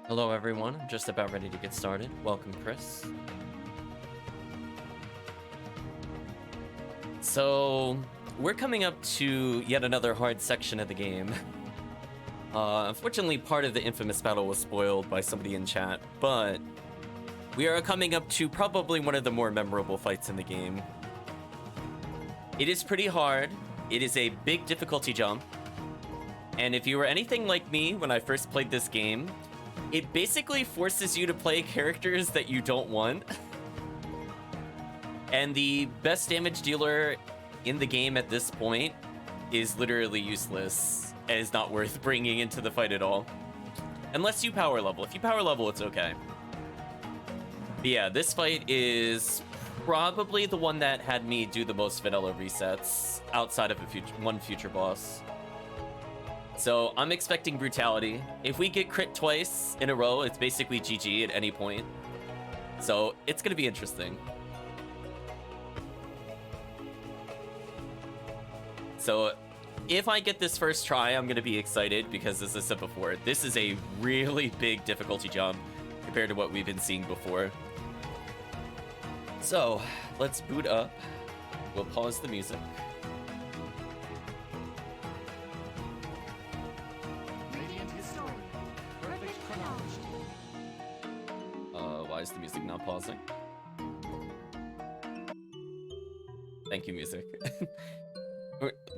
Hello everyone, I'm just about ready to get started. Welcome, Chris. So, we're coming up to yet another hard section of the game. Unfortunately, part of the infamous battle was spoiled by somebody in chat, but we are coming up to probably one of the more memorable fights in the game. It is pretty hard. It is a big difficulty jump. And if you were anything like me when I first played this game, it basically forces you to play characters that you don't want. And the best damage dealer in the game at this point is literally useless and is not worth bringing into the fight at all. Unless you power level. If you power level, it's okay. But yeah, this fight is probably the one that had me do the most vanilla resets outside of one future boss. So I'm expecting brutality. If we get crit twice in a row, it's basically GG at any point. So it's gonna be interesting. So if I get this first try, I'm gonna be excited because, as I said before, this is a really big difficulty jump compared to what we've been seeing before. So let's boot up. We'll pause the music. Radiant Historia, perfect chronology. Why is the music not pausing? Thank you, music.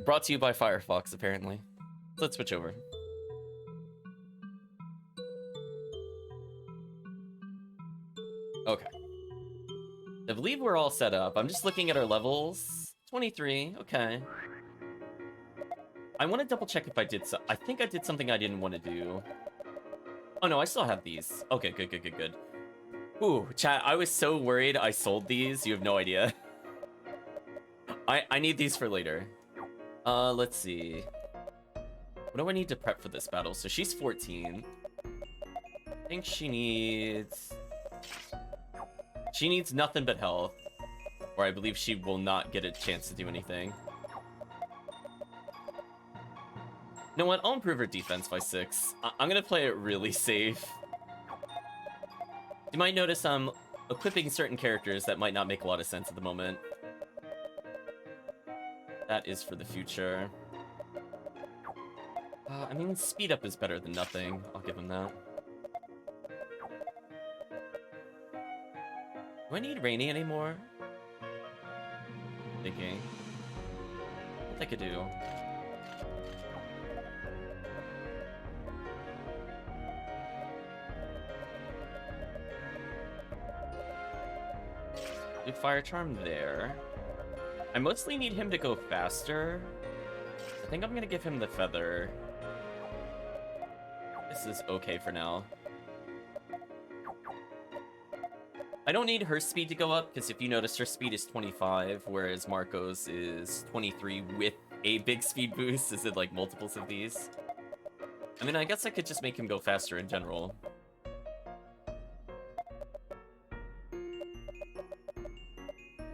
Brought to you by Firefox, apparently. Let's switch over. Okay. I believe we're all set up. I'm just looking at our levels. 23, okay. I want to double check if I did so. I think I did something I didn't want to do. Oh no, I still have these. Okay, good. Ooh, chat, I was so worried I sold these. You have no idea. I need these for later. Let's see. What do I need to prep for this battle? So she's 14. I think she needs nothing but health. Or I believe she will not get a chance to do anything. You know what? I'll improve her defense by 6. I'm gonna play it really safe. You might notice I'm equipping certain characters that might not make a lot of sense at the moment. That is for the future. I mean, speed up is better than nothing. I'll give him that. Do I need Rainy anymore? Thinking. What I could do. Do Fire Charm there. I mostly need him to go faster. I think I'm gonna give him the Feather. This is okay for now. I don't need her speed to go up, because if you notice, her speed is 25, whereas Marco's is 23 with a big speed boost. Is it like multiples of these? I mean, I guess I could just make him go faster in general.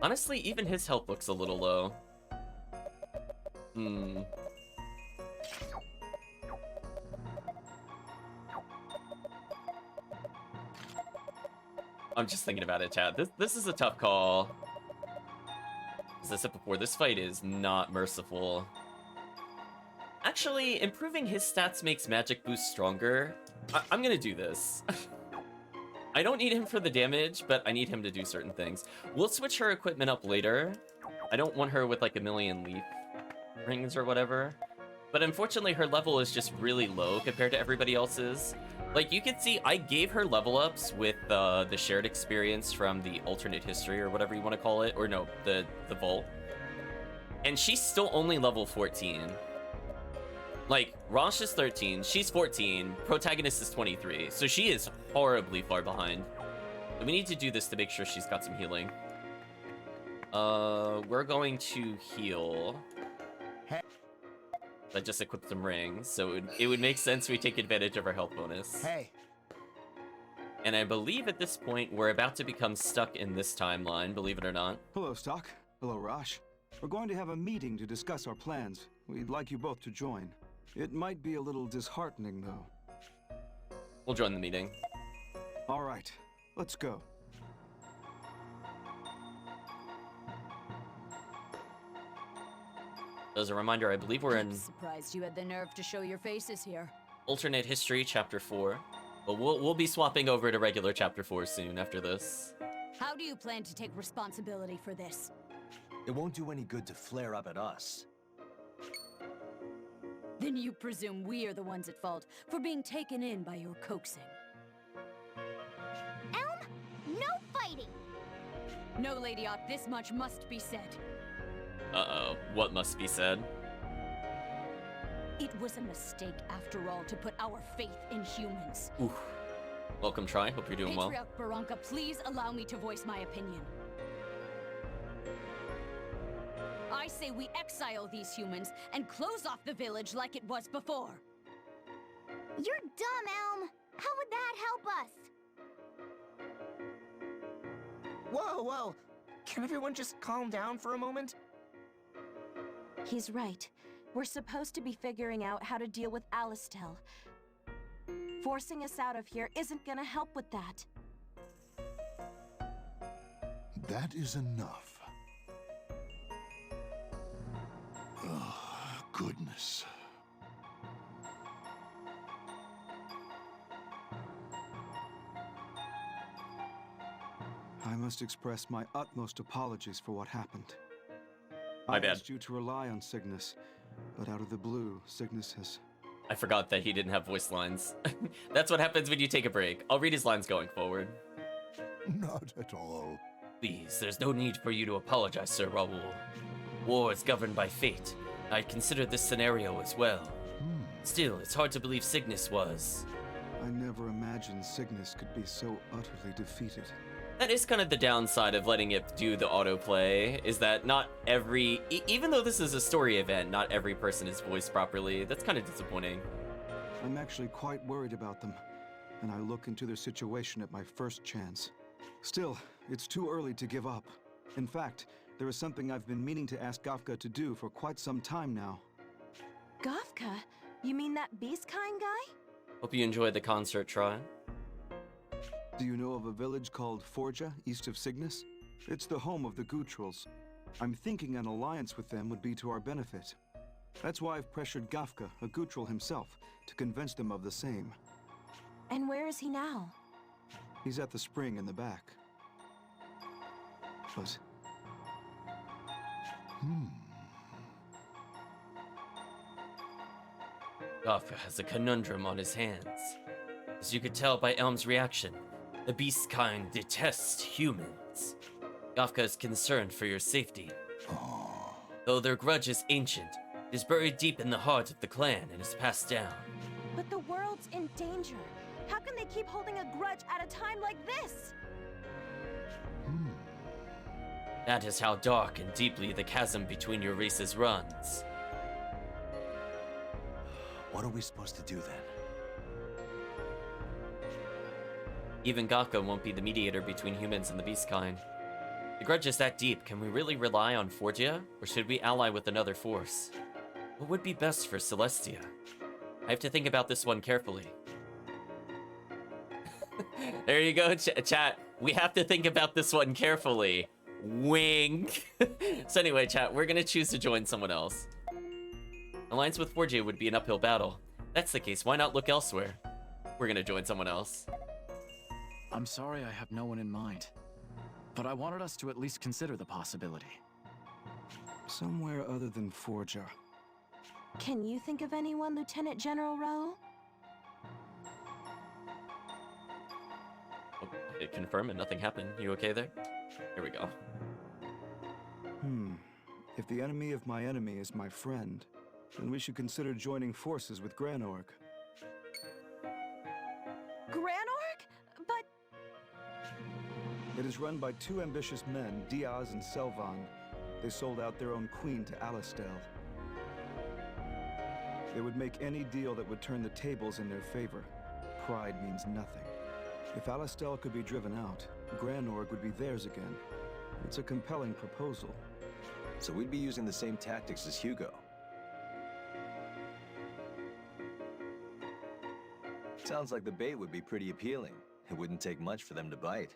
Honestly, even his health looks a little low. I'm just thinking about it, chat. This is a tough call. As I said before, this fight is not merciful. Actually, improving his stats makes magic boost stronger. I'm gonna do this. I don't need him for the damage, but I need him to do certain things. We'll switch her equipment up later. I don't want her with like a million leaf rings or whatever. But unfortunately, her level is just really low compared to everybody else's. Like, you can see, I gave her level ups with the shared experience from the alternate history or whatever you want to call it. Or no, the vault. And she's still only level 14. Like, Rosche is 13, she's 14, protagonist is 23, so she is horribly far behind. And we need to do this to make sure she's got some healing. We're going to heal. I just equipped some rings, so it would make sense we take advantage of our health bonus. Hey. And I believe at this point, we're about to become stuck in this timeline, believe it or not. Hello, Stock. Hello, Rosche. We're going to have a meeting to discuss our plans. We'd like you both to join. It might be a little disheartening, though. We'll join the meeting. All right, let's go. As a reminder, I believe we're in I'm surprised you had the nerve to show your faces here. Alternate History Chapter 4. But we'll be swapping over to regular Chapter 4 soon after this. How do you plan to take responsibility for this? It won't do any good to flare up at us. Then you presume we are the ones at fault for being taken in by your coaxing. Elm, no fighting! No, Lady Ock, this much must be said. Uh-oh. What must be said? It was a mistake, after all, to put our faith in humans. Oof. Welcome, Try. Hope you're doing well. Patriarch Baranka, please allow me to voice my opinion. I say we exile these humans and close off the village like it was before. You're dumb, Elm! How would that help us? Whoa, whoa! Can everyone just calm down for a moment? He's right. We're supposed to be figuring out how to deal with Alistel. Forcing us out of here isn't gonna help with that. That is enough. Ugh, goodness. I must express my utmost apologies for what happened. My I bad. asked you to rely on Cygnus, but out of the blue, Cygnus has... I forgot that he didn't have voice lines. That's what happens when you take a break. I'll read his lines going forward. Not at all. Please, there's no need for you to apologize, Sir Raoul. War is governed by fate. I'd considered this scenario as well. Still, it's hard to believe Cygnus was. I never imagined Cygnus could be so utterly defeated. That is kind of the downside of letting it do the autoplay, is that not every... even though this is a story event, not every person is voiced properly. That's kind of disappointing. I'm actually quite worried about them, and I look into their situation at my first chance. Still, it's too early to give up. In fact, there is something I've been meaning to ask Gafka to do for quite some time now. Gafka? You mean that beast-kind guy? Hope you enjoyed the concert, Try. Do you know of a village called Forja, east of Cygnus? It's the home of the Gutrals. I'm thinking an alliance with them would be to our benefit. That's why I've pressured Gafka, a Gutral himself, to convince them of the same. And where is he now? He's at the spring in the back. But... Gafka has a conundrum on his hands. As you could tell by Elm's reaction, the beast kind detest humans. Gafka is concerned for your safety. Though their grudge is ancient, it is buried deep in the heart of the clan and is passed down. But the world's in danger. How can they keep holding a grudge at a time like this? That is how dark and deeply the chasm between your races runs. What are we supposed to do then? Even Gafka won't be the mediator between humans and the beast kind. The grudge is that deep. Can we really rely on Forgia, or should we ally with another force? What would be best for Celestia? I have to think about this one carefully. There you go, chat. We have to think about this one carefully. Wink. So anyway, chat, we're gonna choose to join someone else. Alliance with Forgia would be an uphill battle. That's the case, why not look elsewhere? We're gonna join someone else. I'm sorry I have no one in mind, but I wanted us to at least consider the possibility. somewhere other than Forja. Can you think of anyone, Lieutenant General Raoul? Oh, it confirmed and nothing happened. You okay there? Here we go. If the enemy of my enemy is my friend, then we should consider joining forces with Granorg. Granorg? But... It is run by two ambitious men, Diaz and Selvan. They sold out their own queen to Alistel. They would make any deal that would turn the tables in their favor. Pride means nothing. If Alistel could be driven out, Granorg would be theirs again. It's a compelling proposal. So we'd be using the same tactics as Hugo. Sounds like the bait would be pretty appealing. It wouldn't take much for them to bite.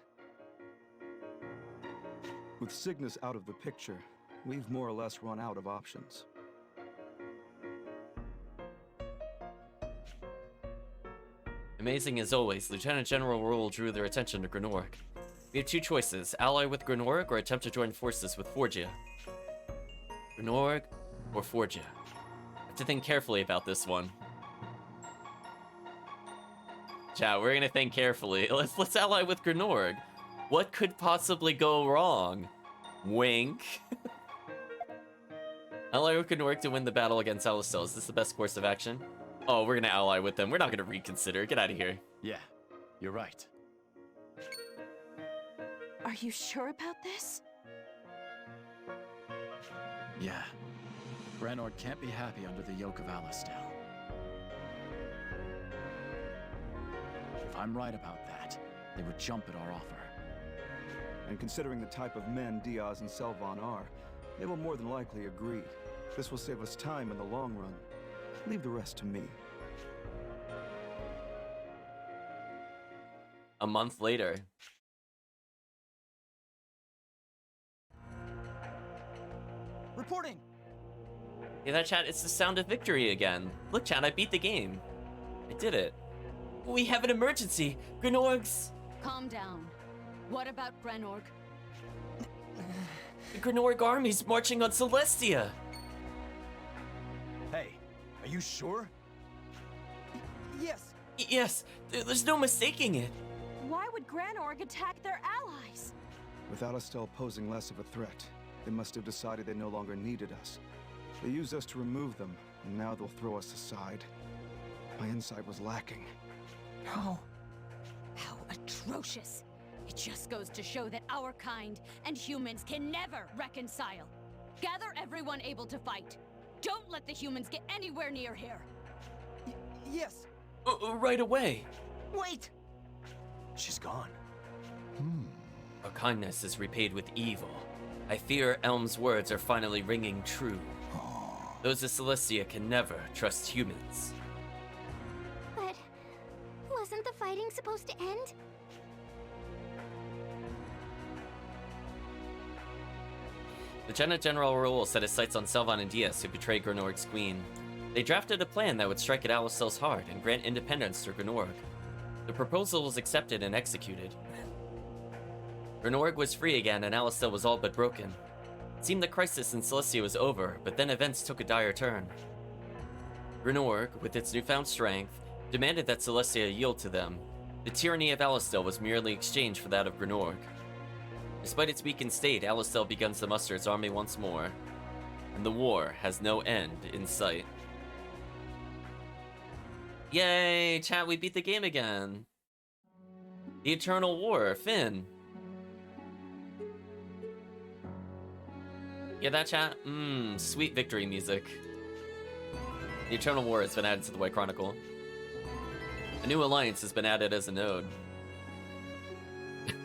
With Cygnus out of the picture, we've more or less run out of options. Amazing as always, Lieutenant General Rule drew their attention to Granorg. We have two choices, ally with Granorg or attempt to join forces with Forgia. Granorg or Forgia? I have to think carefully about this one. Chat, we're gonna think carefully. Let's ally with Granorg. What could possibly go wrong? Wink. Ally with Granorg to win the battle against Alistel. Is this the best course of action? Oh, we're gonna ally with them. We're not gonna reconsider. Get out of here. Yeah, you're right. Are you sure about this? Yeah. Granorg can't be happy under the yoke of Alistel. If I'm right about that, they would jump at our offer. And considering the type of men Diaz and Selvan are, they will more than likely agree. This will save us time in the long run. Leave the rest to me. A month later. Reporting! Yeah, that chat, it's the sound of victory again. Look, chat, I beat the game. I did it. We have an emergency. Granorg's... Calm down. What about Granorg? The Granorg army's marching on Celestia. Hey, are you sure? Yes! Yes, there's no mistaking it. Why would Granorg attack their allies? With Alistel posing less of a threat, they must have decided they no longer needed us. They used us to remove them, and now they'll throw us aside. My insight was lacking. No. How atrocious. It just goes to show that our kind and humans can never reconcile. Gather everyone able to fight. Don't let the humans get anywhere near here. Yes! Right away. Wait! She's gone. Our kindness is repaid with evil. I fear Elm's words are finally ringing true. Those of Celestia can never trust humans. But wasn't the fighting supposed to end? Lieutenant General Rule set his sights on Selvan and Diaz, who betrayed Granorg's queen. They drafted a plan that would strike at Alistel's heart and grant independence to Granorg. The proposal was accepted and executed. Granorg was free again and Alistel was all but broken. It seemed the crisis in Celestia was over, but then events took a dire turn. Granorg, with its newfound strength, demanded that Celestia yield to them. The tyranny of Alistel was merely exchanged for that of Granorg. Despite its weakened state, Alistel begins to muster its army once more, and the war has no end in sight. Yay, chat, we beat the game again. The Eternal War, Finn. Yeah, that chat? Sweet victory music. The Eternal War has been added to the White Chronicle. A new alliance has been added as a node.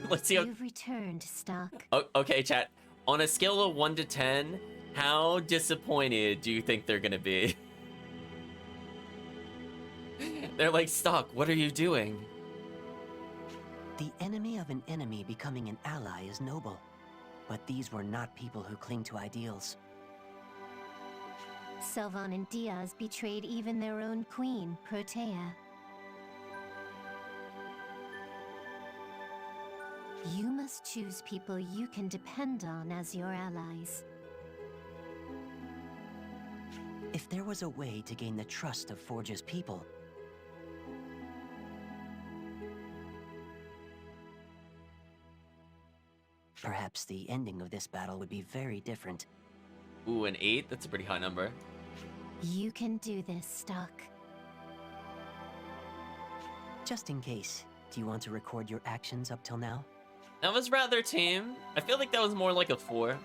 Let's see how... You've returned, Stock. Oh, okay, chat. On a scale of 1 to 10, how disappointed do you think they're gonna be? They're like, Stock, what are you doing? The enemy of an enemy becoming an ally is noble. But these were not people who cling to ideals. Selvan and Diaz betrayed even their own queen, Protea. You must choose people you can depend on as your allies. If there was a way to gain the trust of Forge's people, perhaps the ending of this battle would be very different. Ooh, an 8? That's a pretty high number. You can do this, Stock. Just in case, do you want to record your actions up till now? That was rather tame. I feel like that was more like a 4.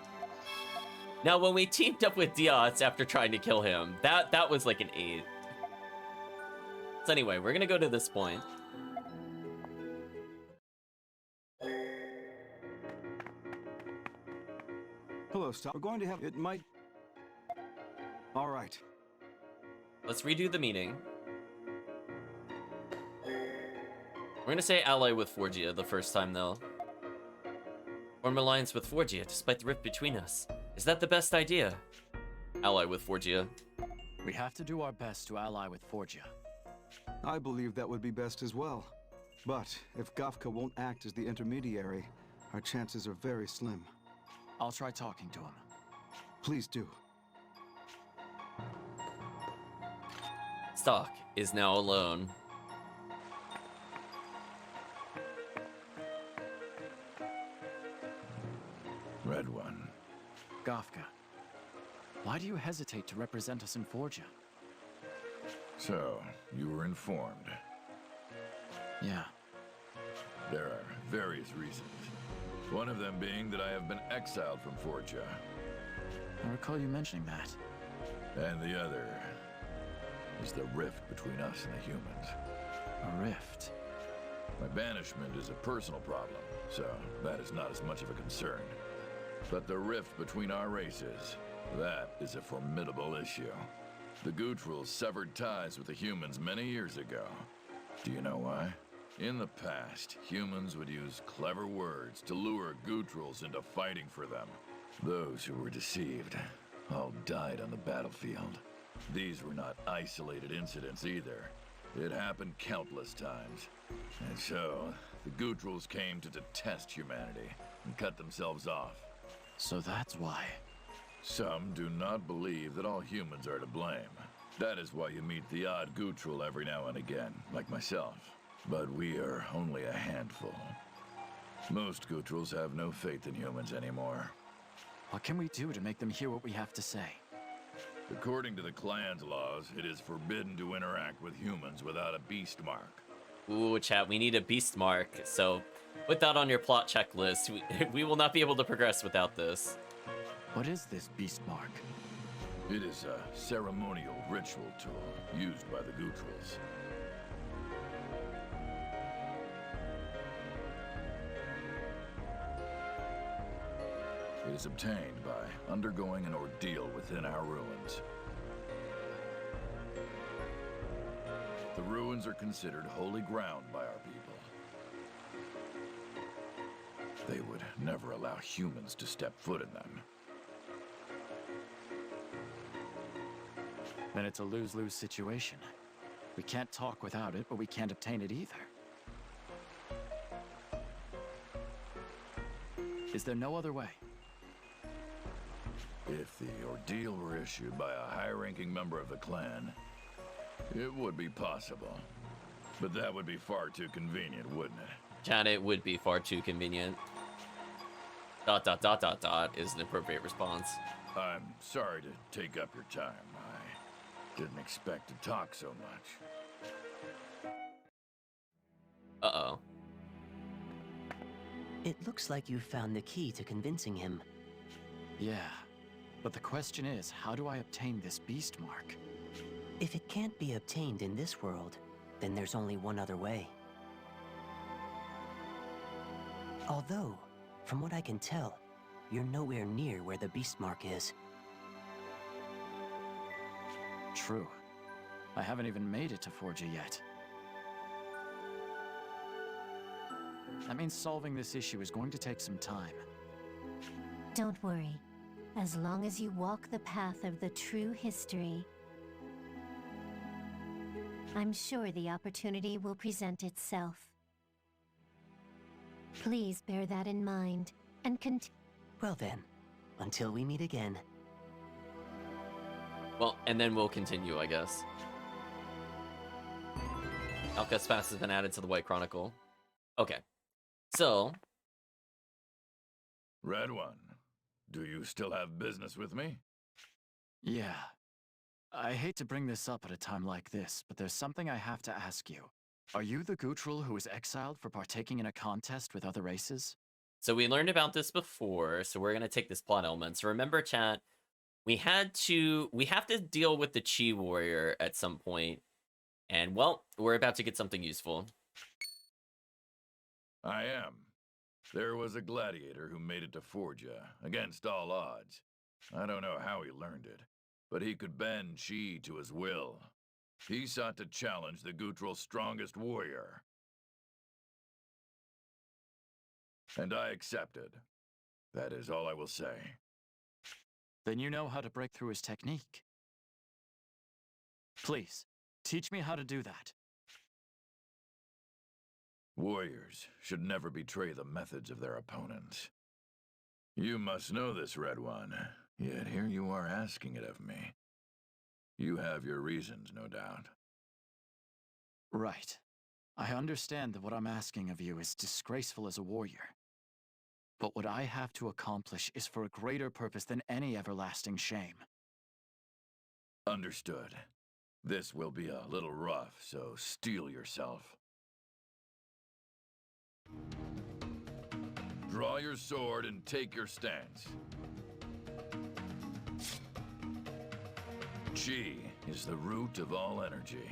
Now, when we teamed up with Diaz after trying to kill him, that was like an 8. So anyway, we're gonna go to this point. Hello, Stock. We're going to have... It might... All right. Let's redo the meeting. We're gonna say ally with Forgia the first time, though. Form alliance with Forgia, despite the rift between us. Is that the best idea? Ally with Forgia. We have to do our best to ally with Forgia. I believe that would be best as well. But if Gafka won't act as the intermediary, our chances are very slim. I'll try talking to him. Please do. Stock is now alone. Red One. Gafka, why do you hesitate to represent us in Forgia? So, you were informed. Yeah. There are various reasons. One of them being that I have been exiled from Forgia. I recall you mentioning that. And the other is the rift between us and the humans. A rift? My banishment is a personal problem, so that is not as much of a concern. But the rift between our races, that is a formidable issue. The Gootrals severed ties with the humans many years ago. Do you know why? In the past, humans would use clever words to lure Gootrals into fighting for them. Those who were deceived all died on the battlefield. These were not isolated incidents either. It happened countless times. And so, the Gootrals came to detest humanity and cut themselves off. So that's why. Some do not believe that all humans are to blame. That is why you meet the odd Gootral every now and again, like myself. But we are only a handful. Most Gootrals have no faith in humans anymore. What can we do to make them hear what we have to say? According to the clan's laws, it is forbidden to interact with humans without a beast mark. Ooh, chat, we need a beast mark, so put that on your plot checklist. We will not be able to progress without this. What is this beast mark? It is a ceremonial ritual tool used by the Gootrals. It is obtained by undergoing an ordeal within our ruins. The ruins are considered holy ground by our people. They would never allow humans to step foot in them. Then it's a lose-lose situation. We can't talk without it, but we can't obtain it either. Is there no other way? If the ordeal were issued by a high-ranking member of the clan, it would be possible. But that would be far too convenient, wouldn't it? Chat, it would be far too convenient. ... is an appropriate response. I'm sorry to take up your time. I didn't expect to talk so much. Uh-oh. It looks like you found the key to convincing him. Yeah. But the question is, how do I obtain this beast mark? If it can't be obtained in this world, then there's only one other way. Although, from what I can tell, you're nowhere near where the beast mark is. True. I haven't even made it to Forgia yet. That means solving this issue is going to take some time. Don't worry. As long as you walk the path of the true history, I'm sure the opportunity will present itself. Please bear that in mind, and Well then, until we meet again. Well, and then we'll continue, I guess. Alka's Fast has been added to the White Chronicle. Okay. So... Red One, do you still have business with me? Yeah. I hate to bring this up at a time like this, but there's something I have to ask you. Are you the Gootral who was exiled for partaking in a contest with other races? So we learned about this before, so we're going to take this plot element. So remember, chat, we have to deal with the Chi warrior at some point. And, well, we're about to get something useful. I am. There was a gladiator who made it to Forgia, against all odds. I don't know how he learned it, but he could bend Chi to his will. He sought to challenge the Gootral's strongest warrior. And I accepted. That is all I will say. Then you know how to break through his technique. Please, teach me how to do that. Warriors should never betray the methods of their opponents. You must know this, Red One, yet here you are asking it of me. You have your reasons, no doubt. Right. I understand that what I'm asking of you is disgraceful as a warrior. But what I have to accomplish is for a greater purpose than any everlasting shame. Understood. This will be a little rough, so steel yourself. Draw your sword and take your stance. Chi is the root of all energy.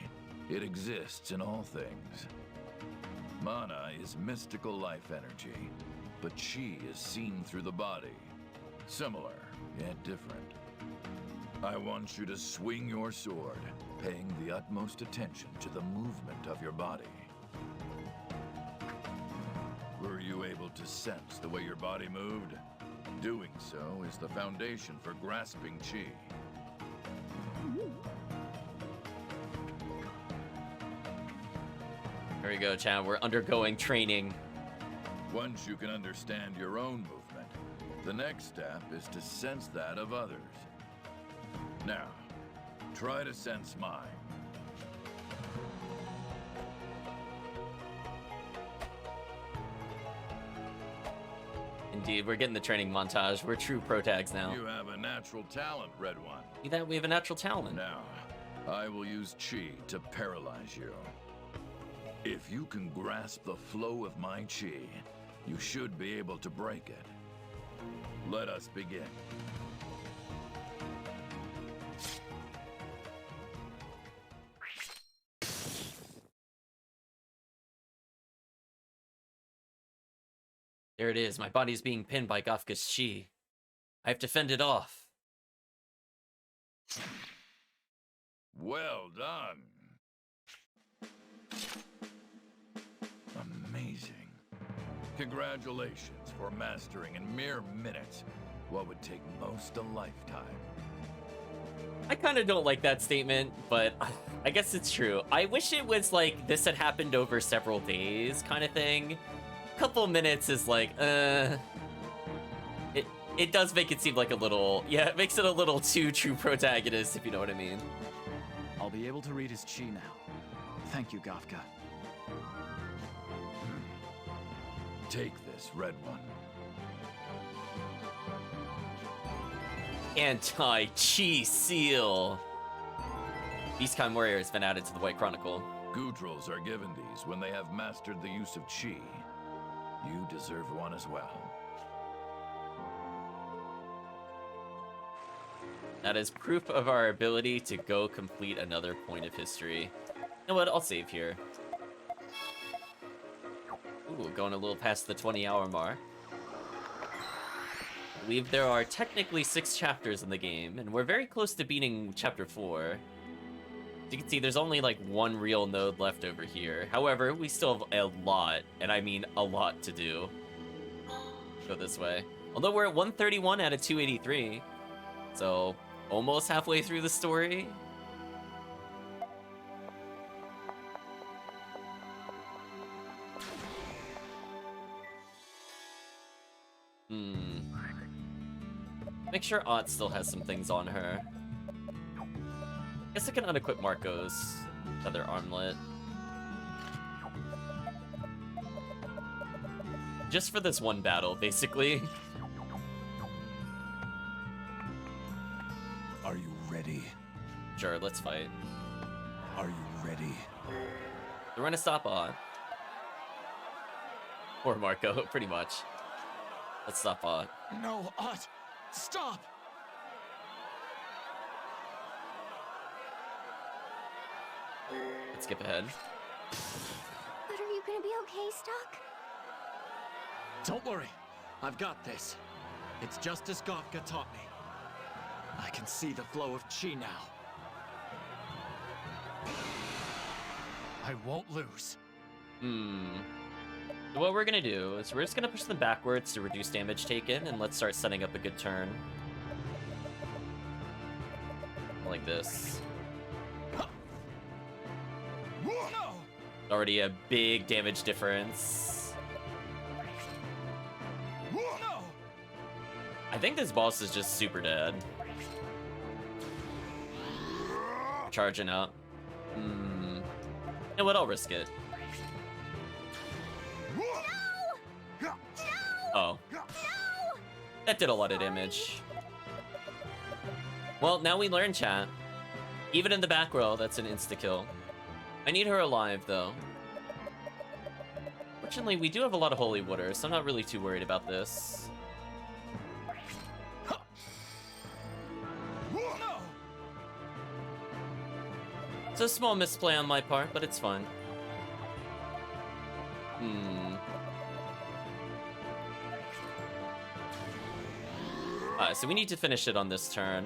It exists in all things. Mana is mystical life energy, but Chi is seen through the body. Similar, yet different. I want you to swing your sword, paying the utmost attention to the movement of your body. Were you able to sense the way your body moved? Doing so is the foundation for grasping Chi. There we go, Chan. We're undergoing training. Once you can understand your own movement, the next step is to sense that of others. Now, try to sense mine. Indeed, we're getting the training montage. We're true pro tags now. You have a natural talent, Red One. See that? We have a natural talent. Now, I will use Chi to paralyze you. If you can grasp the flow of my Chi, you should be able to break it. Let us begin. There it is. My body's being pinned by Gafka's Chi. I have to fend it off. Well done. Amazing. Congratulations for mastering in mere minutes what would take most a lifetime. I kind of don't like that statement, but I guess it's true. I wish it was like this had happened over several days kind of thing. Couple minutes is like, it does make it seem like a little, yeah, it makes it a little too true protagonist, if you know what I mean. I'll be able to read his Chi now. Thank you, Gafka. Take this, Red One. Anti-Chi seal. Beastkind Warrior has been added to the White Chronicle. Gootrals are given these when they have mastered the use of Chi. You deserve one as well. That is proof of our ability to go complete another point of history. You know what? I'll save here. Ooh, going a little past the 20-hour mark. I believe there are technically 6 chapters in the game, and we're very close to beating chapter 4. As you can see, there's only like one real node left over here. However, we still have a lot, and I mean a lot to do. Go this way. Although we're at 131 out of 283. So, almost halfway through the story. Make sure Ott still has some things on her. Guess I can unequip Marco's other armlet. Just for this one battle, basically. Are you ready? Sure, let's fight. Are you ready? We're gonna stop Ott. Or Marco, pretty much. Let's stop Ott. No, Ott! Stop! Let's skip ahead. But are you gonna be okay, Stock? Don't worry. I've got this. It's just as Gafka taught me. I can see the flow of Chi now. I won't lose. So what we're gonna do is we're just gonna push them backwards to reduce damage taken, and let's start setting up a good turn. Like this. Already a big damage difference. I think this boss is just super dead. Charging up. You know what? I'll risk it. Oh. That did a lot of damage. Well, now we learn, chat. Even in the back row, that's an insta-kill. I need her alive, though. Fortunately, we do have a lot of holy water, so I'm not really too worried about this. It's a small misplay on my part, but it's fine. So we need to finish it on this turn.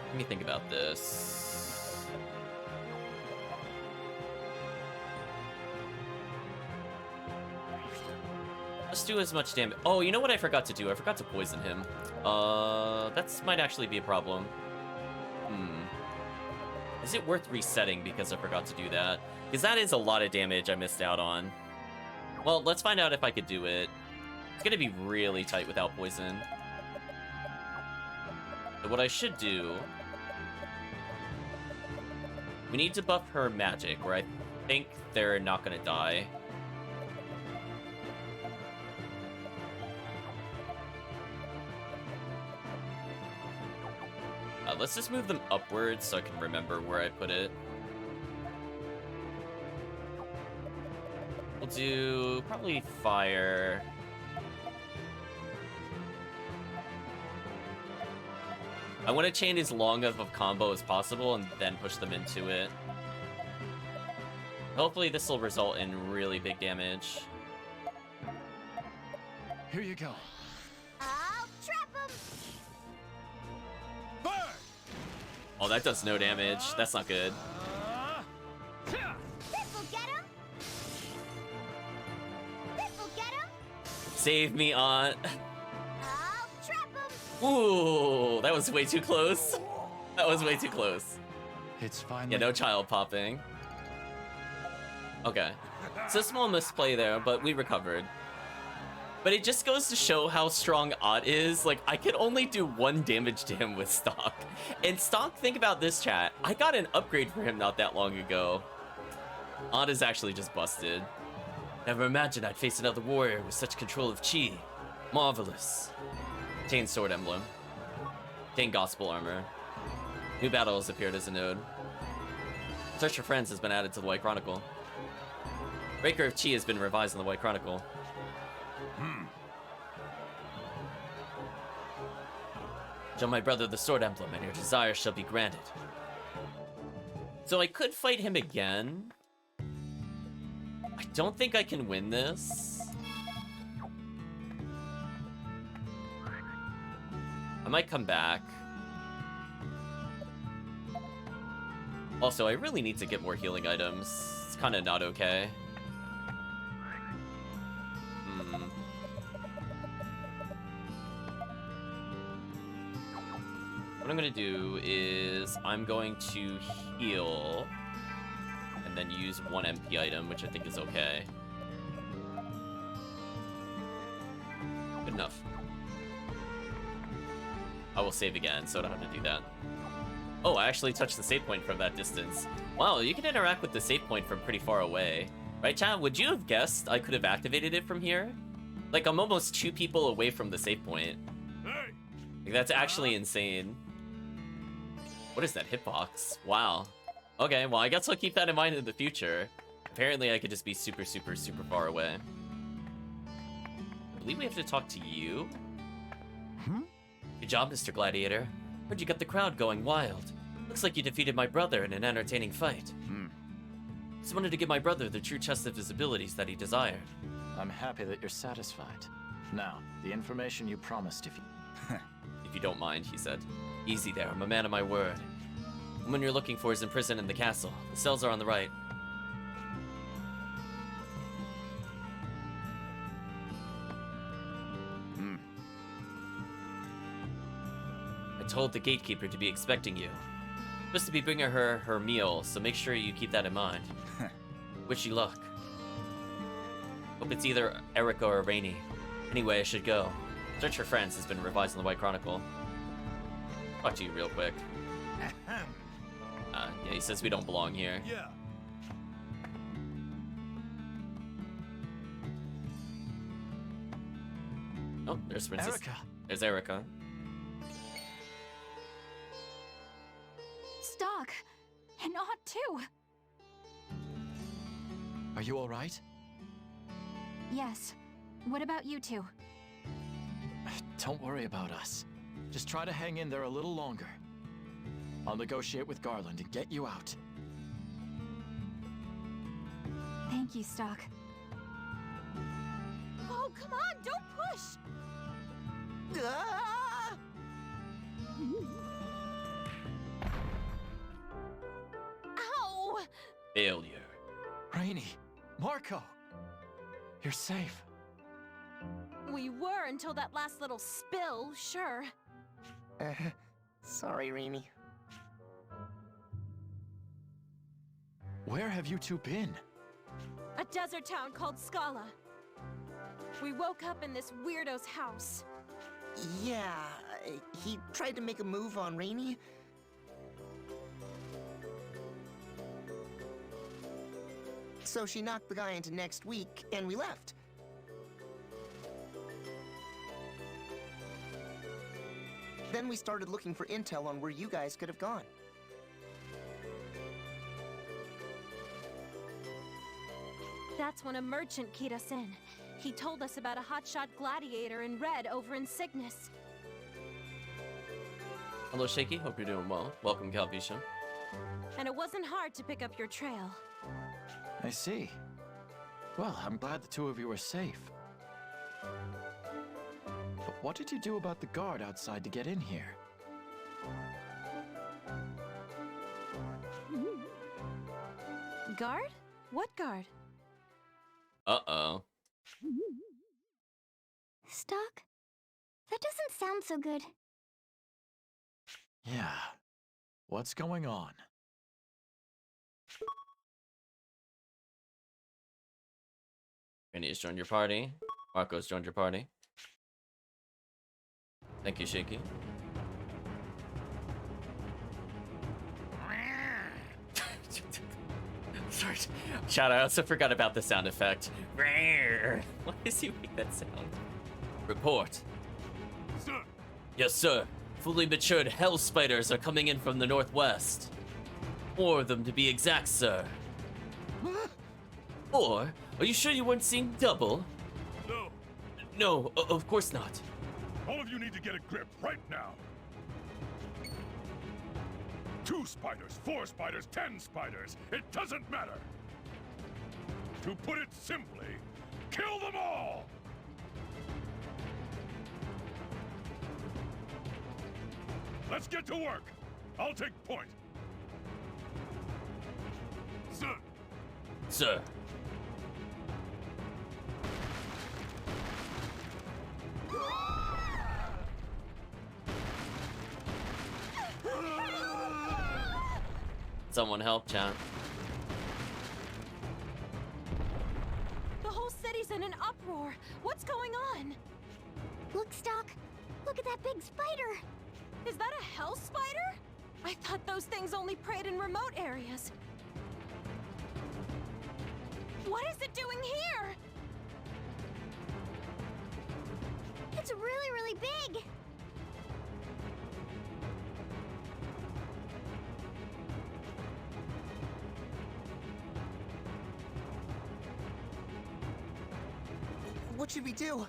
Let me think about this. Let's do as much damage. Oh, you know what I forgot to do? I forgot to poison him. That might actually be a problem. Is it worth resetting because I forgot to do that? Because that is a lot of damage I missed out on. Well, let's find out if I could do it. It's gonna be really tight without poison. So what I should do... We need to buff her magic, where I think they're not gonna die. Let's just move them upwards so I can remember where I put it. We'll do probably fire. I want to chain as long of a combo as possible and then push them into it. Hopefully this will result in really big damage. Here you go. I'll trap him. Oh, that does no damage. That's not good. This'll get him. This'll get him. Save me, Aunt. I'll trap him. Ooh, that was way too close. That was way too close. It's fine. Yeah, no child popping. Okay. It's a small misplay there, but we recovered. But it just goes to show how strong Ott is. Like, I could only do 1 damage to him with Stock. And Stock, think about this, chat. I got an upgrade for him not that long ago. Ott is actually just busted. Never imagined I'd face another warrior with such control of Chi. Marvelous. Chain Sword Emblem. Chain Gospel Armor. New battle has appeared as a node. Search for Friends has been added to the White Chronicle. Breaker of Chi has been revised in the White Chronicle. Show my brother the sword emblem, and your desire shall be granted. So I could fight him again. I don't think I can win this. I might come back. Also, I really need to get more healing items. It's kind of not okay. What I'm gonna do is I'm going to heal and then use 1 MP item, which I think is okay. Good enough. I will save again, so I don't have to do that. Oh, I actually touched the save point from that distance. Wow, you can interact with the save point from pretty far away. Right, chat? Would you have guessed I could have activated it from here? Like, I'm almost 2 people away from the save point. Like, that's actually insane. What is that hitbox? Wow. Okay, well, I guess I'll keep that in mind in the future. Apparently, I could just be super, super, super far away. I believe we have to talk to you. Good job, Mr. Gladiator. Heard you got the crowd going wild. Looks like you defeated my brother in an entertaining fight. Just wanted to give my brother the true test of his abilities that he desired. I'm happy that you're satisfied. Now, the information you promised if you... If you don't mind, he said. Easy there, I'm a man of my word. The woman you're looking for is imprisoned in the castle. The cells are on the right. told the gatekeeper to be expecting you. Supposed to be bringing her her meal, so make sure you keep that in mind. Wish you luck. Hope it's either Erica or Rainy. Anyway, I should go. Search for Friends has been revised in the White Chronicle. Talk to you real quick. Yeah, he says we don't belong here. Yeah. Oh, there's Princess. Erica. There's Erica. Stock! And Aunt too! Are you alright? Yes. What about you two? Don't worry about us. Just try to hang in there a little longer. I'll negotiate with Garland and get you out. Thank you, Stock. Oh, come on! Don't push! Ah! Ow! Failure. Rainy, Marco, you're safe. We were until that last little spill, sure. Sorry, Rainy. Where have you two been? A desert town called Scala. We woke up in this weirdo's house. Yeah, he tried to make a move on Rainy. So she knocked the guy into next week, and we left. Then we started looking for intel on where you guys could have gone. That's when a merchant keyed us in. He told us about a hotshot gladiator in red over in Cygnus. Hello, Shaky. Hope you're doing well. Welcome, Calvisha. And it wasn't hard to pick up your trail. I see. Well, I'm glad the two of you are safe. But what did you do about the guard outside to get in here? Guard? What guard? Uh-oh. Stock? That doesn't sound so good. Yeah. What's going on? Raini's joined your party. Marco's joined your party. Thank you, Shaky. Sorry. Shout out, I also forgot about the sound effect. Why does he make that sound? Report. Sir, Yes, sir. Fully matured hell spiders are coming in from the northwest. 4 of them to be exact, sir. 4? Are you sure you weren't seeing double? no. No, of course not. All of you need to get a grip right now. 2 spiders, 4 spiders, 10 spiders. It doesn't matter. To put it simply, kill them all! Let's get to work. I'll take point. Sir. Sir. Someone help, chat. The whole city's in an uproar. What's going on? Look, Stock. Look at that big spider. Is that a hell spider? I thought those things only preyed in remote areas. What is it doing here? It's really, really big. What should we do?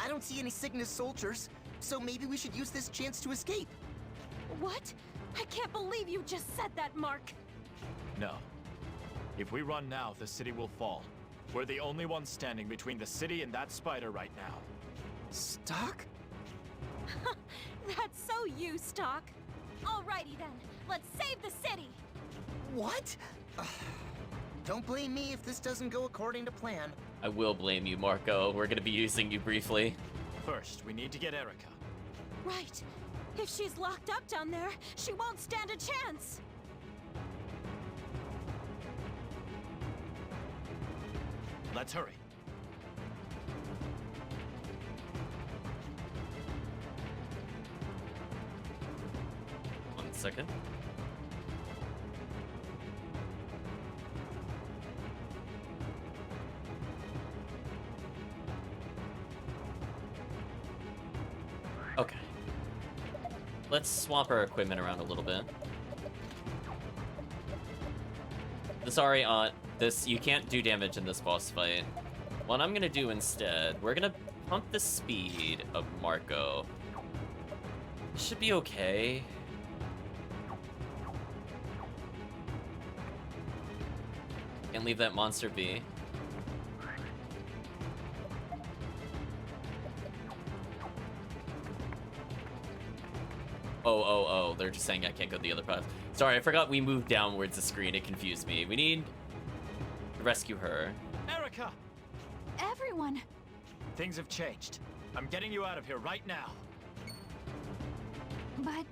I don't see any Cygnus soldiers, so maybe we should use this chance to escape. What? I can't believe you just said that, Mark. No. If we run now, the city will fall. We're the only ones standing between the city and that spider right now. Stock? That's so you, Stock. Alrighty then, let's save the city. What? Don't blame me if this doesn't go according to plan. I will blame you, Marco. We're gonna be using you briefly. First, we need to get Erica. Right. If she's locked up down there, she won't stand a chance! Let's hurry. One second. Okay. Let's swap our equipment around a little bit. Sorry, this, you can't do damage in this boss fight. What I'm gonna do instead, we're gonna pump the speed of Marco. Should be okay. Can't leave that monster be. Oh, they're just saying I can't go the other path. Sorry, I forgot we moved downwards the screen. It confused me. We need to rescue her. Erica! Everyone! Things have changed. I'm getting you out of here right now. But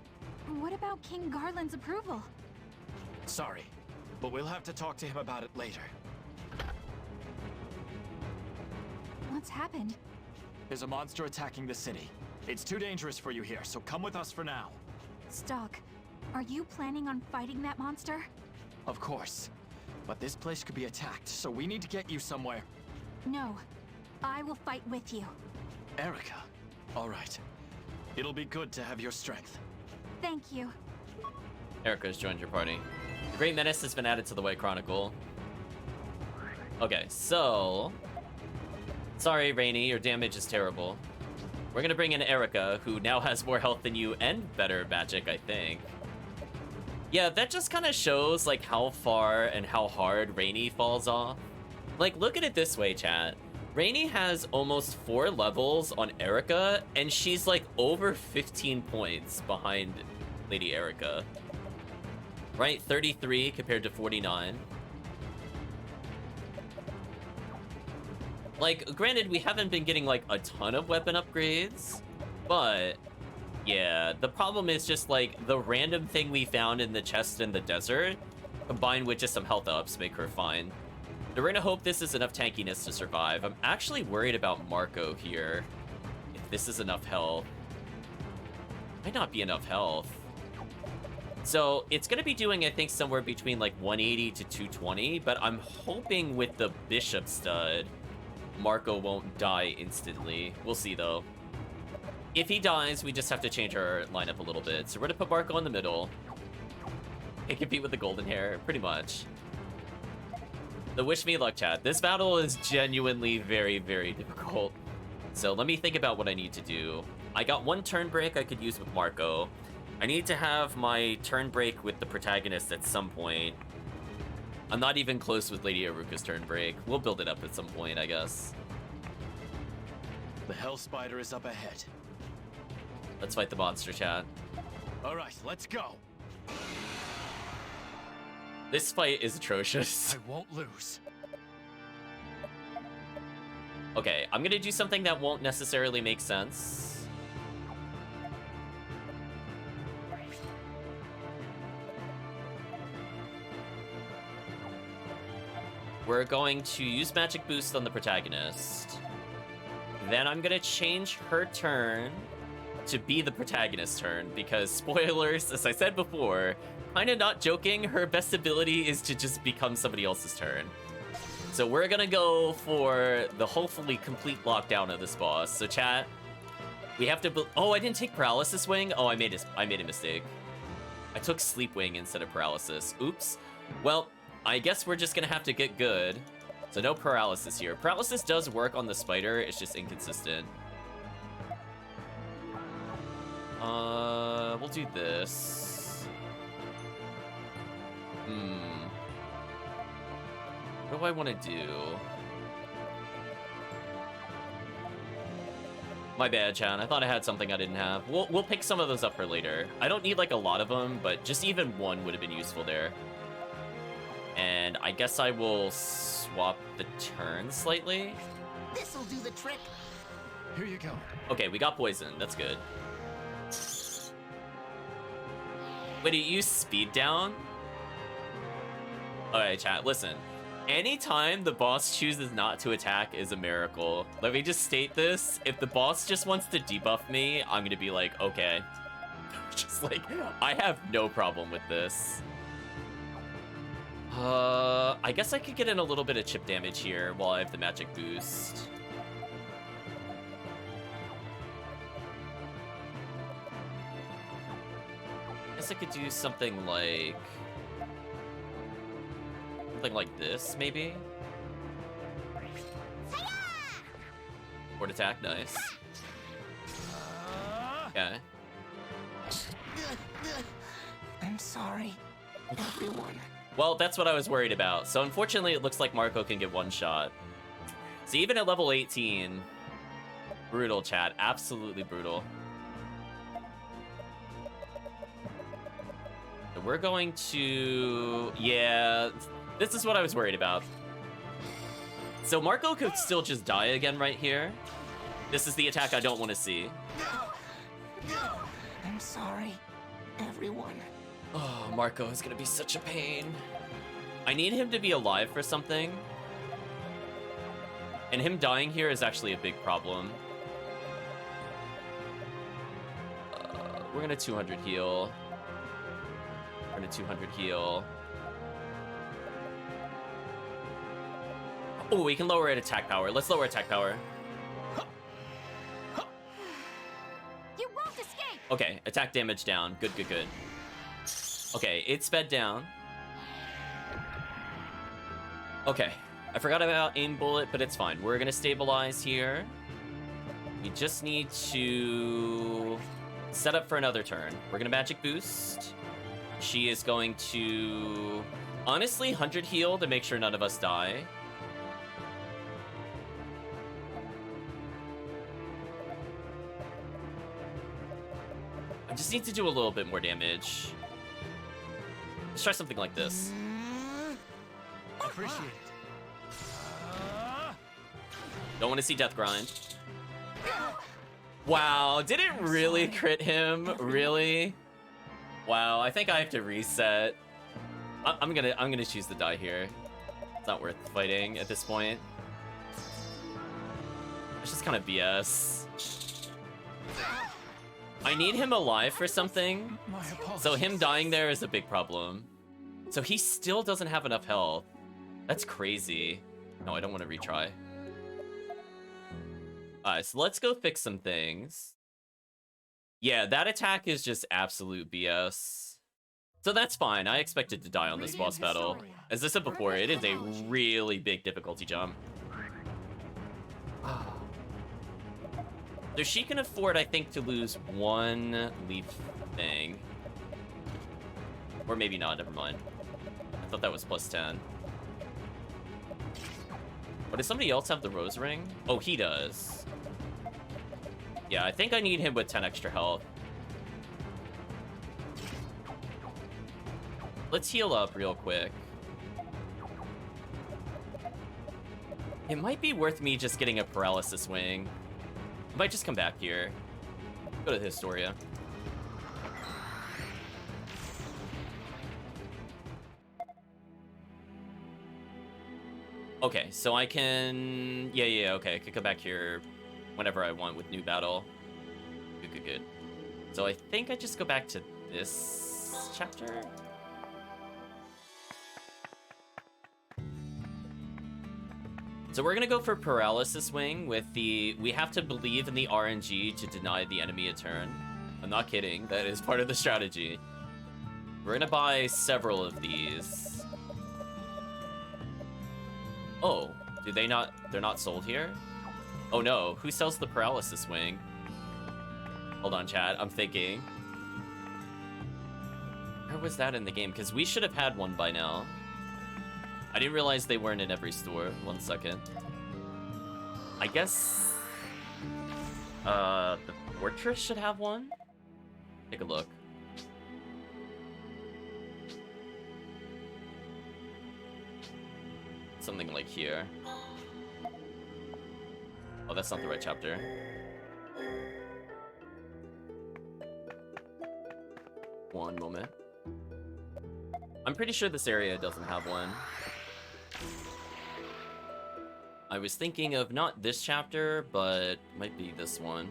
what about King Garland's approval? Sorry, but we'll have to talk to him about it later. What's happened? There's a monster attacking the city. It's too dangerous for you here, so come with us for now. Stock, are you planning on fighting that monster? Of course. But this place could be attacked, so we need to get you somewhere. No, I will fight with you. Erica. All right. It'll be good to have your strength. Thank you. Erica's joined your party. The Great Menace has been added to the White Chronicle. Okay, so... Sorry, Rainy, your damage is terrible. We're gonna bring in Erica, who now has more health than you and better magic, I think. Yeah, that just kind of shows, like, how far and how hard Rainy falls off. Like, look at it this way, chat. Rainy has almost 4 levels on Erica, and she's, like, over 15 points behind Lady Erica. Right? 33 compared to 49. Like, granted, we haven't been getting, like, a ton of weapon upgrades, but, yeah, the problem is just, like, the random thing we found in the chest in the desert, combined with just some health ups, make her fine. So we're gonna hope this is enough tankiness to survive. I'm actually worried about Marco here, if this is enough health. Might not be enough health. So, it's gonna be doing, I think, somewhere between, like, 180 to 220, but I'm hoping with the Bishop Stud, Marco won't die instantly. We'll see, though. If he dies, we just have to change our lineup a little bit. So we're gonna put Marco in the middle. He compete with the golden hair, pretty much. The wish me luck, chat. This battle is genuinely very, very difficult. So let me think about what I need to do. I got 1 turn break I could use with Marco. I need to have my turn break with the protagonist at some point. I'm not even close with Lady Aruka's turn break. We'll build it up at some point, I guess. The Hell Spider is up ahead. Let's fight the monster, chat. All right, let's go. This fight is atrocious. I won't lose. Okay, I'm gonna do something that won't necessarily make sense. We're going to use Magic Boost on the protagonist. Then I'm gonna change her turn to be the protagonist's turn, because spoilers, as I said before, kinda not joking, her best ability is to just become somebody else's turn. So we're gonna go for the hopefully complete lockdown of this boss. So chat, we have to oh, I didn't take Paralysis Wing? Oh, I made a mistake. I took Sleep Wing instead of Paralysis. Oops. Well, I guess we're just gonna have to get good. So no paralysis here. Paralysis does work on the spider, it's just inconsistent. We'll do this. What do I want to do? My bad, Chan. I thought I had something I didn't have. We'll pick some of those up for later. I don't need like a lot of them, but just even one would have been useful there. And I guess I will swap the turn slightly. This'll do the trick. Here you go. Okay, we got poison. That's good. Wait, you use speed down? Alright, chat, listen. Anytime the boss chooses not to attack is a miracle. Let me just state this. If the boss just wants to debuff me, I'm gonna be like, okay. Just like, I have no problem with this. I guess I could get in a little bit of chip damage here while I have the magic boost. I guess I could do something like this, maybe? Ward attack, nice. Okay. I'm sorry, everyone. Well, that's what I was worried about. So unfortunately, it looks like Marco can get one shot. So even at level 18, brutal, chat. Absolutely brutal. So we're going to... Yeah, this is what I was worried about. So Marco could still just die again right here. This is the attack I don't want to see. I'm sorry, everyone. Oh, Marco is gonna be such a pain. I need him to be alive for something. And him dying here is actually a big problem. We're gonna 200 heal. We're gonna 200 heal. Oh, we can lower it attack power. Let's lower attack power. You won't escape. Okay, attack damage down. Good, good, good. Okay, it's sped down. Okay, I forgot about aim bullet, but it's fine. We're gonna stabilize here. We just need to set up for another turn. We're gonna magic boost. She is going to, honestly, 100 heal to make sure none of us die. I just need to do a little bit more damage. Let's try something like this. Appreciate it. Don't want to see death grind. Wow, did it really crit him? Really? Wow, I think I have to reset. I'm gonna choose to die here. It's not worth fighting at this point. It's just kind of BS. I need him alive for something. So him dying there is a big problem. So he still doesn't have enough health. That's crazy. No, I don't want to retry. Alright, so let's go fix some things. Yeah, that attack is just absolute BS. So that's fine. I expected to die on this boss battle. As I said before, it is a really big difficulty jump. So she can afford, I think, to lose one leaf thing. Or maybe not, never mind. I thought that was plus 10. But does somebody else have the rose ring? Oh, he does. Yeah, I think I need him with 10 extra health. Let's heal up real quick. It might be worth me just getting a paralysis wing. I might just come back here. Go to the Historia. Okay, so I can... Yeah, okay. I could come back here whenever I want with new battle. Good. So I think I just go back to this chapter. So we're gonna go for Paralysis Wing with the... We have to believe in the RNG to deny the enemy a turn. I'm not kidding, that is part of the strategy. We're gonna buy several of these. Oh, do they not... They're not sold here? Oh no, who sells the Paralysis Wing? Hold on, chat, I'm thinking. Where was that in the game? Because we should have had one by now. I didn't realize they weren't in every store. 1 second. I guess... the Fortress should have one? Take a look. Something like here. Oh, that's not the right chapter. One moment. pretty sure this area doesn't have one. I was thinking of not this chapter, but might be this one.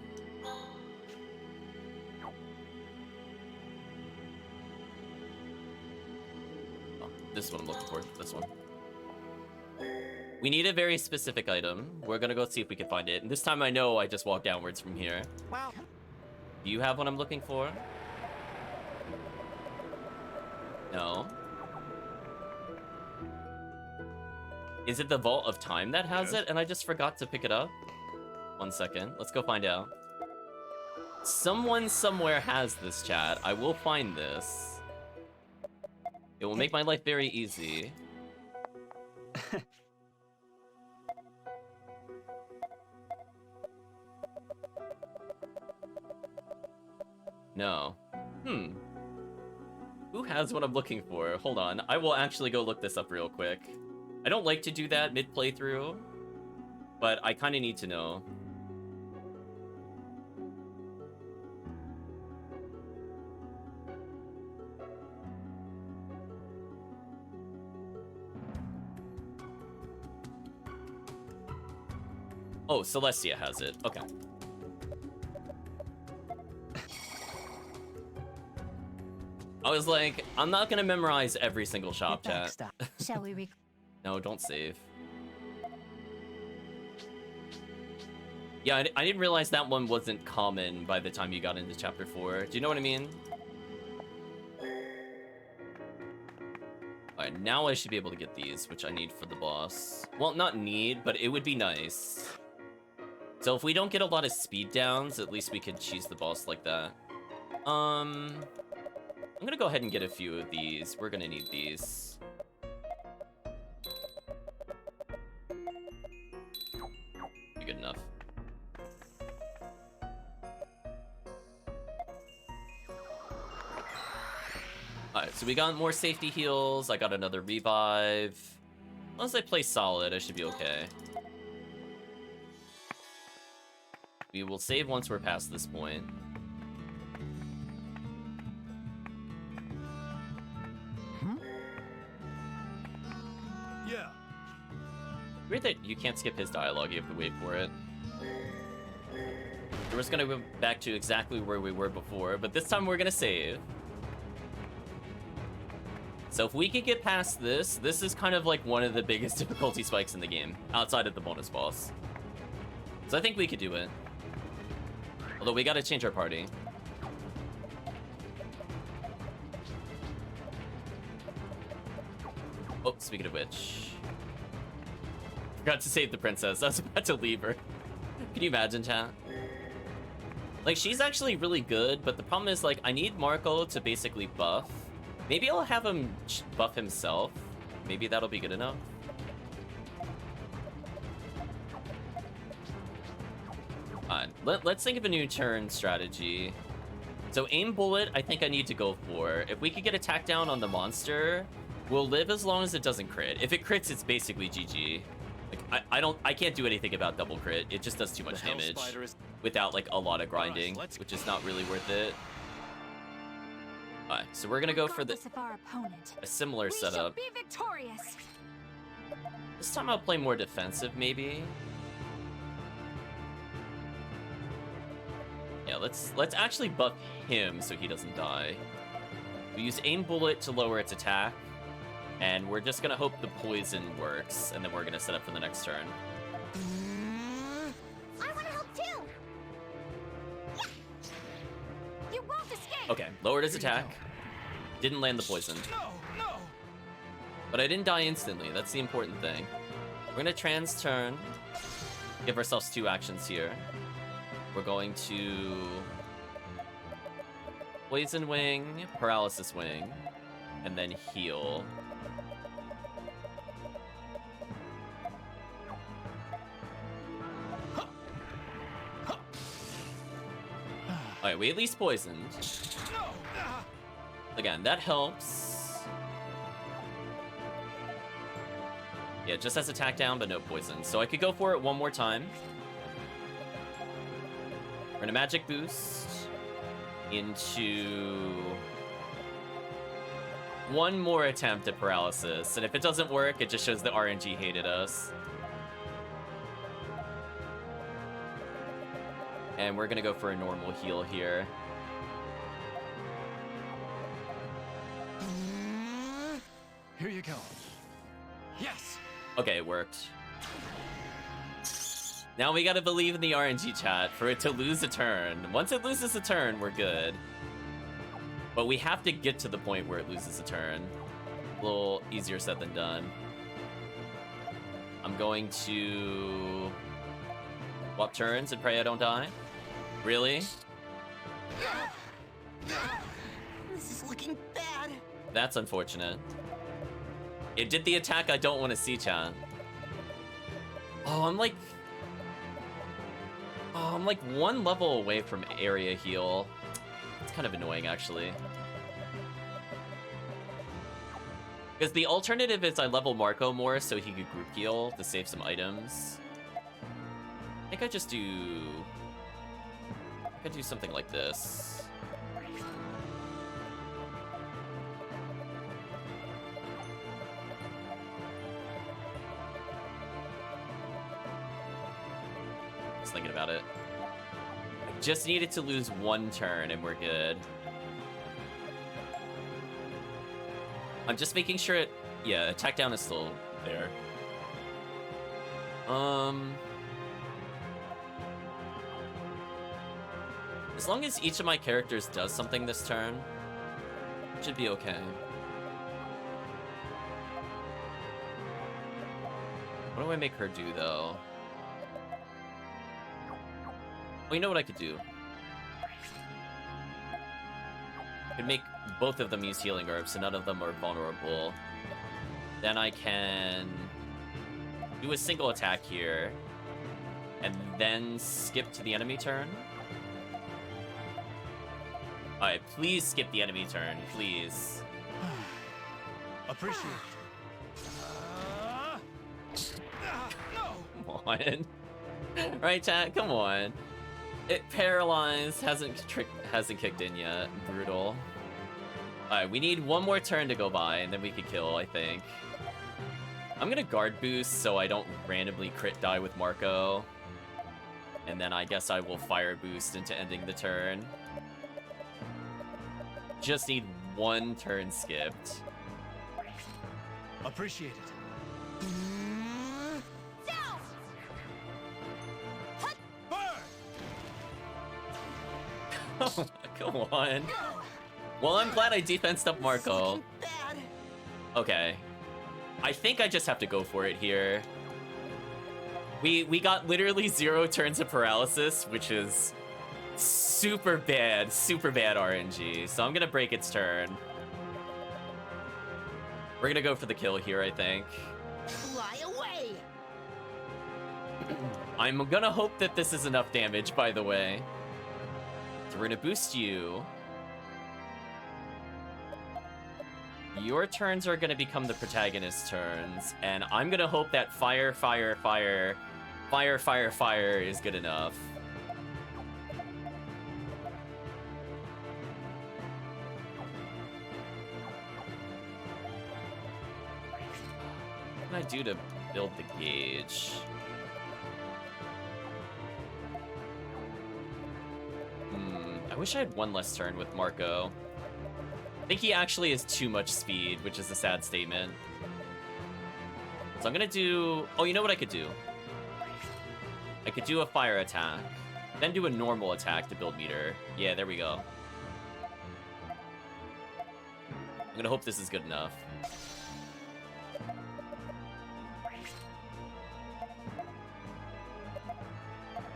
Oh, this one I'm looking for. This one. We need a very specific item. We're gonna go see if we can find it. And this time I know I just walk downwards from here. Wow. Do you have what I'm looking for? No. Is it the Vault of Time that has it, and I just forgot to pick it up? 1 second. Let's go find out. Someone somewhere has this, chat. I will find this. It will make my life very easy. No. Who has what I'm looking for? Hold on. I will actually go look this up real quick. I don't like to do that mid-playthrough, but I kind of need to know. Oh, Celestia has it. Okay. I was like, I'm not gonna memorize every single shop, chat. Shall we No, don't save. Yeah, I didn't realize that one wasn't common by the time you got into chapter 4. Do you know what I mean? Alright, now I should be able to get these, which I need for the boss. Well, not need, but it would be nice. So if we don't get a lot of speed downs, at least we can cheese the boss like that. I'm gonna go ahead and get a few of these. We're gonna need these. Good enough. Alright, so we got more safety heals. I got another revive. As long as I play solid, I should be okay. We will save once we're past this point. Yeah. Weird that you can't skip his dialogue, you have to wait for it. We're just gonna go back to exactly where we were before, but this time we're gonna save. So if we can get past this, this is kind of like one of the biggest difficulty spikes in the game, outside of the bonus boss. So I think we could do it. Although we gotta change our party. Oh, speaking of which... Forgot to save the princess. I was about to leave her. Can you imagine, chat? Like, she's actually really good, but the problem is, like, I need Marco to basically buff. Maybe I'll have him buff himself. Maybe that'll be good enough. Let's think of a new turn strategy. So aim bullet, I think I need to go for. If we could get attack down on the monster, we'll live as long as it doesn't crit. If it crits, it's basically GG. Like I can't do anything about double crit. It just does too much damage without like a lot of grinding, which is not really worth it. Alright, so we're gonna go for a similar setup. Be victorious. This time I'll play more defensive, maybe. Yeah, let's actually buff him so he doesn't die. We use aim bullet to lower its attack, and we're just gonna hope the poison works, and then we're gonna set up for the next turn. I want to help too. You won't escape. Okay, lowered his attack. Didn't land the poison. No. But I didn't die instantly. That's the important thing. We're gonna trans turn. Give ourselves 2 actions here. We're going to Poison Wing, Paralysis Wing, and then heal. Alright, we at least poisoned. Again, that helps. Yeah, just has attack down, but no poison. So I could go for it one more time. We're gonna magic boost into One more attempt at paralysis, and if it doesn't work, it just shows the RNG hated us. And we're gonna go for a normal heal here. Here you go. Yes! Okay, it worked. Now we gotta believe in the RNG chat for it to lose a turn. Once it loses a turn, we're good. But we have to get to the point where it loses a turn. A little easier said than done. I'm going to swap turns and pray I don't die. Really? This is looking bad. That's unfortunate. It did the attack I don't want to see, chat. Oh, I'm like one level away from area heal. It's kind of annoying, actually. Because the alternative is I level Marco more so he could group heal to save some items. I think I just do... I could do something like this. Just thinking about it. I just needed to lose one turn and we're good. I'm just making sure it... Yeah, attack down is still there. As long as each of my characters does something this turn, it should be okay. What do I make her do, though? Well, you know what I could do? I could make both of them use healing herbs, so none of them are vulnerable. Then I can do a single attack here, and then skip to the enemy turn. Alright, please skip the enemy turn, please. Appreciate it. Come on. Right, chat? Come on. It paralyzed, hasn't kicked in yet. Brutal. Alright, we need one more turn to go by, and then we could kill, I think. I'm gonna guard boost so I don't randomly crit die with Marco. And then I guess I will fire boost into ending the turn. Just need one turn skipped. Appreciate it. Come on. Well, I'm glad I defensed up Marco. Okay. I think I just have to go for it here. We got literally 0 turns of paralysis, which is super bad RNG. So I'm gonna break its turn. We're gonna go for the kill here, I think. Fly away! I'm gonna hope that this is enough damage, by the way. So we're gonna boost you. Your turns are gonna become the protagonist's turns, and I'm gonna hope that fire is good enough. What can I do to build the gauge? I wish I had one less turn with Marco. I think he actually has too much speed, which is a sad statement. So I'm gonna do... Oh, you know what I could do? I could do a fire attack, then do a normal attack to build meter. Yeah, there we go. I'm gonna hope this is good enough.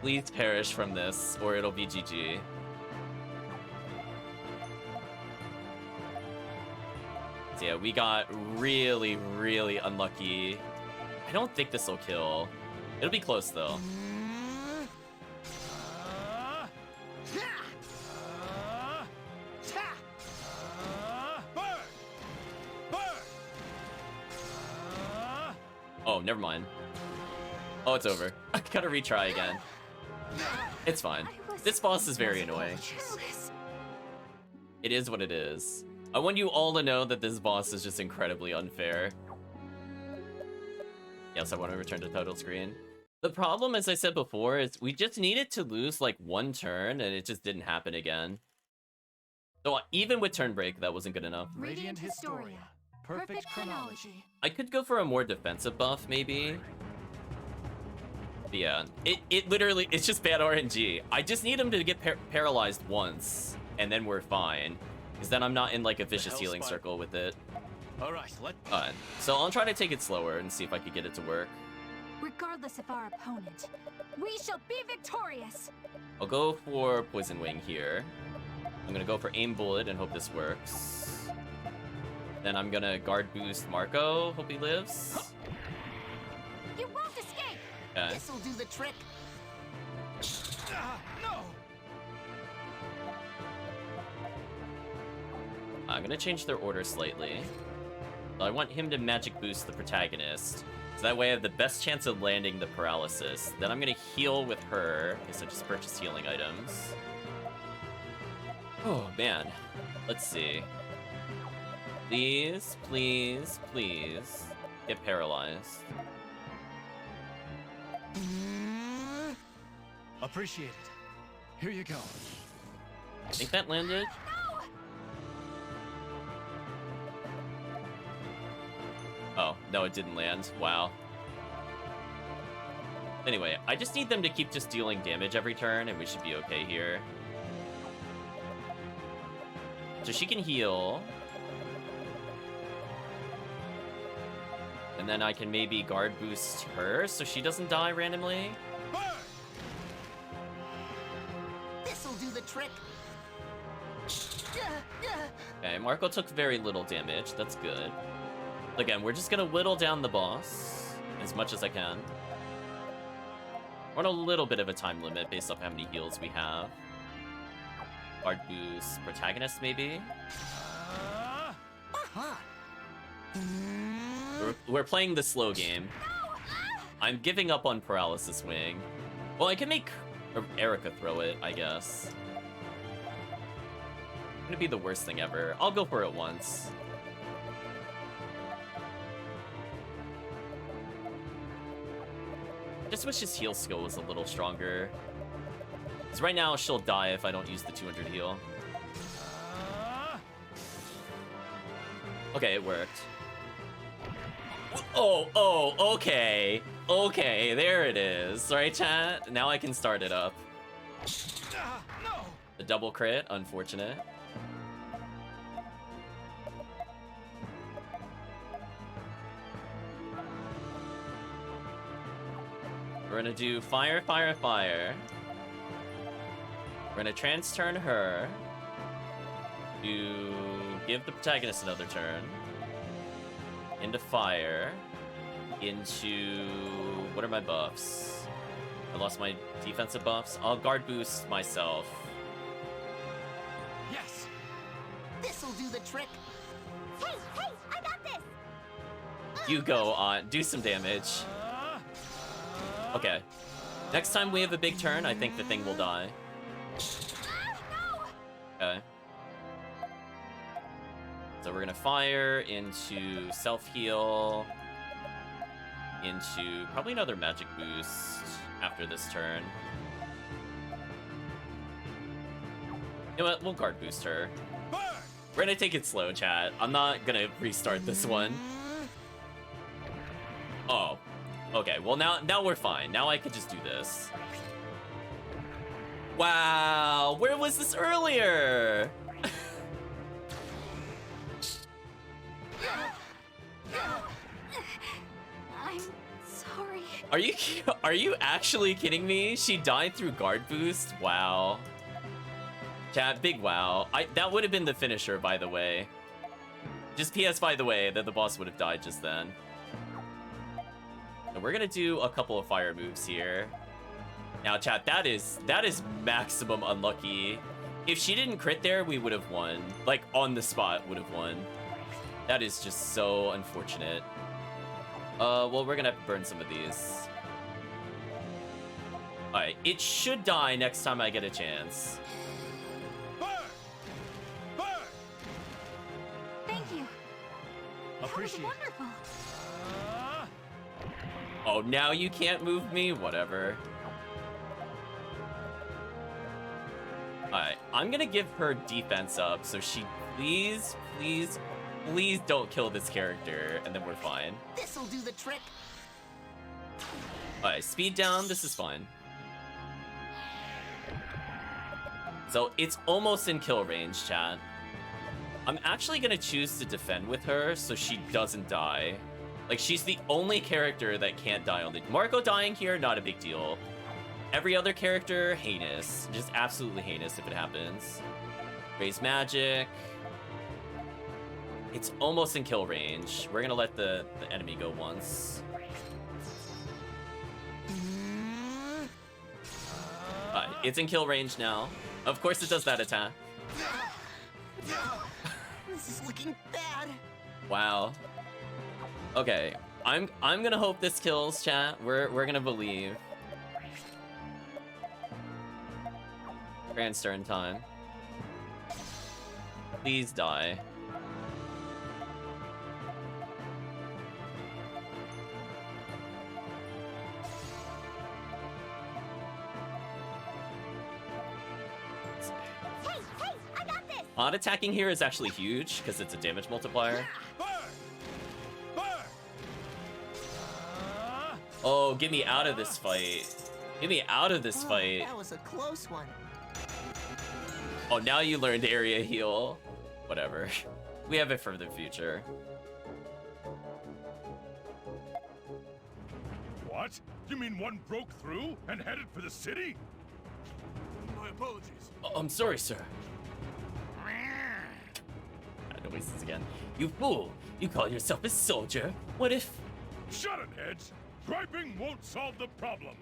Please perish from this, or it'll be GG. So yeah, we got really, really unlucky. I don't think this will kill. It'll be close, though. Oh, never mind. Oh, it's over. I gotta retry again. It's fine. This boss is very annoying. It is what it is. I want you all to know that this boss is just incredibly unfair. Yes, I want to return to title screen. The problem, as I said before, is we just needed to lose like one turn, and it just didn't happen again. So even with turn break, that wasn't good enough. Radiant Historia. Perfect chronology. I could go for a more defensive buff, maybe. But yeah, it literally, it's just bad RNG. I just need him to get paralyzed once, and then we're fine. Because then I'm not in like a vicious healing circle with it. Alright, So I'll try to take it slower and see if I can get it to work. Regardless of our opponent, we shall be victorious! I'll go for Poison Wing here. I'm gonna go for Aim Bullet and hope this works. Then I'm gonna Guard Boost Marco, hope he lives. You won't escape! Okay. This'll do the trick. No! I'm gonna change their order slightly. So I want him to Magic Boost the protagonist. So that way I have the best chance of landing the paralysis. Then I'm gonna heal with her. Okay, so just purchase healing items. Oh, man. Let's see. Please, please, please get paralyzed. Appreciate it. Here you go. I think that landed. Oh, no, it didn't land. Wow. Anyway, I just need them to keep just dealing damage every turn, and we should be okay here. So she can heal. And then I can maybe guard boost her so she doesn't die randomly. This'll do the trick. Okay, Marco took very little damage. That's good. Again, we're just gonna whittle down the boss as much as I can. We're on a little bit of a time limit based off how many heals we have. Guard boost protagonist, maybe? We're playing the slow game. I'm giving up on Paralysis Wing. Well, I can make Erica throw it, I guess. It's gonna be the worst thing ever. I'll go for it once. Just wish his heal skill was a little stronger. Because right now she'll die if I don't use the 200 heal. Okay, it worked. Oh, okay. Okay, there it is. Right, chat? Now I can start it up. The double crit, unfortunate. We're gonna do fire, fire, fire. We're gonna trans-turn her to give the protagonist another turn. Into fire. Into... what are my buffs? I lost my defensive buffs. I'll guard boost myself. Yes! This'll do the trick. Hey, I got this! You go on. Do some damage. Okay. Next time we have a big turn, I think the thing will die. Okay. So we're gonna fire into self-heal, into probably another magic boost after this turn. You know what? We'll guard boost her. We're gonna take it slow, chat. I'm not gonna restart this one. Oh. Okay, well now we're fine. Now I could just do this. Wow, where was this earlier? I'm sorry. Are you actually kidding me? She died through guard boost? Wow. Chat, big wow. That would have been the finisher, by the way. Just PS, by the way, that the boss would have died just then. And we're gonna do a couple of fire moves here. Now, chat, that is maximum unlucky. If she didn't crit there, we would have won. Like, on the spot, would have won. That is just so unfortunate. Well, we're gonna have to burn some of these. Alright, it should die next time I get a chance. Appreciate it. Wonderful. Oh, now you can't move me? Whatever. Alright, I'm gonna give her defense up, so she please don't kill this character, and then we're fine. This'll do the trick. Alright, speed down, this is fine. So it's almost in kill range, chat. I'm actually gonna choose to defend with her so she doesn't die. Like, she's the only character that can't die on the... Marco dying here, not a big deal. Every other character, heinous. Just absolutely heinous if it happens. Raise magic. It's almost in kill range. We're gonna let the enemy go once. It's in kill range now. Of course it does that attack. This is looking bad. Wow. Okay, I'm gonna hope this kills, chat. We're gonna believe. Grand turn time. Please die. Hey, I got this! Odd attacking here is actually huge because it's a damage multiplier. Oh, get me out of this fight. Get me out of this fight. That was a close one. Oh, now you learned area heal. Whatever. We have it for the future. What? You mean one broke through and headed for the city? My apologies. Oh, I'm sorry, sir. Noises again. You fool! You call yourself a soldier? What if... Shut it, Hedge! Griping won't solve the problem!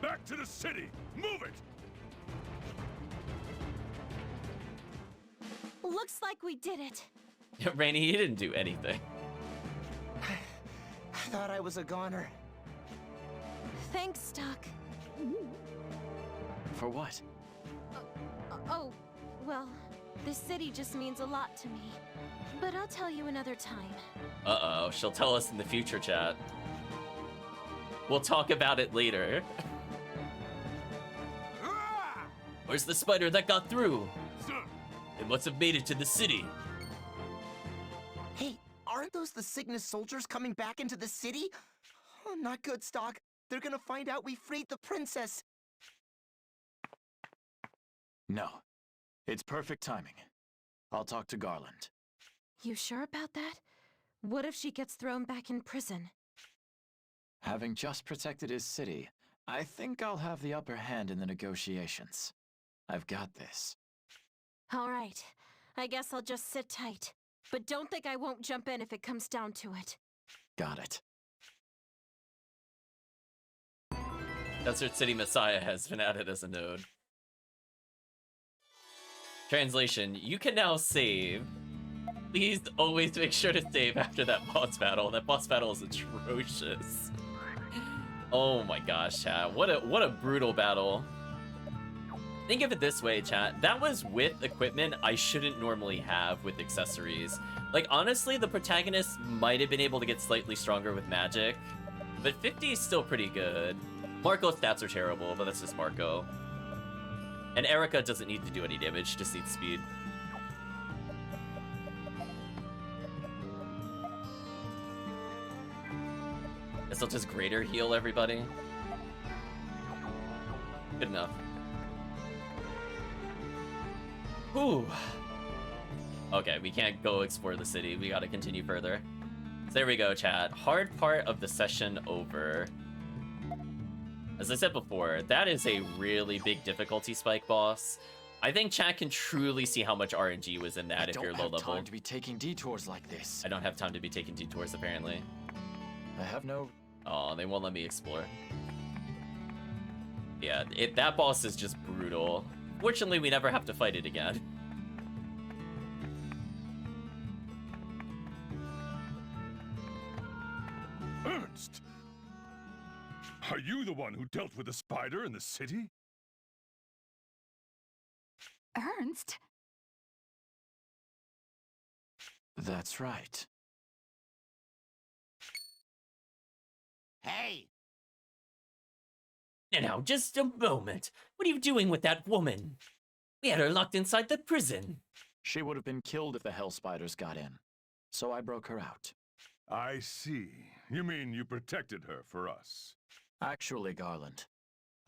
Back to the city! Move it! Looks like we did it. Rainy, he didn't do anything. I thought I was a goner. Thanks, Stock. For what? Oh, well, this city just means a lot to me. But I'll tell you another time. Uh-oh, she'll tell us in the future, chat. We'll talk about it later. Where's the spider that got through? Sir. It must have made it to the city. Hey, aren't those the Cygnus soldiers coming back into the city? Oh, not good, Stock. They're gonna find out we freed the princess. No. It's perfect timing. I'll talk to Garland. You sure about that? What if she gets thrown back in prison? Having just protected his city, I think I'll have the upper hand in the negotiations. I've got this. All right. I guess I'll just sit tight. But don't think I won't jump in if it comes down to it. Got it. Desert City Messiah has been added as a node. Translation, you can now save. Please always make sure to save after that boss battle. That boss battle is atrocious. Oh my gosh, chat. What a brutal battle. Think of it this way, chat. That was with equipment I shouldn't normally have with accessories. Like, honestly, the protagonist might have been able to get slightly stronger with magic, but 50 is still pretty good. Marco's stats are terrible, but that's just Marco. And Erica doesn't need to do any damage, she just needs speed. Guess I'll just greater heal everybody. Good enough. Whew. Okay, we can't go explore the city. We gotta continue further. So there we go, chat. Hard part of the session over. As I said before, that is a really big difficulty spike boss. I think chat can truly see how much RNG was in that if you're low level. I don't have time to be taking detours like this. I don't have time to be taking detours, apparently. I have no... Oh, they won't let me explore. Yeah, that boss is just brutal. Fortunately, we never have to fight it again. Ernst! Are you the one who dealt with the spider in the city? Ernst? That's right. Hey! Now, just a moment. What are you doing with that woman? We had her locked inside the prison. She would have been killed if the Hell Spiders got in. So I broke her out. I see. You mean you protected her for us? Actually, Garland,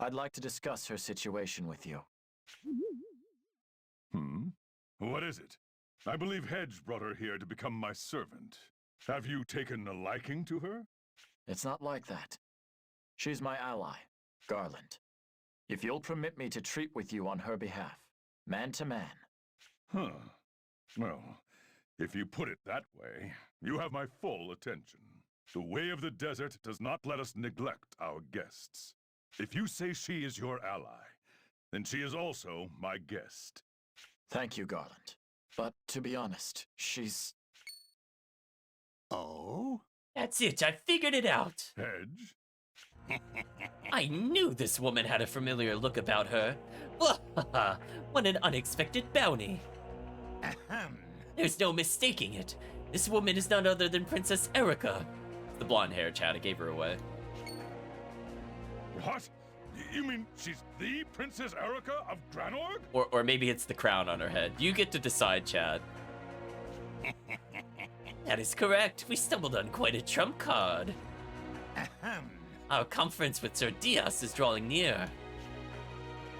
I'd like to discuss her situation with you. What is it? I believe Hedge brought her here to become my servant. Have you taken a liking to her? It's not like that. She's my ally, Garland. If you'll permit me to treat with you on her behalf, man to man. Huh. Well, if you put it that way, you have my full attention. The way of the desert does not let us neglect our guests. If you say she is your ally, then she is also my guest. Thank you, Garland. But to be honest, she's... Oh? That's it, I figured it out. Hedge? I knew this woman had a familiar look about her. What an unexpected bounty. Ahem. There's no mistaking it. This woman is none other than Princess Erica. The blonde hair, Chad, I gave her away. What? You mean she's the Princess Erica of Granorg? Or maybe it's the crown on her head. You get to decide, Chad. That is correct. We stumbled on quite a trump card. Ahem. Our conference with Sir Diaz is drawing near.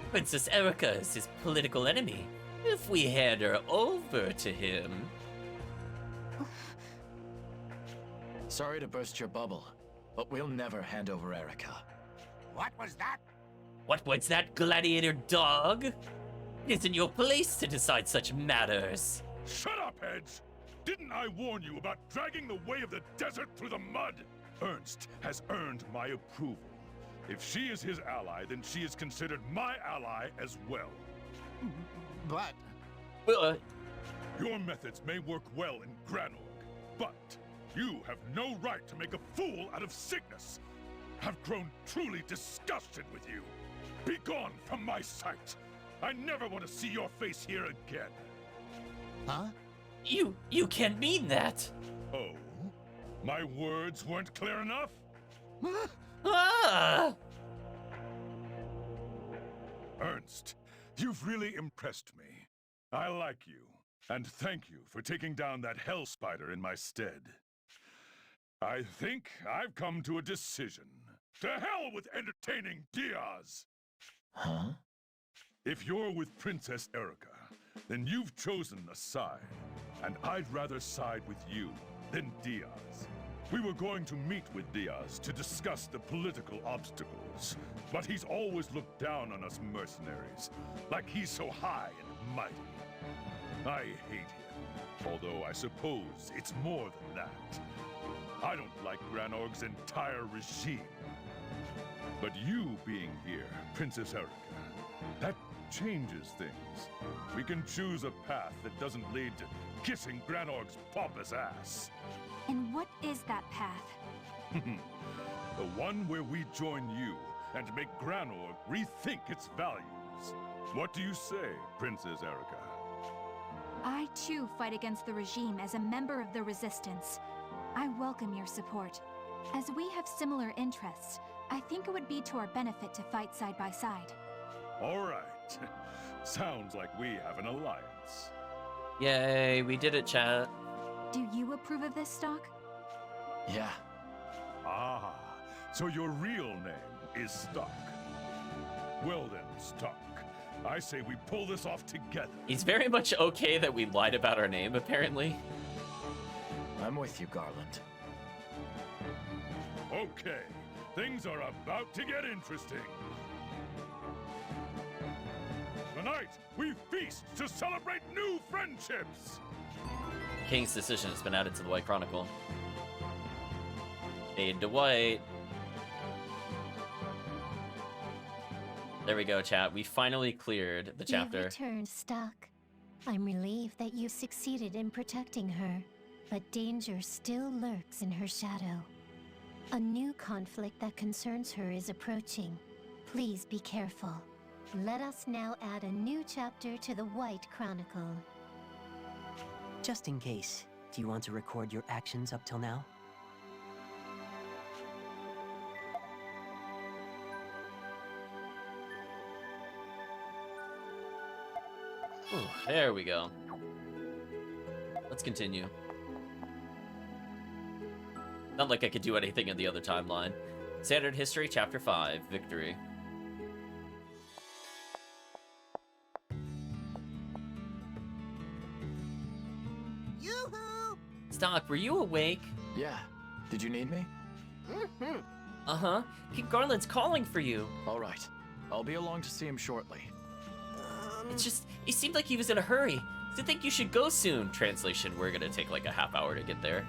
Princess Erica is his political enemy. If we hand her over to him... Sorry to burst your bubble, but we'll never hand over Erica. What was that? What was that, gladiator dog? It isn't your place to decide such matters. Shut up, Hedge! Didn't I warn you about dragging the way of the desert through the mud? Ernst has earned my approval. If she is his ally, then she is considered my ally as well. But... Your methods may work well in Granorg, but you have no right to make a fool out of Cygnus. I've grown truly disgusted with you. Be gone from my sight. I never want to see your face here again. Huh? You can't mean that. Oh? My words weren't clear enough? Ah! Ernst, you've really impressed me. I like you, and thank you for taking down that hell spider in my stead. I think I've come to a decision. To hell with entertaining Diaz! Huh? If you're with Princess Erica, then you've chosen a side, and I'd rather side with you than Diaz. We were going to meet with Diaz to discuss the political obstacles, but he's always looked down on us mercenaries, like he's so high and mighty. I hate him, although I suppose it's more than that. I don't like Granorg's entire regime. But you being here, Princess Erica, that changes things. We can choose a path that doesn't lead to kissing Granorg's pompous ass. And what is that path? The one where we join you and make Granorg rethink its values. What do you say, Princess Erica? I too fight against the regime as a member of the Resistance. I welcome your support. As we have similar interests, I think it would be to our benefit to fight side by side. All right. Sounds like we have an alliance. Yay, we did it, chat. Do you approve of this, Stock? Yeah. Ah, so your real name is Stock. Well then, Stock, I say we pull this off together. He's very much okay that we lied about our name, apparently. I'm with you, Garland. Okay, things are about to get interesting. Tonight, we feast to celebrate new friendships. King's decision has been added to the White Chronicle. Fade to white. There we go, chat. We finally cleared the chapter. You returned, Stock. I'm relieved that you succeeded in protecting her, but danger still lurks in her shadow. A new conflict that concerns her is approaching. Please be careful. Let us now add a new chapter to the White Chronicle. Just in case, do you want to record your actions up till now? Ooh, there we go. Let's continue. Not like I could do anything in the other timeline. Standard History, Chapter 5, Victory. Yoo-hoo! Stock, were you awake? Yeah. Did you need me? Mm-hmm. Uh-huh. King Garland's calling for you. All right. I'll be along to see him shortly. It's just, he seemed like he was in a hurry. So I think you should go soon. Translation, we're gonna take like a half hour to get there.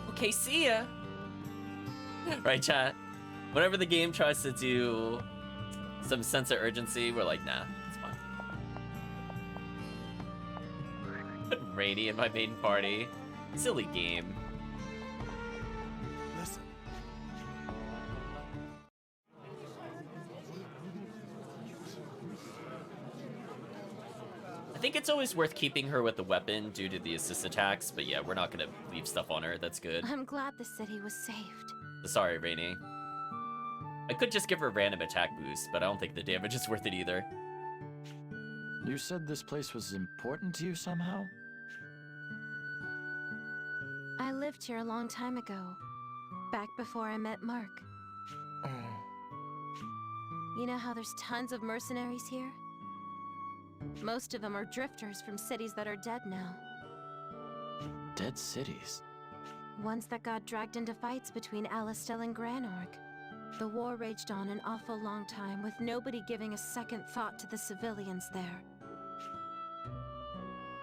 Okay, see ya. Right, chat? Whenever the game tries to do some sense of urgency, we're like, nah, it's fine. Put Rainy in my main party. Silly game. Listen. I think it's always worth keeping her with the weapon due to the assist attacks, but yeah, we're not gonna leave stuff on her. That's good. I'm glad the city was saved. Sorry, Rainy. I could just give her a random attack boost, but I don't think the damage is worth it either. You said this place was important to you somehow? I lived here a long time ago, back before I met Mark. You know how there's tons of mercenaries here? Most of them are drifters from cities that are dead now. Dead cities? Ones that got dragged into fights between Alistel and Granorg. The war raged on an awful long time, with nobody giving a second thought to the civilians there.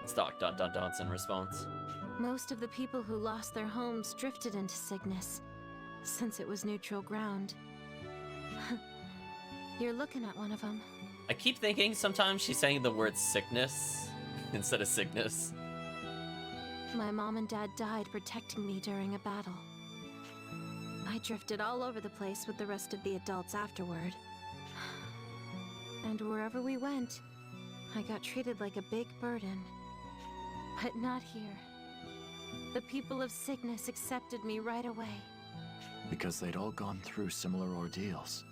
Stock ... in response. Most of the people who lost their homes drifted into Cygnus, since it was neutral ground. You're looking at one of them. I keep thinking sometimes she's saying the word sickness instead of Cygnus. My mom and dad died protecting me during a battle. I drifted all over the place with the rest of the adults afterward. And wherever we went, I got treated like a big burden. But not here. The people of Cygnus accepted me right away. Because they'd all gone through similar ordeals.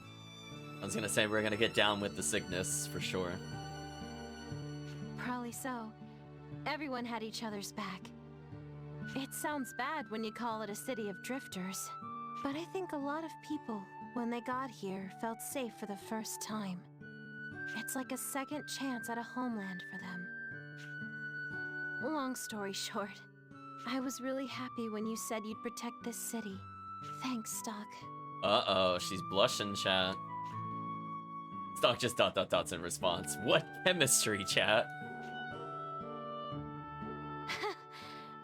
I was gonna say we're gonna get down with the Cygnus for sure. Probably so. Everyone had each other's back. It sounds bad when you call it a city of drifters, but I think a lot of people, when they got here, felt safe for the first time. It's like a second chance at a homeland for them. Long story short, I was really happy when you said you'd protect this city. Thanks, Stock. Uh-oh, she's blushing, chat. Stock just ... in response. What chemistry, chat?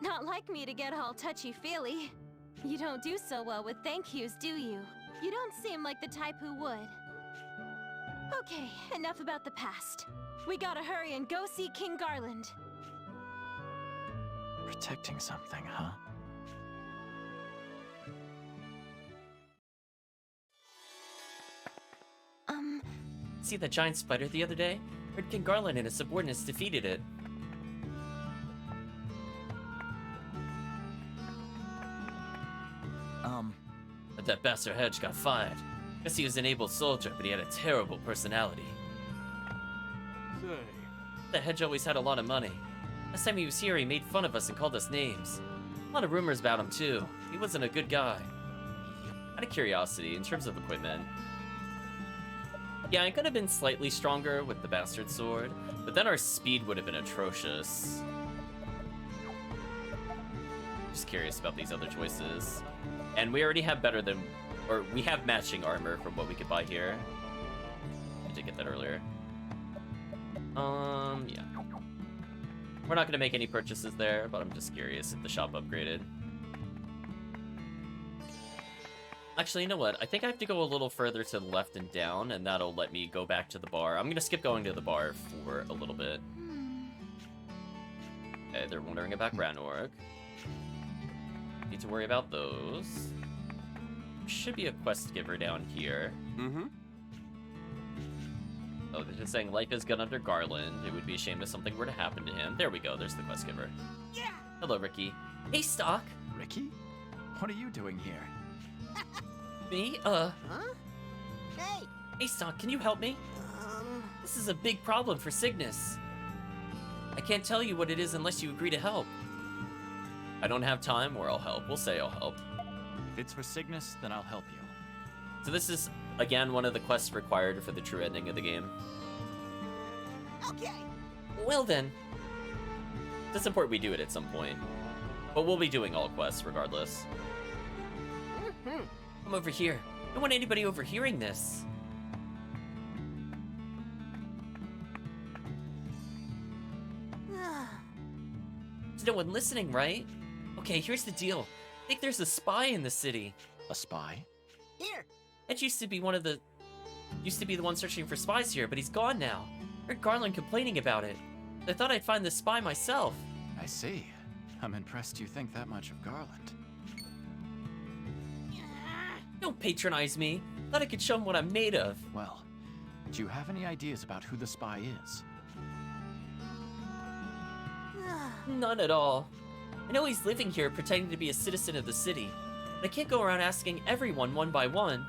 Not like me to get all touchy-feely. You don't do so well with thank yous, do you? You don't seem like the type who would. Okay, enough about the past. We gotta hurry and go see King Garland. Protecting something, huh? See that giant spider the other day? Heard King Garland and his subordinates defeated it. But that bastard Hedge got fired. Guess he was an able soldier, but he had a terrible personality. Say, The Hedge always had a lot of money. Last time he was here, he made fun of us and called us names. A lot of rumors about him, too. He wasn't a good guy. Out of curiosity, in terms of equipment, yeah, I could have been slightly stronger with the bastard sword, but then our speed would have been atrocious. Just curious about these other choices. And we already have better than, or we have matching armor from what we could buy here. I did get that earlier. Yeah. We're not gonna make any purchases there, but I'm just curious if the shop upgraded. Actually, you know what? I think I have to go a little further to the left and down, and that'll let me go back to the bar. I'm gonna skip going to the bar for a little bit. Okay, they're wondering about Granorg. Need to worry about those. Should be a quest giver down here. mm-hmm. Oh, they're just saying life is good under Garland. It would be a shame if something were to happen to him. There we go, there's the quest giver. Yeah! Hello, Ricky. Hey, Stock! Ricky? What are you doing here? Me? Huh? Hey! Hey, Stock, can you help me? This is a big problem for Cygnus. I can't tell you what it is unless you agree to help. I don't have time, or I'll help. We'll say I'll help. If it's for Cygnus, then I'll help you. So this is, again, one of the quests required for the true ending of the game. Okay. Well then. It's important we do it at some point. But we'll be doing all quests regardless. Come over here. I don't want anybody overhearing this. There's no one listening, right? Okay, here's the deal. I think there's a spy in the city. A spy? Here. Ed used to be the one searching for spies here, but he's gone now. I heard Garland complaining about it. I thought I'd find the spy myself. I see. I'm impressed you think that much of Garland. Don't patronize me. Thought I could show him what I'm made of. Well, do you have any ideas about who the spy is? None at all. I know he's living here pretending to be a citizen of the city, but I can't go around asking everyone one by one.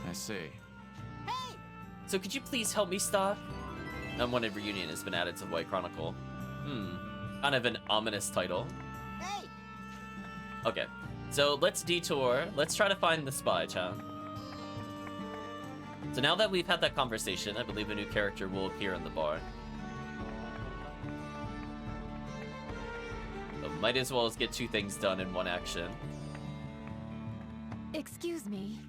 I see. Hey! So could you please help me, Stock? Unwanted Reunion has been added to the White Chronicle. Kind of an ominous title. Hey! Okay, so let's detour. Let's try to find the spy, chat. So now that we've had that conversation, I believe a new character will appear in the bar. So might as well get two things done in one action. Excuse me.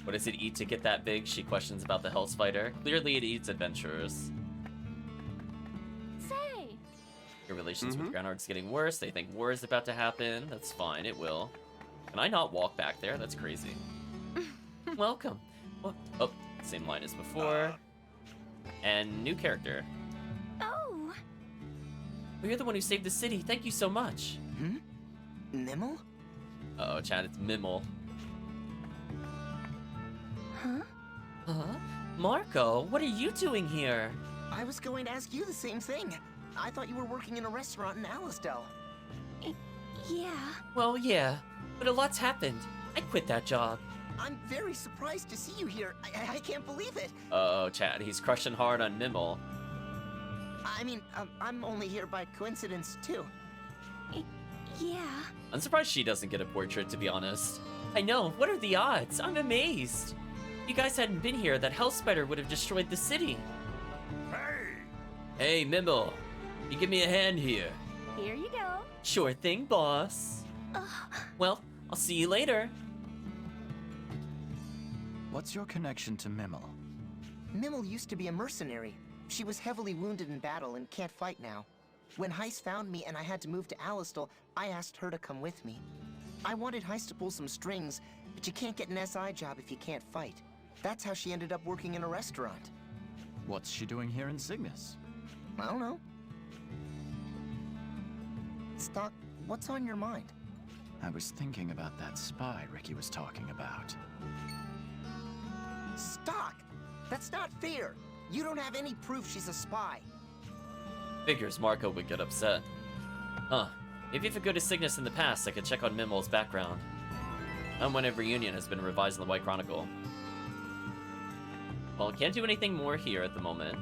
What does it eat to get that big? She questions about the Hell's Fighter. Clearly it eats adventurers. Say! Your relations with Groundhog's getting worse. They think war is about to happen. That's fine, it will. Can I not walk back there? That's crazy. Welcome. Oh, same line as before. And new character. Oh! Well, you're the one who saved the city. Thank you so much. Nimble? Uh-oh, Chad, it's Mimble. Huh? Huh? Marco, what are you doing here? I was going to ask you the same thing. I thought you were working in a restaurant in Alistel. Yeah. Well, yeah, but a lot's happened. I quit that job. I'm very surprised to see you here. I can't believe it. Uh-oh, Chad, he's crushing hard on Mimble. I mean, I'm only here by coincidence, too. Yeah. I'm surprised she doesn't get a portrait, to be honest. I know, what are the odds? I'm amazed. If you guys hadn't been here, that Hellspider would have destroyed the city. Hey, Mimble. You give me a hand here. Here you go. Sure thing, boss. Well, I'll see you later. What's your connection to Mimble? Mimble used to be a mercenary. She was heavily wounded in battle and can't fight now. When Heist found me and I had to move to Alistal, I asked her to come with me. I wanted Heist to pull some strings, but you can't get an SI job if you can't fight. That's how she ended up working in a restaurant. What's she doing here in Cygnus? I don't know. Stock, what's on your mind? I was thinking about that spy Ricky was talking about. Stock! That's not fair! You don't have any proof she's a spy. Figures Marco would get upset. Huh. Maybe if I go to Cygnus in the past, I could check on Mimble's background. Unwanted Reunion has been revised in the White Chronicle. Well, can't do anything more here at the moment.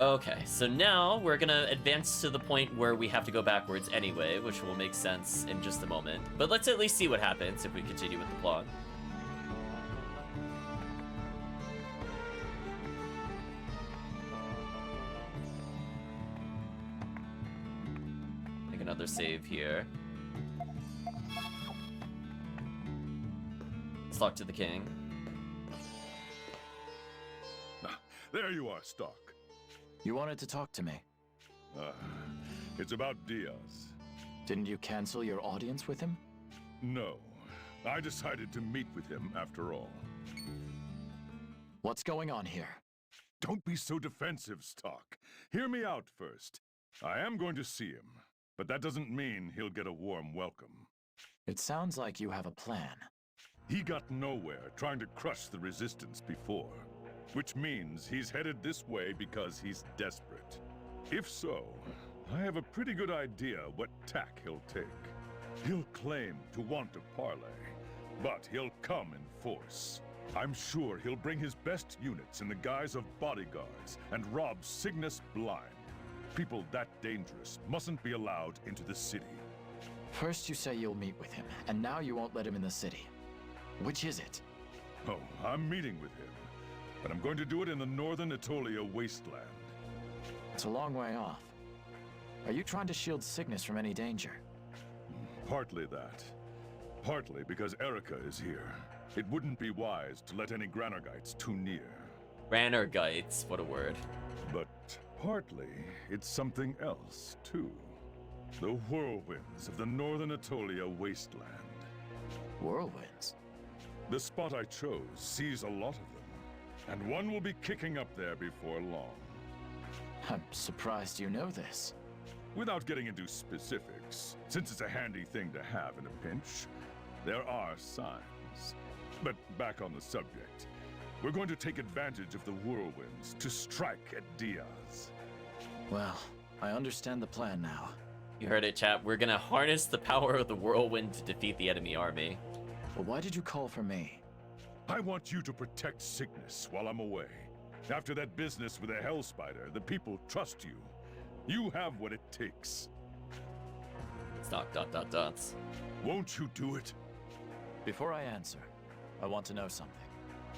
Okay, so now we're gonna advance to the point where we have to go backwards anyway, which will make sense in just a moment. But let's at least see what happens if we continue with the plot. Make another save here. Let's talk to the king. There you are, Stock. You wanted to talk to me. It's about Diaz. Didn't you cancel your audience with him? No. I decided to meet with him after all. What's going on here? Don't be so defensive, Stock. Hear me out first. I am going to see him, but that doesn't mean he'll get a warm welcome. It sounds like you have a plan. He got nowhere trying to crush the resistance before. Which means he's headed this way because he's desperate. If so, I have a pretty good idea what tack he'll take. He'll claim to want to parley, but he'll come in force. I'm sure he'll bring his best units in the guise of bodyguards and rob Cygnus blind. People that dangerous mustn't be allowed into the city. First you say you'll meet with him, and now you won't let him in the city. Which is it? Oh, I'm meeting with him, but I'm going to do it in the northern Etolia wasteland. It's a long way off. Are you trying to shield Cygnus from any danger? Partly that. Partly because Erica is here. It wouldn't be wise to let any Granergites too near. Granergites, what a word. But partly, it's something else, too. The whirlwinds of the northern Etolia wasteland. Whirlwinds? The spot I chose sees a lot of them, and one will be kicking up there before long. I'm surprised you know this. Without getting into specifics, since it's a handy thing to have in a pinch, there are signs. But back on the subject, we're going to take advantage of the whirlwinds to strike at Diaz. Well, I understand the plan now. You heard it, chat. We're gonna harness the power of the whirlwind to defeat the enemy army. Well, why did you call for me? I want you to protect Cygnus while I'm away. After that business with the Hell Spider, the people trust you. You have what it takes. Stock ... dots. Won't you do it? Before I answer, I want to know something.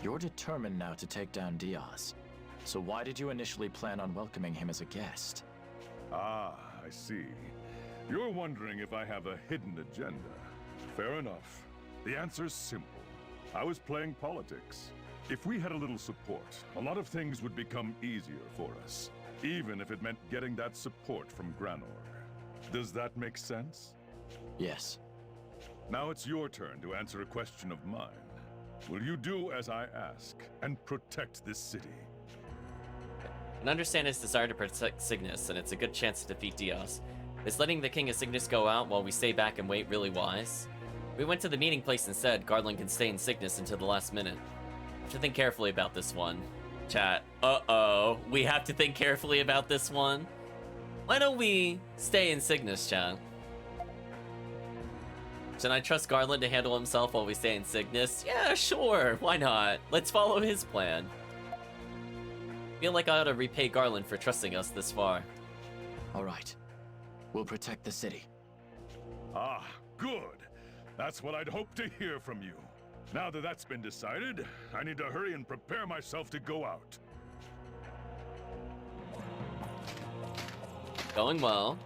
You're determined now to take down Diaz. So why did you initially plan on welcoming him as a guest? Ah, I see. You're wondering if I have a hidden agenda. Fair enough. The answer's simple. I was playing politics. If we had a little support, a lot of things would become easier for us. Even if it meant getting that support from Granorg. Does that make sense? Yes. Now it's your turn to answer a question of mine. Will you do as I ask and protect this city? And understand his desire to protect Cygnus, and it's a good chance to defeat Diaz. Is letting the King of Cygnus go out while we stay back and wait really wise? We went to the meeting place instead. Garland can stay in Cygnus until the last minute. I have to think carefully about this one. Chat. Uh-oh. We have to think carefully about this one. Why don't we stay in Cygnus, chat? Should I trust Garland to handle himself while we stay in Cygnus? Yeah, sure. Why not? Let's follow his plan. Feel like I ought to repay Garland for trusting us this far. All right. We'll protect the city. Ah, good. That's what I'd hoped to hear from you. Now that that's been decided, I need to hurry and prepare myself to go out. Going well.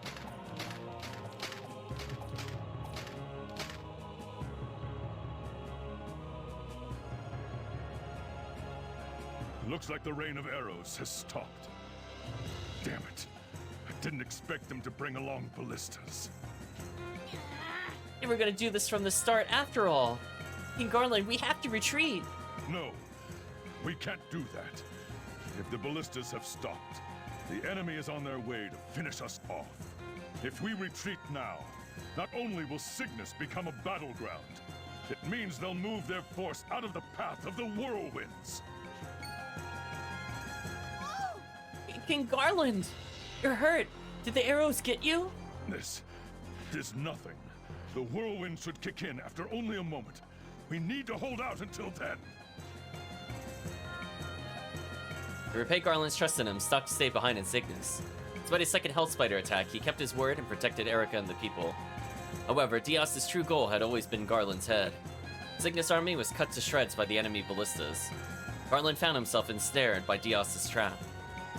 Looks like the rain of arrows has stopped. Damn it. I didn't expect them to bring along ballistas. They were gonna do this from the start after all. King Garland, we have to retreat. No, we can't do that. If the ballistas have stopped, the enemy is on their way to finish us off. If we retreat now, not only will Cygnus become a battleground, it means they'll move their force out of the path of the whirlwinds. King Garland, you're hurt. Did the arrows get you? This is nothing. The whirlwind should kick in after only a moment. We need to hold out until then. To repay Garland's trust in him, Stock stayed behind in Cygnus. Despite his second Hell Spider attack, he kept his word and protected Erica and the people. However, Diaz's true goal had always been Garland's head. Cygnus' army was cut to shreds by the enemy ballistas. Garland found himself ensnared by Diaz's trap.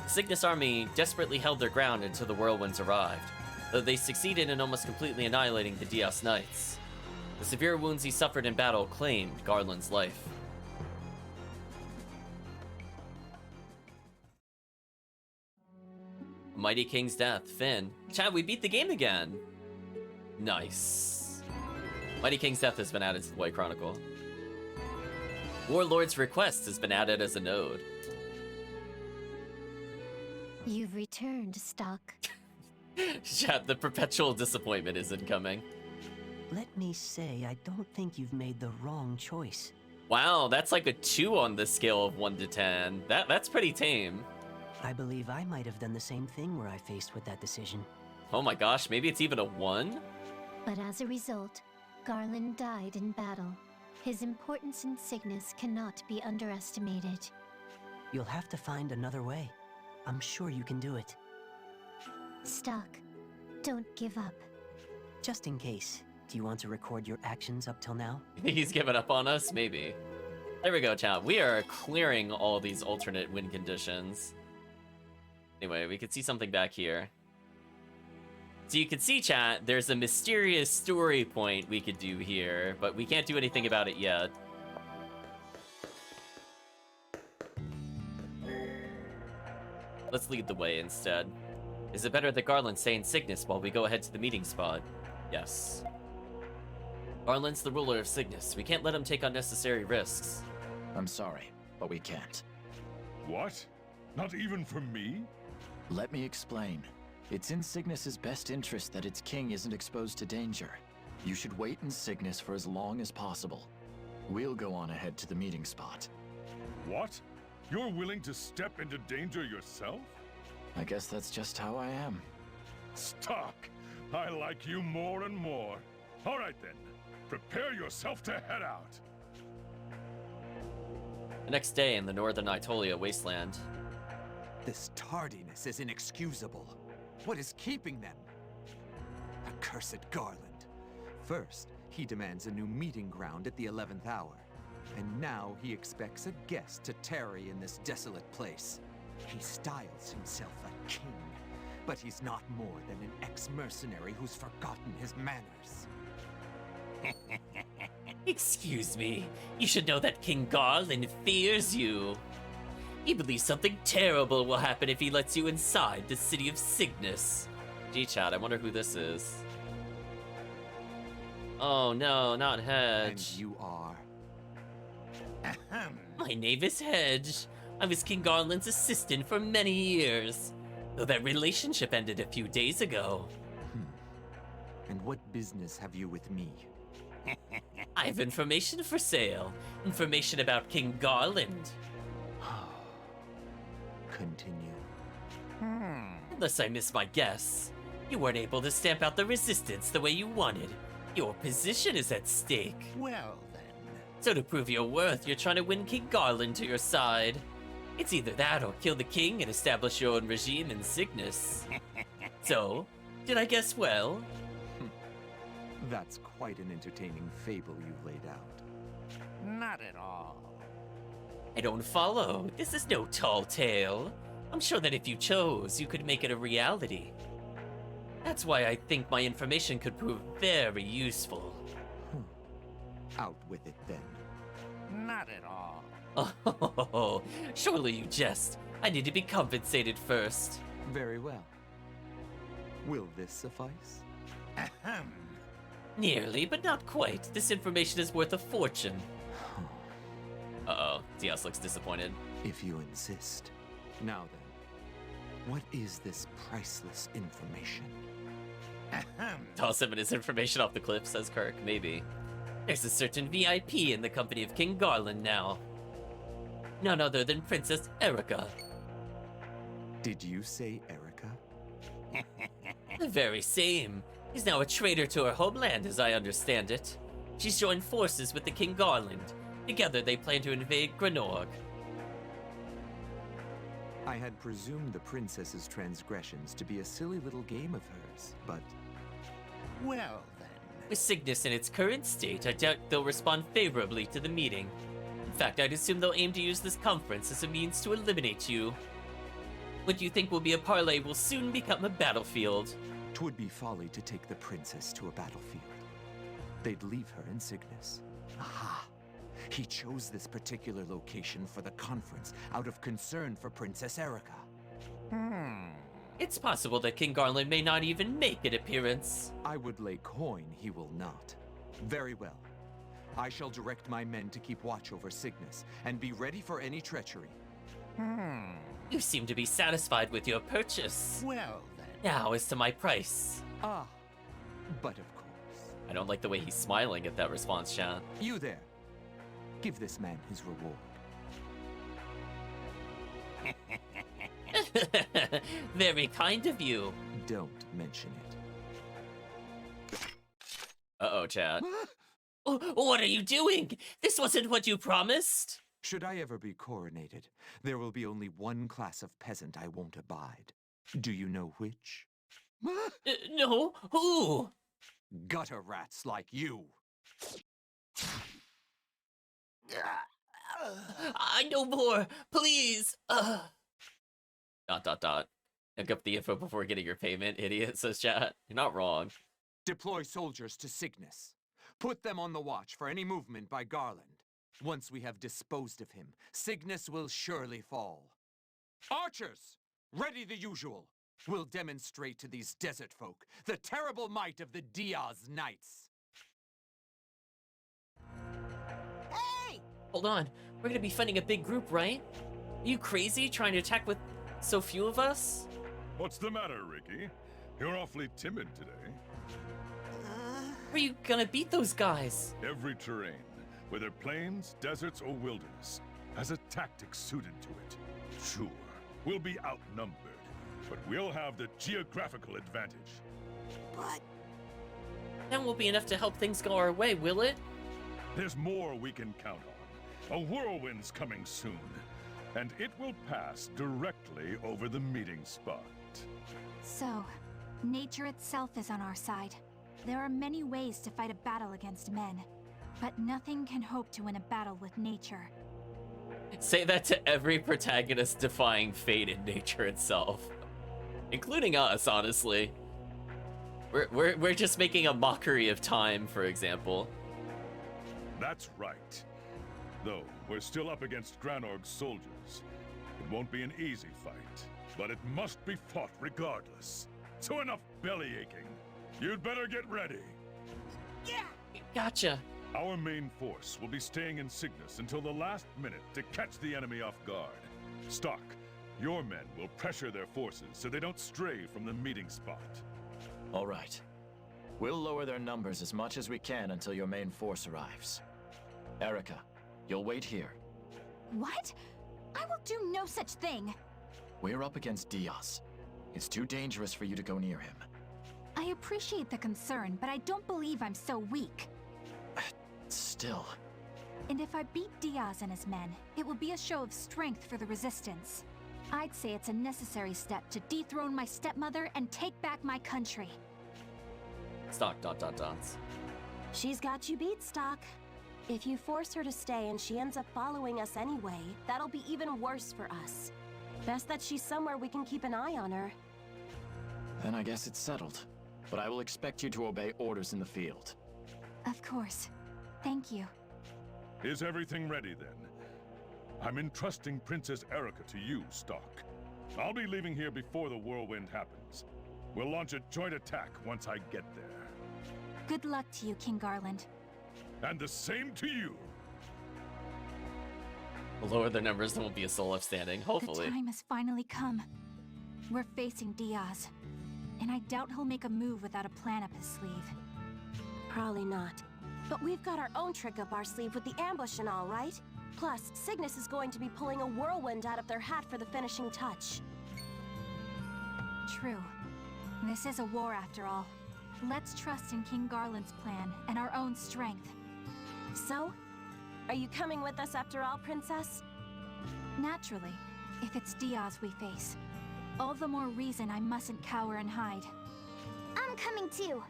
The Cygnus army desperately held their ground until the whirlwinds arrived, though they succeeded in almost completely annihilating the Diaz Knights. The severe wounds he suffered in battle claimed Garland's life. Mighty King's death, Finn. Chad, we beat the game again! Nice. Mighty King's death has been added to the White Chronicle. Warlord's Request has been added as a node. You've returned, Stock. Chat, the perpetual disappointment is incoming. Let me say, I don't think you've made the wrong choice. Wow, that's like a 2 on the scale of 1 to 10. That's pretty tame. I believe I might have done the same thing were I faced with that decision. Oh my gosh, maybe it's even a 1? But as a result, Garland died in battle. His importance in Cygnus cannot be underestimated. You'll have to find another way. I'm sure you can do it. Stock, don't give up. Just in case, do you want to record your actions up till now? You think he's given up on us? Maybe. There we go, chat. We are clearing all these alternate win conditions. Anyway, we could see something back here. So you can see, chat, there's a mysterious story point we could do here, but we can't do anything about it yet. Let's lead the way instead. Is it better that Garland stay in Cygnus while we go ahead to the meeting spot? Yes. Garland's the ruler of Cygnus. We can't let him take unnecessary risks. I'm sorry, but we can't. What? Not even for me? Let me explain. It's in Cygnus's best interest that its king isn't exposed to danger. You should wait in Cygnus for as long as possible. We'll go on ahead to the meeting spot. What? You're willing to step into danger yourself? I guess that's just how I am. Stock! I like you more and more. All right then, prepare yourself to head out. The next day in the northern Aetolia wasteland. This tardiness is inexcusable. What is keeping them? Accursed Garland. First, he demands a new meeting ground at the 11th hour. And now he expects a guest to tarry in this desolate place. He styles himself a king, but he's not more than an ex-mercenary who's forgotten his manners. Excuse me. You should know that King Garland fears you. He believes something terrible will happen if he lets you inside the city of Cygnus. Gee, chat, I wonder who this is. Oh no, not Hedge. And you are? My name is Hedge. I was King Garland's assistant for many years, though that relationship ended a few days ago. And what business have you with me? I have information for sale. Information about King Garland. Continue. Unless I miss my guess, you weren't able to stamp out the resistance the way you wanted. Your position is at stake. Well then. So to prove your worth, you're trying to win King Garland to your side. It's either that or kill the king and establish your own regime in Cygnus. So, did I guess well? That's quite an entertaining fable you've laid out. Not at all. I don't follow. This is no tall tale. I'm sure that if you chose, you could make it a reality. That's why I think my information could prove very useful. Out with it then. Not at all. Oh, surely you jest. I need to be compensated first. Very well. Will this suffice? Ahem. Nearly, but not quite. This information is worth a fortune. Uh-oh, Diaz looks disappointed. If you insist. Now then, what is this priceless information? Toss him and his information off the cliff, says Kirk. Maybe. There's a certain VIP in the company of King Garland now. None other than Princess Erica. Did you say Erica? The very same. She's now a traitor to her homeland, as I understand it. She's joined forces with the King Garland. Together they plan to invade Granorg. I had presumed the princess's transgressions to be a silly little game of hers, but... Well then... With Cygnus in its current state, I doubt they'll respond favorably to the meeting. In fact, I'd assume they'll aim to use this conference as a means to eliminate you. What you think will be a parley will soon become a battlefield. 'Twould be folly to take the princess to a battlefield. They'd leave her in Cygnus. Aha! He chose this particular location for the conference out of concern for Princess Erica. It's possible that King Garland may not even make an appearance. I would lay coin he will not. Very well. I shall direct my men to keep watch over Cygnus, and be ready for any treachery. You seem to be satisfied with your purchase. Well then. Now, as to my price. Ah, but of course. I don't like the way he's smiling at that response, chat. You there. Give this man his reward. Very kind of you. Don't mention it. Uh-oh, chat. What are you doing? This wasn't what you promised. Should I ever be coronated, there will be only one class of peasant I won't abide. Do you know which? No, who? Gutter rats like you. I know more, please. Dot dot dot. Look up the info before getting your payment, idiot, says chat. You're not wrong. Deploy soldiers to Cygnus. Put them on the watch for any movement by Garland. Once we have disposed of him, Cygnus will surely fall. Archers, ready the usual. We'll demonstrate to these desert folk the terrible might of the Diaz Knights. Hey! Hold on. We're gonna be fighting a big group, right? Are you crazy trying to attack with so few of us? What's the matter, Ricky? You're awfully timid today. How are you gonna beat those guys? Every terrain, whether plains, deserts, or wilderness, has a tactic suited to it. Sure, we'll be outnumbered, but we'll have the geographical advantage. But That won't be enough to help things go our way, will it? There's more we can count on. A whirlwind's coming soon, and it will pass directly over the meeting spot. So, nature itself is on our side. There are many ways to fight a battle against men, but nothing can hope to win a battle with nature. Say that to every protagonist defying fate in nature itself. Including us, honestly. We're just making a mockery of time, for example. That's right. Though we're still up against Granorg's soldiers. It won't be an easy fight, but it must be fought regardless. So enough belly aching. You'd better get ready. yeah! Gotcha. Our main force will be staying in Cygnus until the last minute to catch the enemy off guard. Stock, your men will pressure their forces so they don't stray from the meeting spot. All right. We'll lower their numbers as much as we can until your main force arrives. Erica, you'll wait here. What? I will do no such thing! We're up against Diaz. It's too dangerous for you to go near him. I appreciate the concern, but I don't believe I'm so weak. Still. And if I beat Diaz and his men, it will be a show of strength for the Resistance. I'd say it's a necessary step to dethrone my stepmother and take back my country. Stock dot dot dots. She's got you beat, Stock. If you force her to stay and she ends up following us anyway, that'll be even worse for us. Best that she's somewhere we can keep an eye on her. Then I guess it's settled. But I will expect you to obey orders in the field. Of course. Thank you. Is everything ready then? I'm entrusting Princess Erica to you, Stock. I'll be leaving here before the whirlwind happens. We'll launch a joint attack once I get there. Good luck to you, King Garland. And the same to you. We'll lower their numbers, there won't be a soul left standing, hopefully. The time has finally come. We're facing Diaz, and I doubt he'll make a move without a plan up his sleeve. Probably not. But we've got our own trick up our sleeve with the ambush and all, right? Plus, Cygnus is going to be pulling a whirlwind out of their hat for the finishing touch. True. This is a war after all. Let's trust in King Garland's plan and our own strength. So, are you coming with us after all, Princess? Naturally, if it's Diaz we face. All the more reason I mustn't cower and hide. I'm coming too.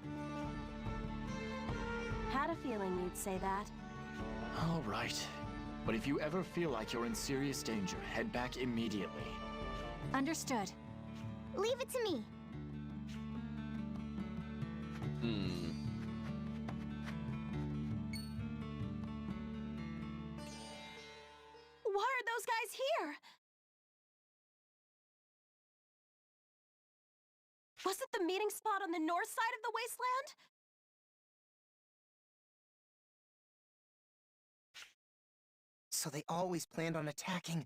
Had a feeling you'd say that. All right. But if you ever feel like you're in serious danger, head back immediately. Understood. Leave it to me. Why are those guys here? Was it the meeting spot on the north side of the wasteland? So they always planned on attacking.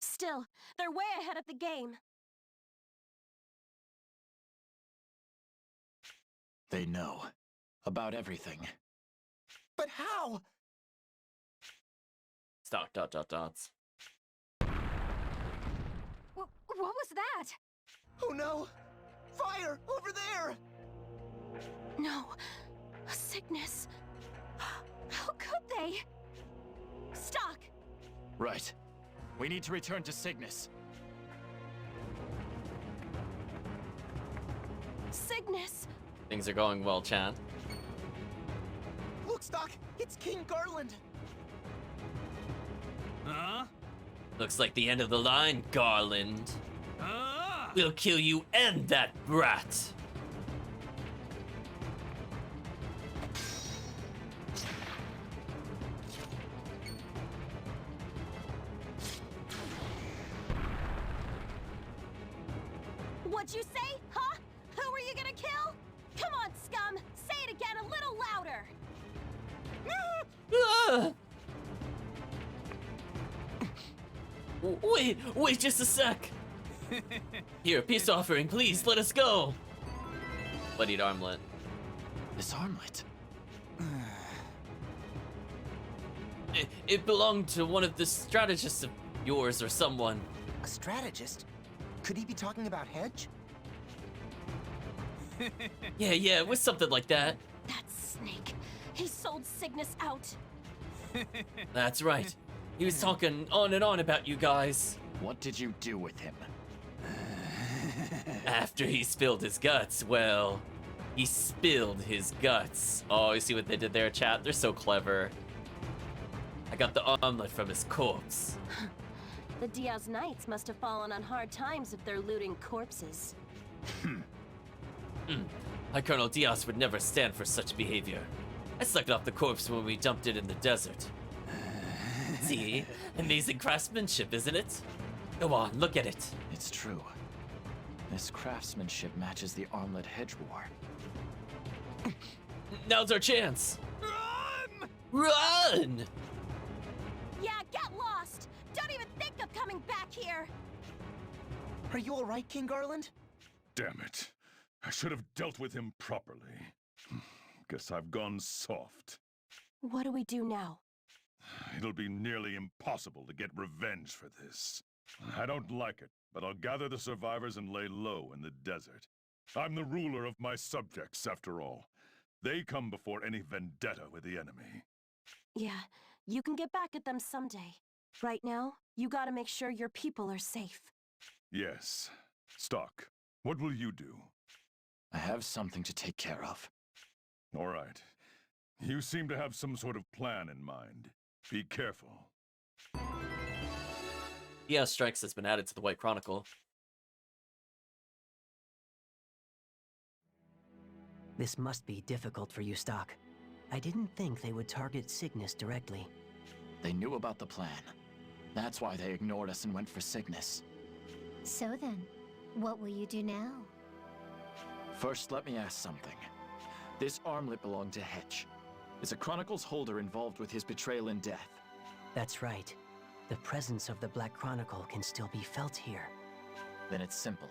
Still, they're way ahead of the game. They know. About everything. But how? Stock dot dot dots. What was that? Oh no! Fire! Over there! No. Cygnus. How could they? Stock! Right. We need to return to Cygnus. Cygnus! Things are going well, Chan. Look, Stock! It's King Garland! Huh? Looks like the end of the line, Garland. Ah! We'll kill you and that brat. What'd you say, huh? Who are you gonna kill? Come on, scum! Say it again a little louder! Ah! Wait just a sec. Here, peace offering, please, let us go. Bloodied armlet. This armlet? It belonged to one of the strategists of yours or someone. A strategist? Could he be talking about Hedge? Yeah, it was something like that. That snake. He sold Cygnus out. That's right. He was talking on and on about you guys. What did you do with him? After he spilled his guts, well, he spilled his guts. Oh, you see what they did there, chat? They're so clever. I got the omelet from his corpse. The Diaz Knights must have fallen on hard times if they're looting corpses. High Colonel Diaz would never stand for such behavior. I sucked off the corpse when we dumped it in the desert. See? Amazing craftsmanship, isn't it? Go on, look at it. It's true. This craftsmanship matches the armlet Hedge wore. Now's our chance. Run! Run! Yeah, get lost! Don't even think of coming back here! Are you alright, King Garland? Damn it. I should have dealt with him properly. Guess I've gone soft. What do we do now? It'll be nearly impossible to get revenge for this. I don't like it, but I'll gather the survivors and lay low in the desert. I'm the ruler of my subjects, after all. They come before any vendetta with the enemy. Yeah, you can get back at them someday. Right now, you gotta make sure your people are safe. Yes. Stock, what will you do? I have something to take care of. All right. You seem to have some sort of plan in mind. Be careful. Diaz Strikes has been added to the White Chronicle. This must be difficult for you, Stock. I didn't think they would target Cygnus directly. They knew about the plan. That's why they ignored us and went for Cygnus. So then, what will you do now? First, let me ask something. This armlet belonged to Hedge. Is a Chronicle's holder involved with his betrayal and death? That's right. The presence of the Black Chronicle can still be felt here. Then it's simple.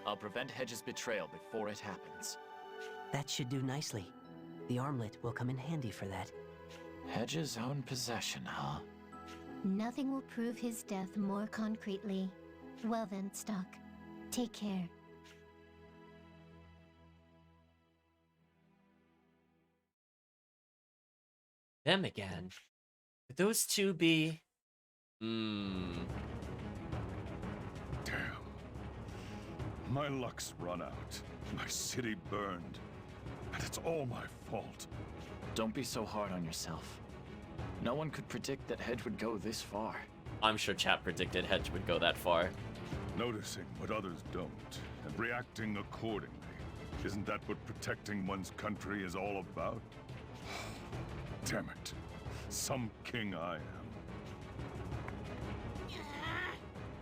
I'll prevent Hedge's betrayal before it happens. That should do nicely. The armlet will come in handy for that. Hedge's own possession, huh? Nothing will prove his death more concretely. Well then, Stock. Take care. Them again. Could those two be... Damn. My luck's run out. My city burned. And it's all my fault. Don't be so hard on yourself. No one could predict that Hedge would go this far. I'm sure chat predicted Hedge would go that far. Noticing what others don't, and reacting accordingly. Isn't that what protecting one's country is all about? Damn it. Some king I am.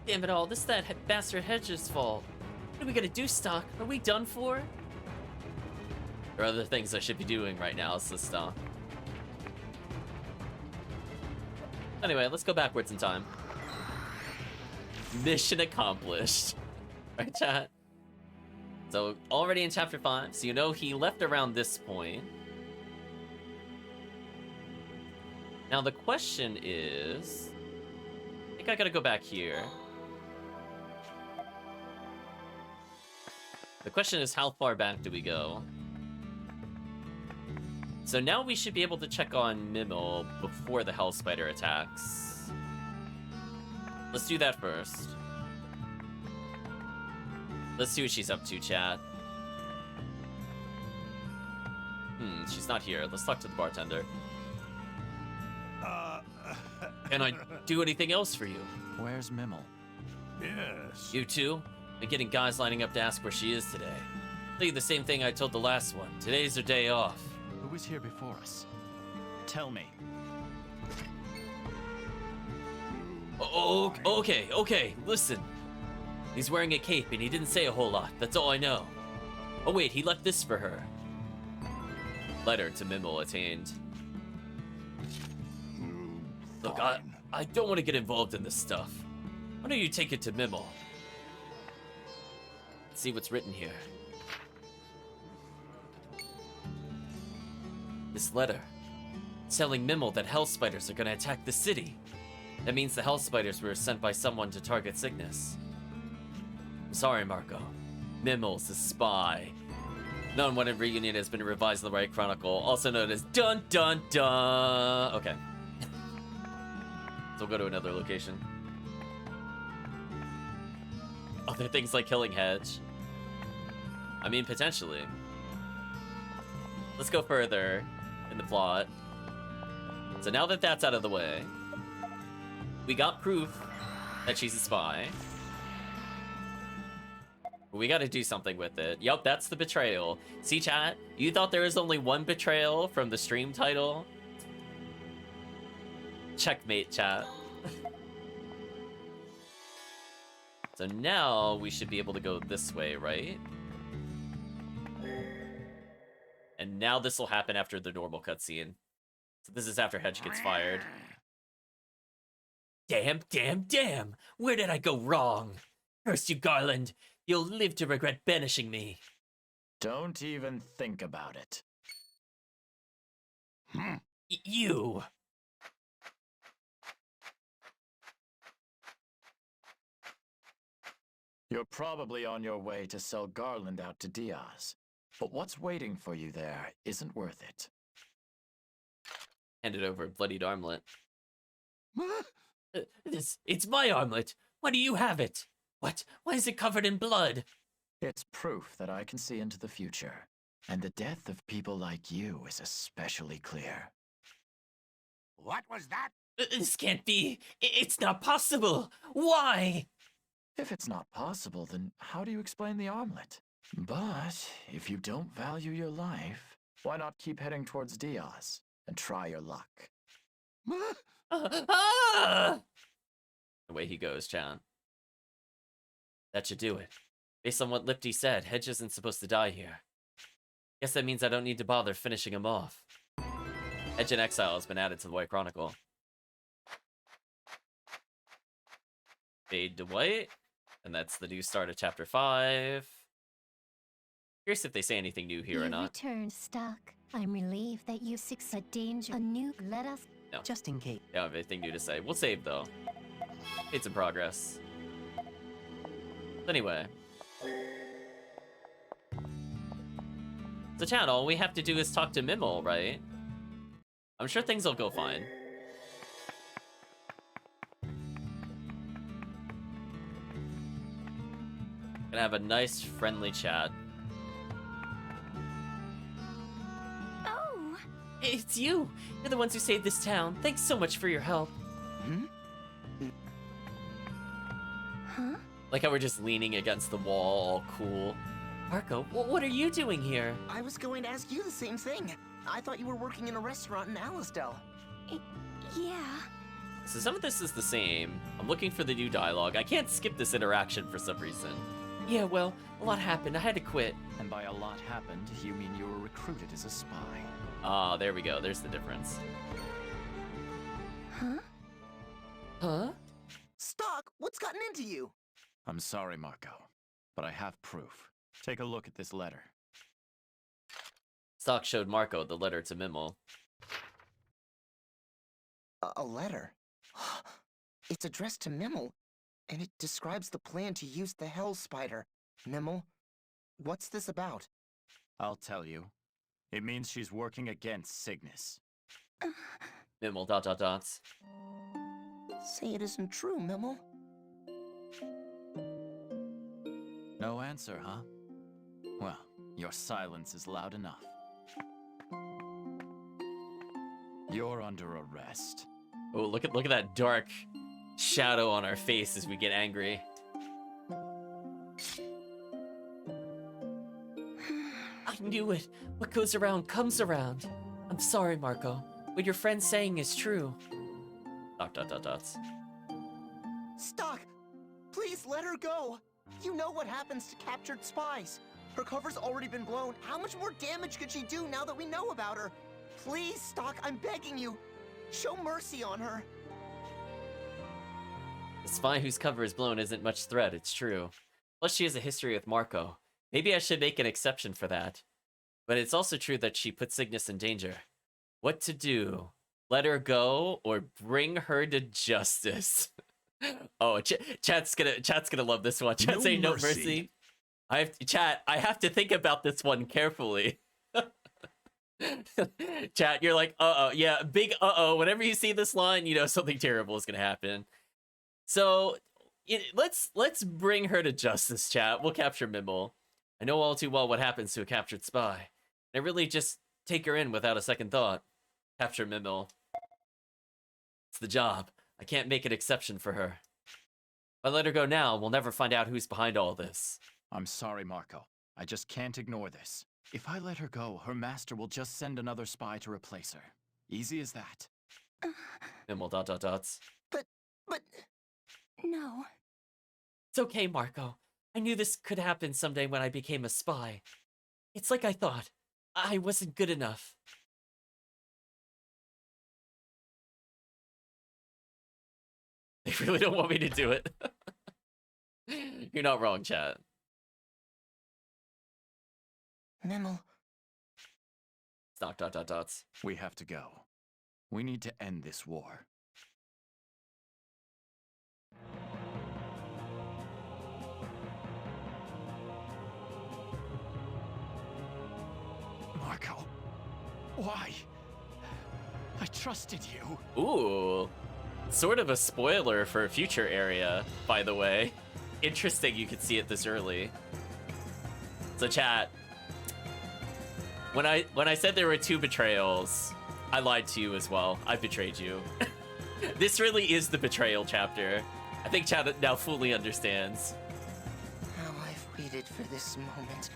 Damn it all, this is that bastard Hedge's fault. What are we gonna do, Stock? Are we done for? There are other things I should be doing right now, so stop. Anyway, let's go backwards in time. Mission accomplished. Right, chat? So, already in chapter 5, so you know he left around this point. Now the question is... I think I gotta go back here. The question is, how far back do we go? So now we should be able to check on Mimel before the Hell Spider attacks. Let's do that first. Let's see what she's up to, chat. She's not here. Let's talk to the bartender. Can I do anything else for you? Where's Mimel? Yes. You too? Been getting guys lining up to ask where she is today. Tell you the same thing I told the last one. Today's her day off. Who was here before us? Tell me. Oh, okay, listen. He's wearing a cape and he didn't say a whole lot. That's all I know. Oh wait, he left this for her. Letter to Mimel attained. Look, I don't want to get involved in this stuff. Why don't you take it to Mimel? Let's see what's written here. This letter. It's telling Mimel that Hell Spiders are gonna attack the city. That means the Hell Spiders were sent by someone to target Cygnus. I'm sorry, Marco. Mimel's a spy. No Unwanted Reunion has been revised in the Right Chronicle, also known as Dun Dun Dun. Okay. So we'll go to another location. Other things like killing Hedge. I mean, potentially. Let's go further in the plot. So now that that's out of the way, we got proof that she's a spy. We gotta do something with it. Yup, that's the betrayal. See, chat? You thought there was only one betrayal from the stream title? Checkmate, chat. So now we should be able to go this way, right? And now this will happen after the normal cutscene. So this is after Hedge gets fired. Damn! Where did I go wrong? Curse you, Garland! You'll live to regret banishing me. Don't even think about it. You! You're probably on your way to sell Garland out to Diaz. But what's waiting for you there isn't worth it. Handed over a bloodied armlet. It's my armlet. Why do you have it? What? Why is it covered in blood? It's proof that I can see into the future. And the death of people like you is especially clear. What was that? This can't be. It's not possible. Why? If it's not possible, then how do you explain the armlet? But if you don't value your life, why not keep heading towards Diaz and try your luck? Away he goes, chat. That should do it. Based on what Lipty said, Hedge isn't supposed to die here. Guess that means I don't need to bother finishing him off. Hedge in Exile has been added to the White Chronicle. Fade to white. And that's the new start of Chapter 5. Curious if they say anything new here or not. Return stock. I'm relieved that you succeed. Danger. A new. Let us. No. Just in case. They don't have anything new to say. We'll save though. It's in progress. Anyway. So chat, all we have to do is talk to Mimel, right? I'm sure things will go fine. Gonna have a nice, friendly chat. Oh! It's you! You're the ones who saved this town. Thanks so much for your help. Huh? Like how we're just leaning against the wall, all cool. Marco, what are you doing here? I was going to ask you the same thing. I thought you were working in a restaurant in Alistel. Yeah. So some of this is the same. I'm looking for the new dialogue. I can't skip this interaction for some reason. Yeah, well, a lot happened. I had to quit. And by a lot happened, you mean you were recruited as a spy. Ah, there we go. There's the difference. Huh? Huh? Stock, what's gotten into you? I'm sorry, Marco, but I have proof. Take a look at this letter. Stock showed Marco the letter to Mimel. A letter? It's addressed to Mimel, and it describes the plan to use the Hell Spider. Mimel, what's this about? I'll tell you. It means she's working against Cygnus. Mimel, ... Say it isn't true, Mimel. No answer, huh? Well, your silence is loud enough. You're under arrest. Oh, look at that dark shadow on our face as we get angry. I knew it. What goes around comes around. I'm sorry, Marco. What your friend's saying is true. ... Stock! Please let her go! You know what happens to captured spies. Her cover's already been blown. How much more damage could she do now that we know about her? Please, Stock, I'm begging you. Show mercy on her. The spy whose cover is blown isn't much threat, it's true. Plus she has a history with Marco. Maybe I should make an exception for that. But it's also true that she put Cygnus in danger. What to do? Let her go or bring her to justice? Oh, chat's gonna love this one. Chat saying no mercy. I have to think about this one carefully. Chat, you're like, yeah, big whenever you see this line, you know something terrible is gonna happen. So let's bring her to justice, chat. We'll capture Mimel. I know all too well what happens to a captured spy. I really just take her in without a second thought. Capture Mimel. It's the job. I can't make an exception for her. If I let her go now, we'll never find out who's behind all this. I'm sorry, Marco. I just can't ignore this. If I let her go, her master will just send another spy to replace her. Easy as that. Mimel ... But... No. It's okay, Marco. I knew this could happen someday when I became a spy. It's like I thought. I wasn't good enough. They really don't want me to do it. You're not wrong, chat. Mimel. Stock ... We have to go. We need to end this war. Marco, why? I trusted you. Ooh. Sort of a spoiler for a future area, by the way. Interesting you could see it this early. So chat, when I said there were 2 betrayals, I lied to you as well. I betrayed you. This really is the betrayal chapter. I think chat now fully understands. How I've waited for this moment.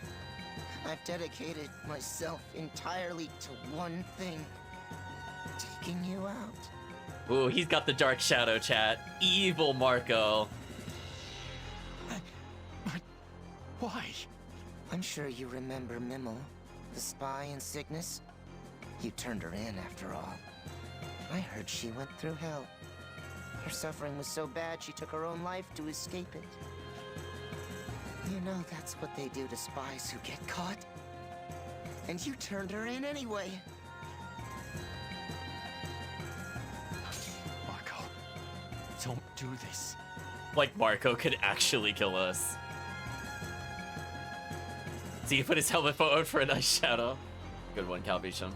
I've dedicated myself entirely to one thing. Taking you out. Ooh, he's got the dark shadow, chat. Evil Marco. Why? I'm sure you remember Mimel, the spy in Cygnus. You turned her in after all. I heard she went through hell. Her suffering was so bad she took her own life to escape it. You know that's what they do to spies who get caught. And you turned her in anyway. Marco, don't do this. Like Marco could actually kill us. So he put his helmet forward for a nice shadow. Good one, Calvation.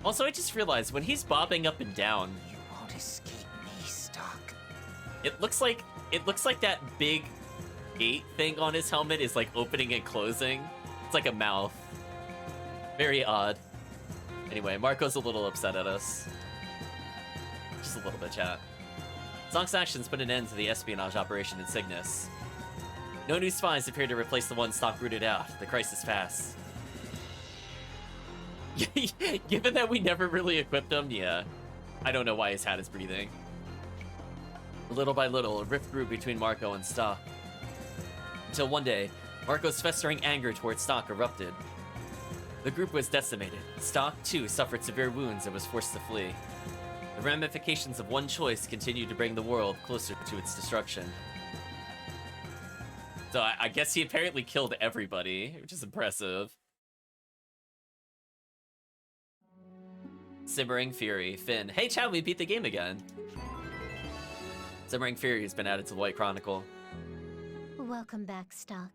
Also, I just realized when he's bobbing up and down, You won't escape me, Stock. it looks like that big gate thing on his helmet is like opening and closing. It's like a mouth. Very odd. Anyway, Marco's a little upset at us. Just a little bit, chat. Stock's actions put an end to the espionage operation in Cygnus. No new spies appear to replace the ones Stock rooted out. The crisis passed. Given that we never really equipped him, yeah. I don't know why his hat is breathing. Little by little, a rift grew between Marco and Stock. Until one day, Marco's festering anger towards Stock erupted. The group was decimated. Stock, too, suffered severe wounds and was forced to flee. The ramifications of one choice continued to bring the world closer to its destruction. So I guess he apparently killed everybody, which is impressive. Simmering Fury, Finn. Hey chat, we beat the game again. Simmering Fury has been added to the White Chronicle. Welcome back, Stock.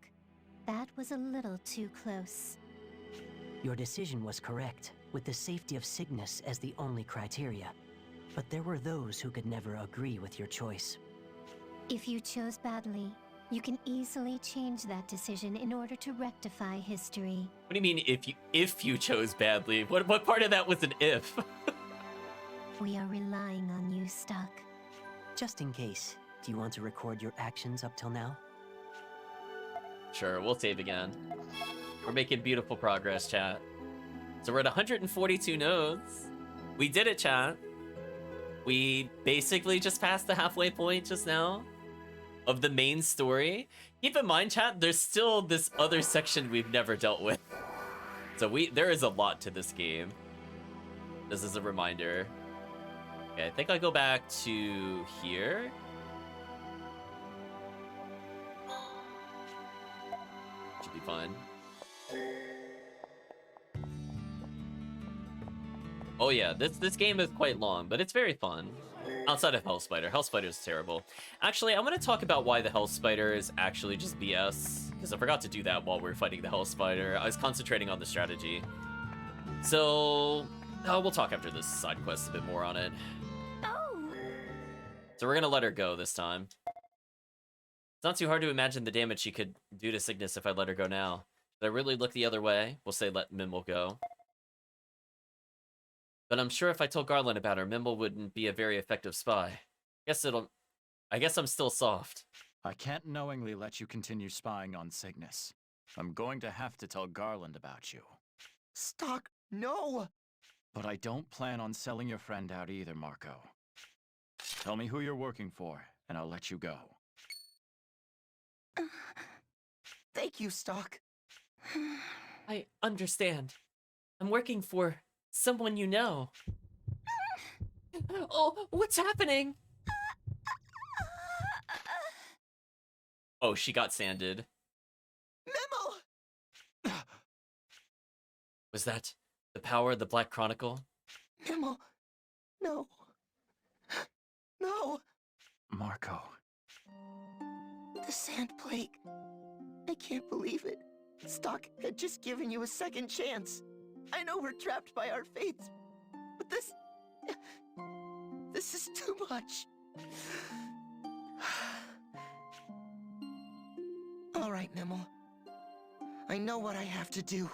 That was a little too close. Your decision was correct, with the safety of Cygnus as the only criteria. But there were those who could never agree with your choice. If you chose badly, you can easily change that decision in order to rectify history. What do you mean if you chose badly? What part of that was an if? We are relying on you, Stock. Just in case, do you want to record your actions up till now? Sure, we'll save again. We're making beautiful progress, chat. So we're at 142 nodes. We did it, chat. We basically just passed the halfway point just now of the main story. Keep in mind, chat, there's still this other section we've never dealt with. So there is a lot to this game. This is a reminder. Okay, I think I'll go back to here. Should be fine. Oh yeah, this game is quite long, but it's very fun. Outside of Hell Spider. Hell Spider is terrible. Actually, I'm going to talk about why the Hell Spider is actually just BS, because I forgot to do that while we were fighting the Hell Spider. I was concentrating on the strategy. So, we'll talk after this side quest a bit more on it. So we're going to let her go this time. It's not too hard to imagine the damage she could do to Cygnus if I let her go now. Should I really look the other way? We'll say let Mimble go. But I'm sure if I told Garland about her, Mimble wouldn't be a very effective spy. I guess I'm still soft. I can't knowingly let you continue spying on Cygnus. I'm going to have to tell Garland about you. Stock, no! But I don't plan on selling your friend out either, Marco. Tell me who you're working for, and I'll let you go. Thank you, Stock. I understand. I'm working for someone you know. Oh, what's happening? Oh, she got sanded. Mimble! Was that the power of the Black Chronicle? Mimble, no. No! Marco. The Sand Plague. I can't believe it. Stock had just given you a second chance. I know we're trapped by our fates, but this is too much. All right, Mimble. I know what I have to do.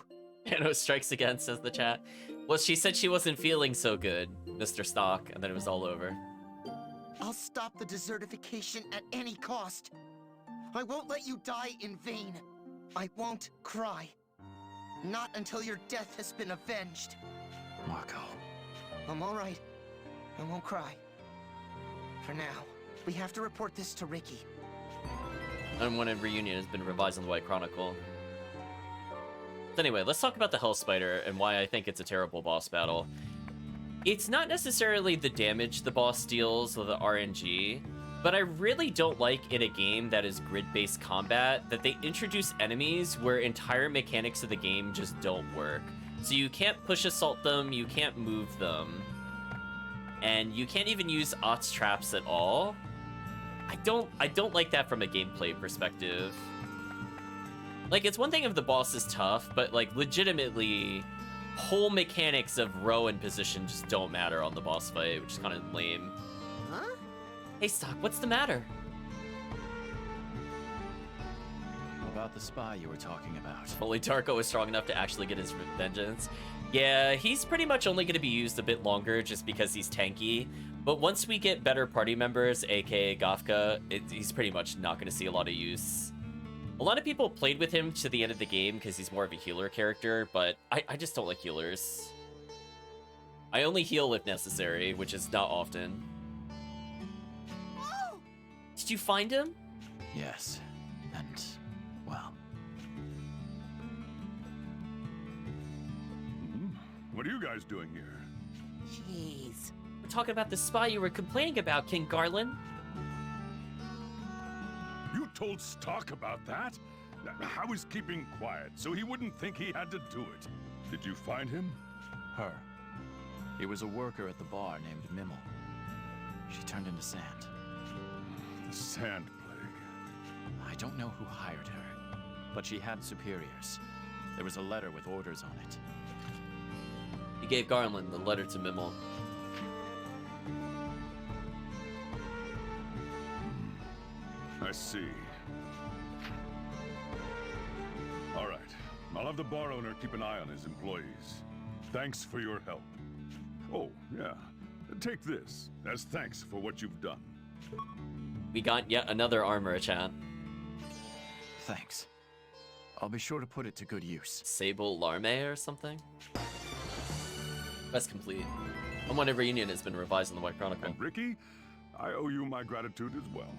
Anno strikes again, says the chat. Well, she said she wasn't feeling so good, Mr. Stock, and then it was all over. I'll stop the desertification at any cost. I won't let you die in vain. I won't cry. Not until your death has been avenged. Marco. I'm all right. I won't cry. For now, we have to report this to Ricky. Unwanted Reunion has been revised in the White Chronicle. So anyway, let's talk about the Hell Spider and why I think it's a terrible boss battle. It's not necessarily the damage the boss deals or the RNG, but I really don't like in a game that is grid-based combat that they introduce enemies where entire mechanics of the game just don't work. So you can't push assault them, you can't move them, and you can't even use Ott's traps at all. I don't like that from a gameplay perspective. Like, it's one thing if the boss is tough, but like legitimately whole mechanics of row and position just don't matter on the boss fight, which is kind of lame. Huh? Hey, Stock, what's the matter? About the spy you were talking about. If only Tarko was strong enough to actually get his vengeance. Yeah, he's pretty much only going to be used a bit longer just because he's tanky. But once we get better party members, aka Gafka, he's pretty much not going to see a lot of use. A lot of people played with him to the end of the game because he's more of a healer character, but I just don't like healers. I only heal if necessary, which is not often. Did you find him? Yes, and, well... What are you guys doing here? Jeez. We're talking about the spy you were complaining about, King Garland. You told Stock about that? I was keeping quiet, so he wouldn't think he had to do it. Did you find him? Her. He was a worker at the bar named Mimble. She turned into sand. The Sand Plague. I don't know who hired her, but she had superiors. There was a letter with orders on it. He gave Garland the letter to Mimel. I see. All right. I'll have the bar owner keep an eye on his employees. Thanks for your help. Oh, yeah. Take this as thanks for what you've done. We got yet another armor, chat. Thanks. I'll be sure to put it to good use. Sable Larme or something? Quest complete. Unwanted Reunion has been revised in the White Chronicle. And Ricky, I owe you my gratitude as well.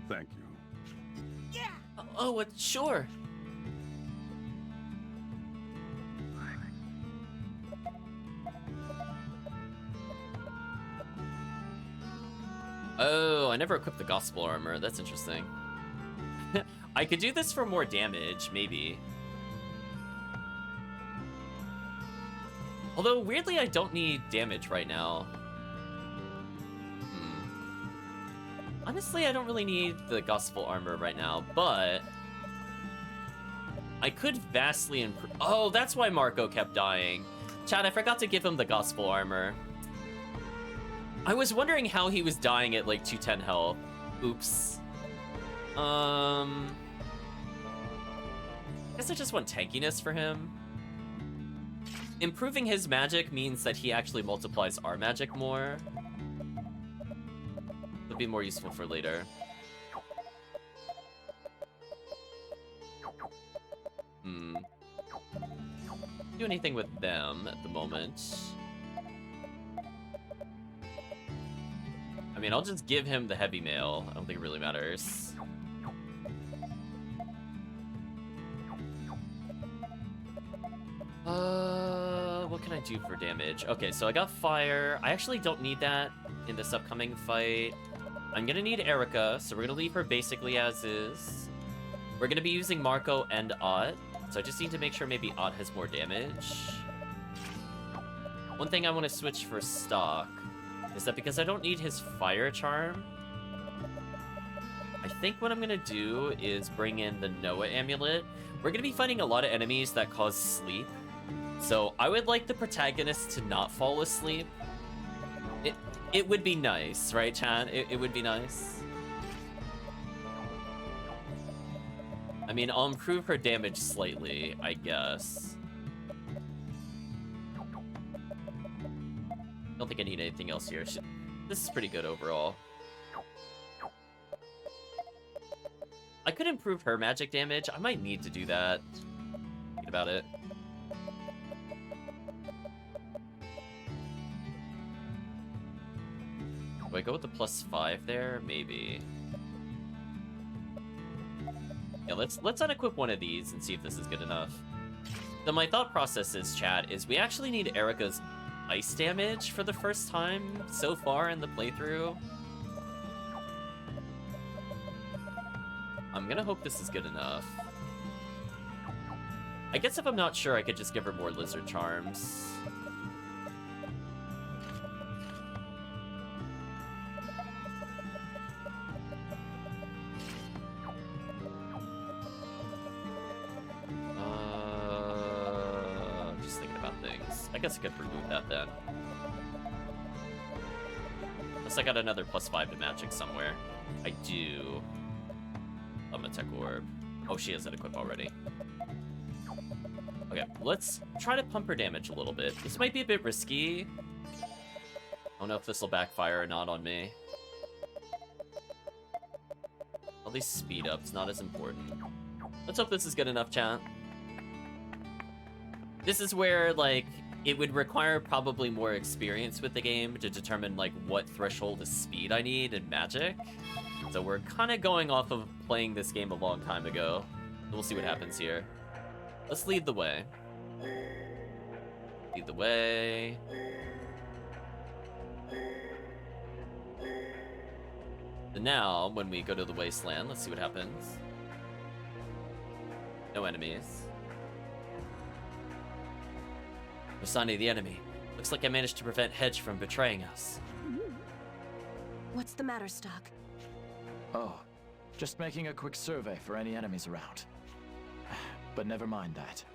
Thank you. Yeah! Oh, sure. Oh, I never equipped the Gospel Armor. That's interesting. I could do this for more damage, maybe. Although, weirdly, I don't need damage right now. Honestly, I don't really need the Gospel Armor right now, but I could vastly improve. Oh, that's why Marco kept dying. Chad, I forgot to give him the Gospel Armor. I was wondering how he was dying at like 210 health. Oops. I guess I just want tankiness for him. Improving his magic means that he actually multiplies our magic more. It'll be more useful for later. Do anything with them at the moment. I mean, I'll just give him the heavy mail. I don't think it really matters. What can I do for damage? Okay, so I got fire. I actually don't need that in this upcoming fight. I'm gonna need Erica, so we're gonna leave her basically as is. We're gonna be using Marco and Ott, so I just need to make sure maybe Ott has more damage. One thing I want to switch for stock is that because I don't need his fire charm, I think what I'm gonna do is bring in the Noah amulet. We're gonna be fighting a lot of enemies that cause sleep, so I would like the protagonist to not fall asleep. It would be nice, right, Chan? It would be nice. I mean, I'll improve her damage slightly, I guess. Don't think I need anything else here. This is pretty good overall. I could improve her magic damage. I might need to do that. Think about it. Do I go with the +5 there? Maybe. Yeah, let's unequip one of these and see if this is good enough. So my thought process is, chat, is we actually need Erica's ice damage for the first time so far in the playthrough. I'm gonna hope this is good enough. I guess if I'm not sure, I could just give her more lizard charms. Just thinking about things. I guess I could remove that then. Unless I got another +5 to magic somewhere. I do. A tech orb. Oh, she has an equip already. Okay, let's try to pump her damage a little bit. This might be a bit risky. I don't know if this will backfire or not on me. All these speed ups, not as important. Let's hope this is good enough, chat. This is where, like, it would require probably more experience with the game to determine, like, what threshold of speed I need in magic. So we're kind of going off of playing this game a long time ago. We'll see what happens here. Let's lead the way. Lead the way. And now, when we go to the wasteland, let's see what happens. No enemies. No sign of the enemy. Looks like I managed to prevent Hedge from betraying us. What's the matter, Stock? Oh, just making a quick survey for any enemies around. but never mind that.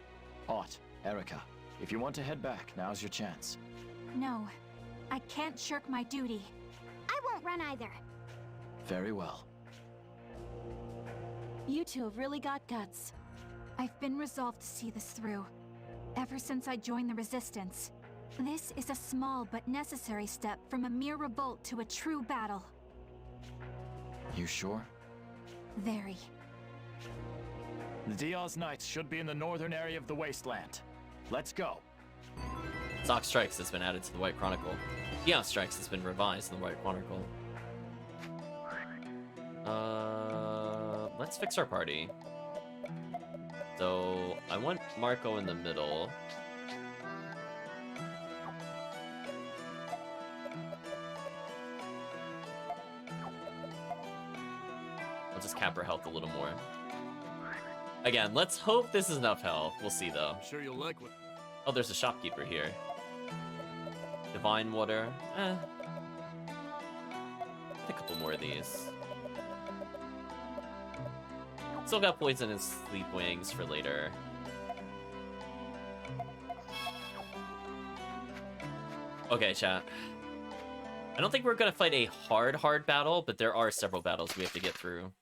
Ott, Erica, if you want to head back, now's your chance. No, I can't shirk my duty. I won't run either. Very well. You two have really got guts. I've been resolved to see this through. Ever since I joined the Resistance. This is a small but necessary step from a mere revolt to a true battle. You sure? Very. The Diaz Knights should be in the northern area of the wasteland. Let's go. Zoc Strikes has been added to the White Chronicle. Diaz Strikes has been revised in the White Chronicle. Let's fix our party. So, I want Marco in the middle. I'll just cap her health a little more. Again, let's hope this is enough health. We'll see, though. I'm sure you'll like what... Oh, there's a shopkeeper here. Divine Water. Get a couple more of these. Still got Poison and Sleep Wings for later. Okay, chat. I don't think we're gonna fight a hard battle, but there are several battles we have to get through.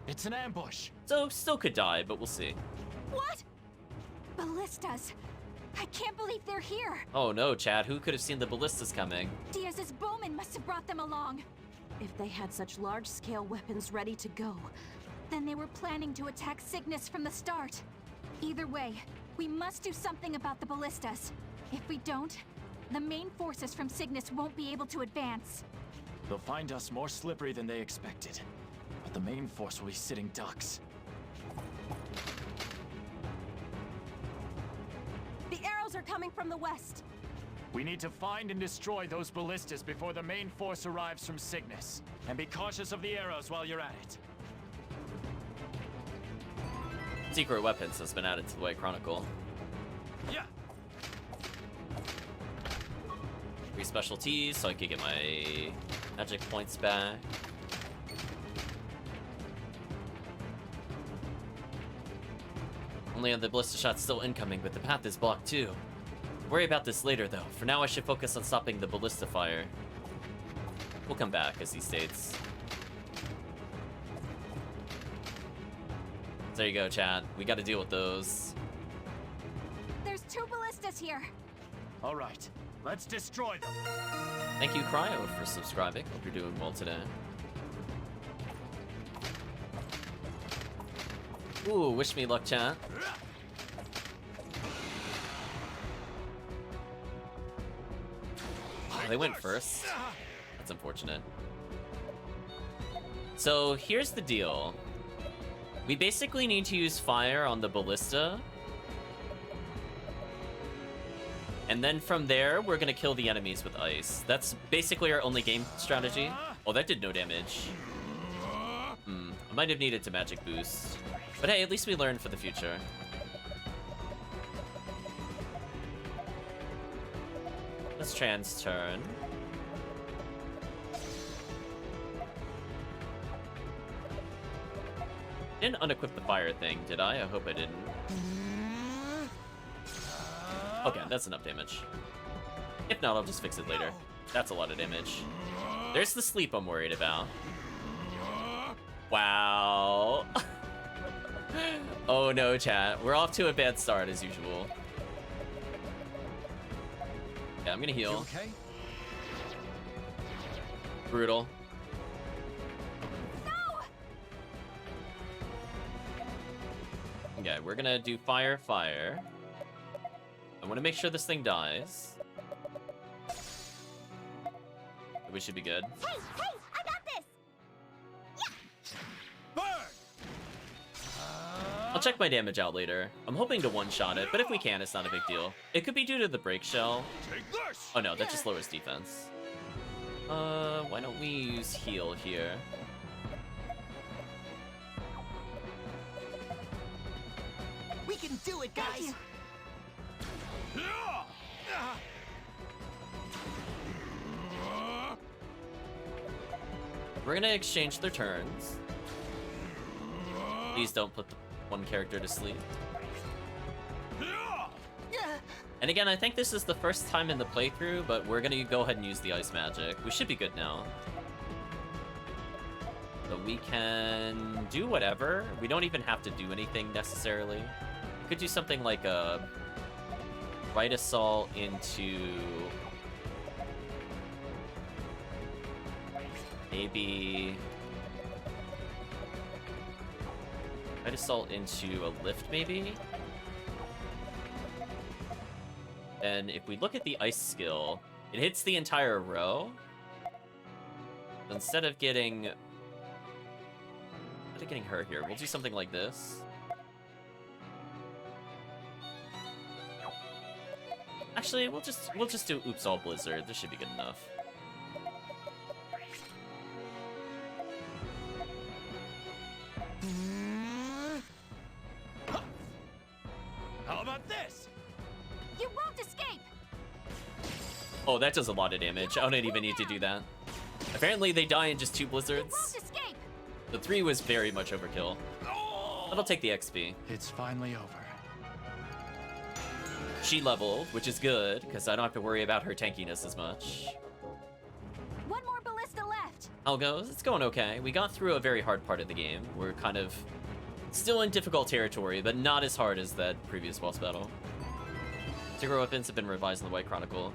It's an ambush! So, still could die, but we'll see. What? Ballistas! I can't believe they're here! Oh no, Chad, who could have seen the ballistas coming? Diaz's bowmen must have brought them along! If they had such large-scale weapons ready to go, then they were planning to attack Cygnus from the start. Either way, we must do something about the ballistas. If we don't, the main forces from Cygnus won't be able to advance. They'll find us more slippery than they expected. But the main force will be sitting ducks. the arrows are coming from the west. We need to find and destroy those ballistas before the main force arrives from Cygnus. And be cautious of the arrows while you're at it. Secret weapons has been added to the White Chronicle. Yeah. 3 specialties, so I could get my magic points back. Only the ballista shot's still incoming, but the path is blocked too. Worry about this later though. For now I should focus on stopping the ballista fire. We'll come back, as he states. There you go, chat. We gotta deal with those. There's 2 ballistas here. All right, let's destroy them. Thank you, Cryo, for subscribing. Hope you're doing well today. Ooh, wish me luck, chat. Oh, they went first. That's unfortunate. So here's the deal. We basically need to use fire on the ballista. And then from there, we're gonna kill the enemies with ice. That's basically our only game strategy. Oh, that did no damage. I might have needed to magic boost. But hey, at least we learned for the future. Let's trans turn. Didn't unequip the fire thing, did I? I hope I didn't. Okay, that's enough damage. If not, I'll just fix it later. That's a lot of damage. There's the sleep I'm worried about. Wow. Oh no, chat. We're off to a bad start as usual. Yeah, I'm gonna heal. Okay? Brutal. Okay, we're gonna do fire. I want to make sure this thing dies. We should be good. Hey, I got this! I'll check my damage out later. I'm hoping to one-shot it, but if we can, it's not a big deal. It could be due to the break shell. Oh no, that just lowers defense. Why don't we use heal here? We can do it, guys! We're gonna exchange their turns. Please don't put the one character to sleep. And again, I think this is the first time in the playthrough, but we're gonna go ahead and use the ice magic. We should be good now. So we can do whatever. We don't even have to do anything necessarily. We could do something like a right assault into maybe right assault into a lift maybe. And if we look at the ice skill, it hits the entire row. Instead of getting her here, we'll do something like this. Actually, we'll just do Oops All Blizzard. This should be good enough. How about this? You won't escape! Oh, that does a lot of damage. I don't even need to do that. Apparently, they die in just 2 blizzards. You won't escape! The 3 was very much overkill. That'll take the XP. It's finally over. She leveled, which is good, because I don't have to worry about her tankiness as much. One more ballista left! How it goes? It's going okay. We got through a very hard part of the game. We're kind of still in difficult territory, but not as hard as that previous boss battle. Zero weapons have been revised in the White Chronicle.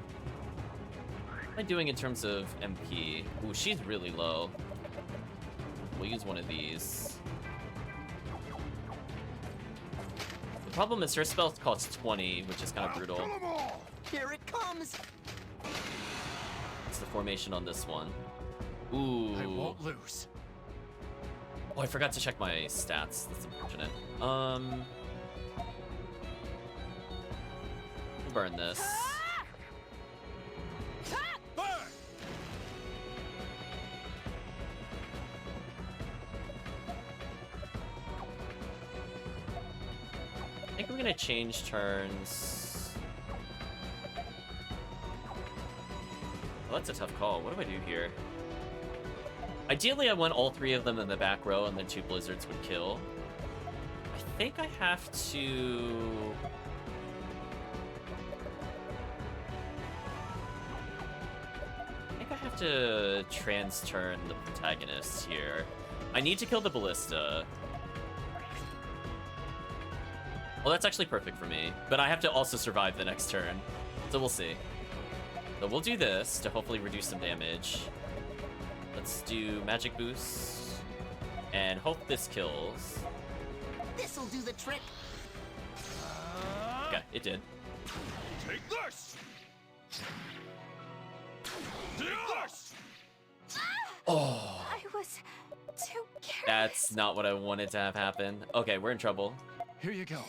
What am I doing in terms of MP? Ooh, she's really low. We'll use one of these. The problem is her spell costs 20, which is kind of brutal. Here it comes! What's the formation on this one? Ooh. I won't lose. Oh, I forgot to check my stats. That's unfortunate. We'll burn this. I think we're gonna change turns. Well, that's a tough call. What do I do here? Ideally, I want all 3 of them in the back row, and then 2 blizzards would kill. I think I have to... I think I have to trans-turn the protagonist here. I need to kill the ballista. Well, that's actually perfect for me, but I have to also survive the next turn, so we'll see. So we'll do this to hopefully reduce some damage. Let's do magic boost, and hope this kills. This'll do the trick. Okay, it did. Take this! Take this! Oh, I was too careless. that's not what I wanted to have happen. Okay, we're in trouble. Here you go.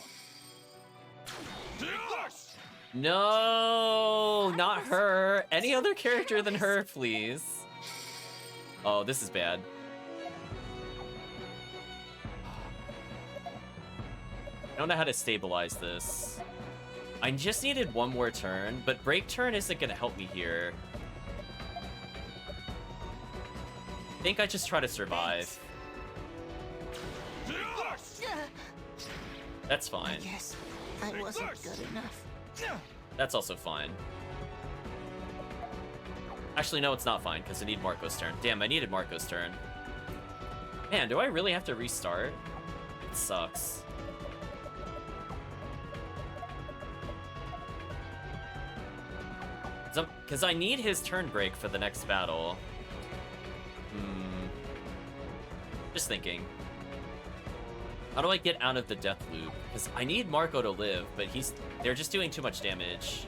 Take this! No, not her. Any other character than her, please. Oh, this is bad. I don't know how to stabilize this. I just needed one more turn, but break turn isn't gonna help me here. I think I just try to survive. That's fine. I guess I wasn't good enough. That's also fine. Actually, no, it's not fine, because I need Marco's turn. Damn, I needed Marco's turn. Man, do I really have to restart? It sucks. Because I need his turn break for the next battle. Just thinking. How do I get out of the death loop? Because I need Marco to live, but they're just doing too much damage.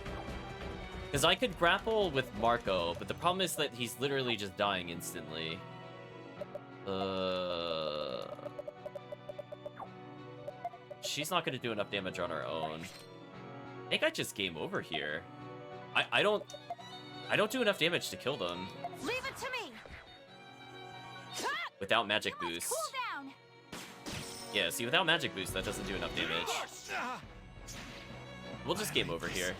Because I could grapple with Marco, but the problem is that he's literally just dying instantly. She's not going to do enough damage on her own. I think I just game over here. I don't do enough damage to kill them. Leave it to me. Without magic boost. Cool down. Yeah, see, without magic boost, that doesn't do enough damage. We'll just game over here.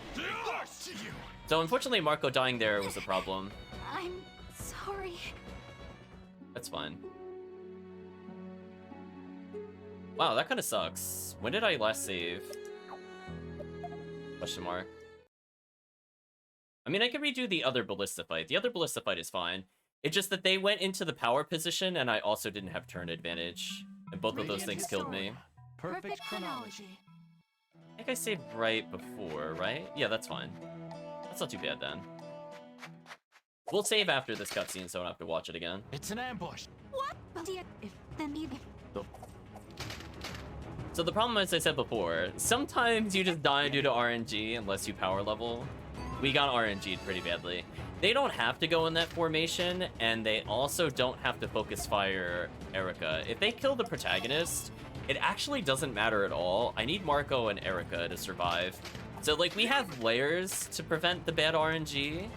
So unfortunately, Marco dying there was a problem. I'm sorry. That's fine. Wow, that kind of sucks. When did I last save? Question mark. I mean, I could redo the other ballista fight. The other ballista fight is fine. It's just that they went into the power position, and I also didn't have turn advantage. And both of those things killed me. Perfect chronology. I think I saved right before, right? Yeah, that's fine. That's not too bad then. We'll save after this cutscene so I don't have to watch it again. It's an ambush. What? So the problem, as I said before, sometimes you just die due to RNG unless you power level. We got RNG'd pretty badly. They don't have to go in that formation, and they also don't have to focus fire Erica. If they kill the protagonist, it actually doesn't matter at all. I need Marco and Erica to survive. So, like, we have layers to prevent the bad RNG.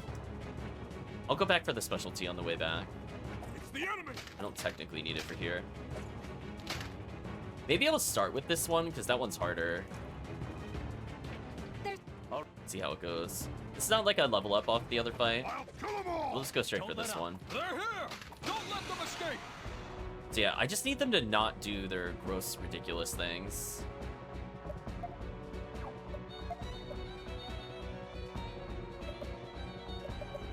I'll go back for the specialty on the way back. It's the enemy. I don't technically need it for here. Maybe I'll start with this one, because that one's harder. See how it goes. It's not like I level up off the other fight. We'll just go straight for this one. They're here. Don't let them escape. So yeah, I just need them to not do their gross, ridiculous things.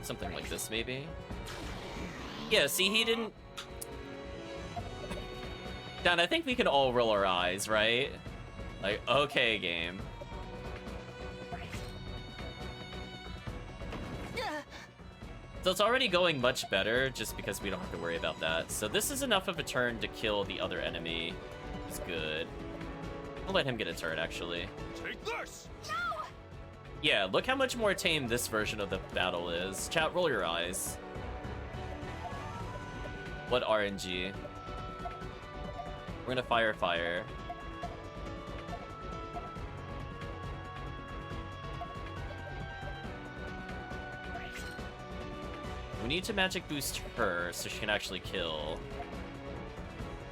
Something like this, maybe? Yeah, see, he didn't... Dan, I think we can all roll our eyes, right? Like, okay, game. So it's already going much better just because we don't have to worry about that. So this is enough of a turn to kill the other enemy. It's good. I'll let him get a turn, actually. Take this! No! Yeah, look how much more tame this version of the battle is. Chat, roll your eyes. What RNG? We're gonna fire. We need to magic boost her so she can actually kill.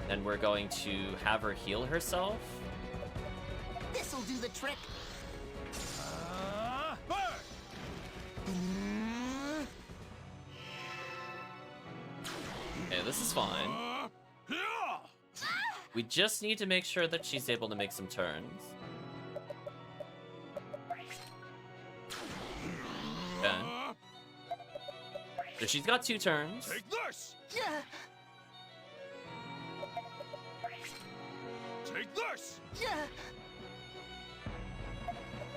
Then we're going to have her heal herself. This'll do the trick. Okay, this is fine. We just need to make sure that she's able to make some turns. Okay. So she's got 2 turns. Take this! Take this!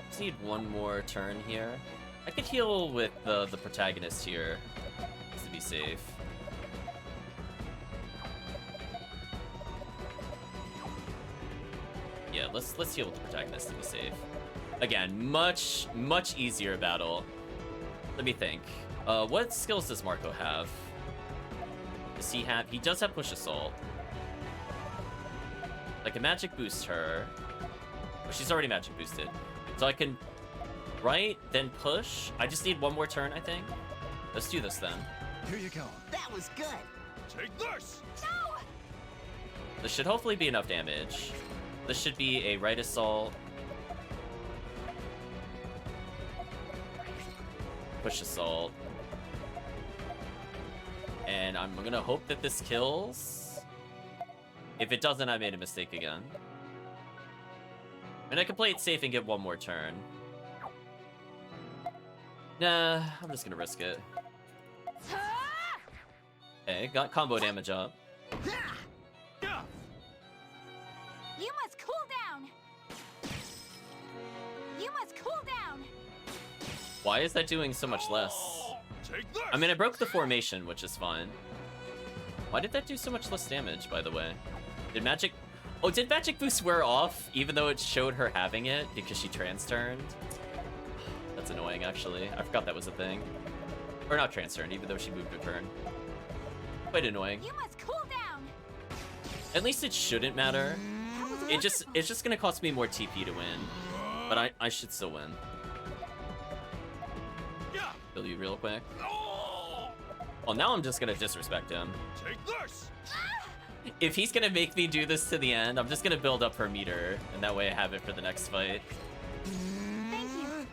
Just need one more turn here. I could heal with the protagonist here, just to be safe. Yeah, let's heal with the protagonist to be safe. Again, much easier battle. Let me think. What skills does Marco have? Does he have? He does have push assault. I can magic boost her. Oh, she's already magic boosted. So I can, right? Then push. I just need one more turn, I think. Let's do this then. Here you go. That was good. Take this! No! This should hopefully be enough damage. This should be a right assault. Push assault. And I'm gonna hope that this kills. If it doesn't, I made a mistake again. And I can play it safe and get one more turn. Nah, I'm just gonna risk it. Okay, got combo damage up. You must cool down. You must cool down. Why is that doing so much less? I mean, I broke the formation, which is fine. Why did that do so much less damage, by the way? Did magic... Oh, did magic boost wear off, even though it showed her having it because she trans-turned? That's annoying, actually. I forgot that was a thing. Or not trans-turned, even though she moved her turn. Quite annoying. You must cool down. At least it shouldn't matter. It's just gonna cost me more TP to win. But I should still win. Kill you real quick. Well, now I'm just gonna disrespect him. Take this! If he's gonna make me do this to the end, I'm just gonna build up her meter, and that way I have it for the next fight. Thank you.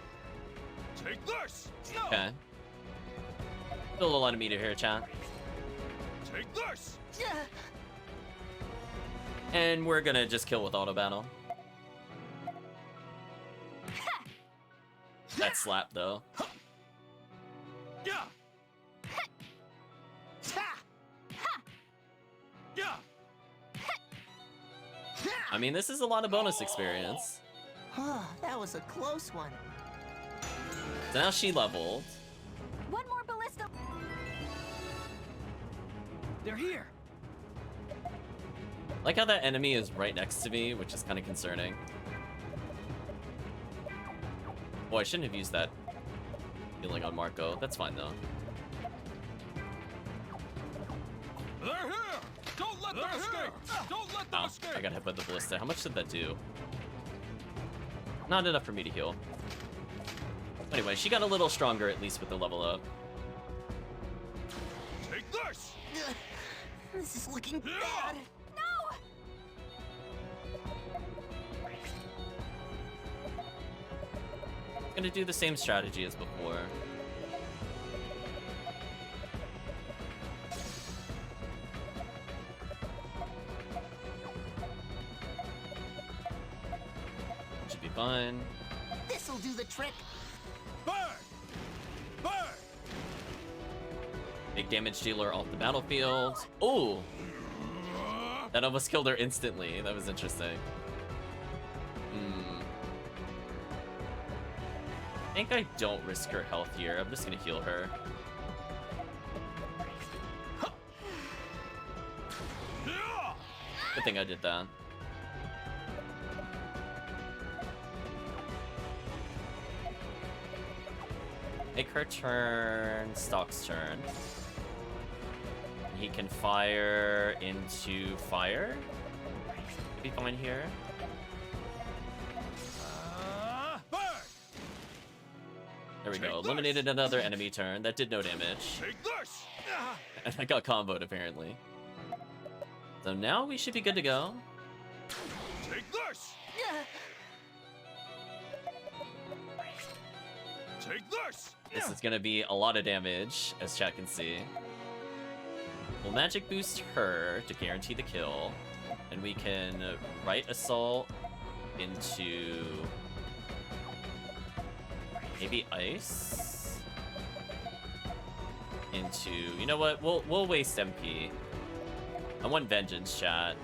Take this! Okay. Build a lot of meter here, chat. Take this! And we're gonna just kill with auto battle. That slap, though. Yeah. Yeah. I mean, this is a lot of bonus experience. That was a close one. So now she leveled. One more ballista. They're here. Like how that enemy is right next to me, which is kind of concerning. Oh, I shouldn't have used that healing on Marco. That's fine though. They're here! Don't let them escape! Don't let them escape! I got hit by the ballista. How much did that do? Not enough for me to heal. Anyway, she got a little stronger at least with the level up. Take this! This is looking bad. No! Gonna do the same strategy as before. Should be fine. This'll do the trick. Burn! Burn! Big damage dealer off the battlefield. Oh! That almost killed her instantly. That was interesting. I think I don't risk her health here. I'm just gonna heal her. Good thing I did that. Make her turn, Stock's turn. He can fire into fire. Be fine here. There we go. Eliminated another enemy turn. That did no damage. Take this! And I got comboed apparently. So now we should be good to go. Take this! Take this! This is gonna be a lot of damage, as chat can see. We'll magic boost her to guarantee the kill. And we can right assault into maybe ice into, you know what? We'll waste MP. I want vengeance, chat.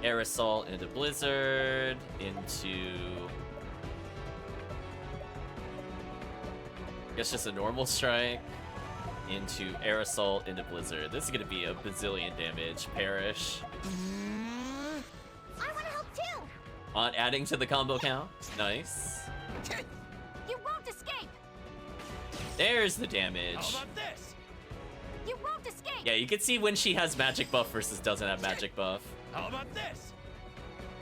Air assault into blizzard into, I guess just a normal strike into air assault into blizzard. This is gonna be a bazillion damage. Perish. I want to help too. On adding to the combo count. Nice. You won't escape. There's the damage. How about this? You won't escape. Yeah, you can see when she has magic buff versus doesn't have magic buff. How about this?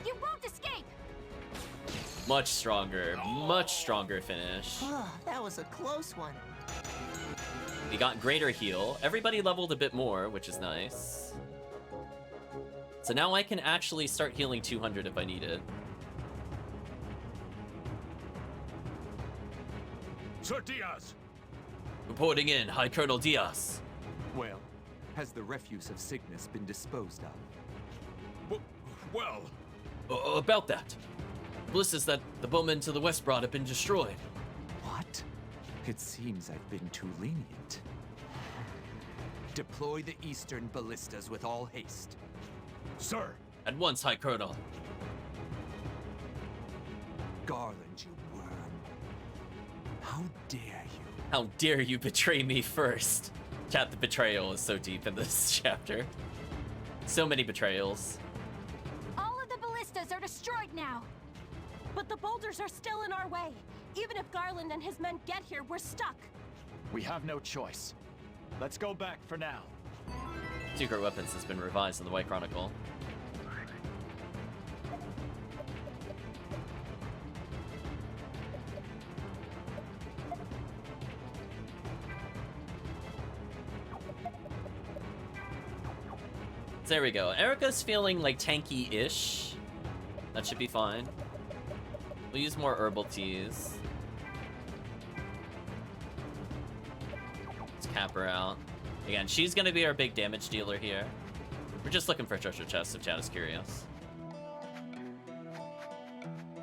You won't escape. Much stronger finish. That was a close one. We got greater heal. Everybody leveled a bit more, which is nice. So now I can actually start healing 200 if I need it. Sir Diaz! Reporting in, High Colonel Diaz. Well, has the refuse of Cygnus been disposed of? Well... About that. Blisters that the bowmen to the west brought have been destroyed. What? It seems I've been too lenient. Deploy the eastern ballistas with all haste. Sir! At once, High Colonel. Garland, you worm. How dare you? How dare you betray me first? Chat, the betrayal is so deep in this chapter. So many betrayals. All of the ballistas are destroyed now. But the boulders are still in our way. Even if Garland and his men get here, we're stuck. We have no choice. Let's go back for now. Secret Weapons has been revised in the White Chronicle. There we go. Erica's feeling like tanky-ish. That should be fine. We'll use more herbal teas. Let's cap her out. Again, she's gonna be our big damage dealer here. We're just looking for treasure chests if chat is curious.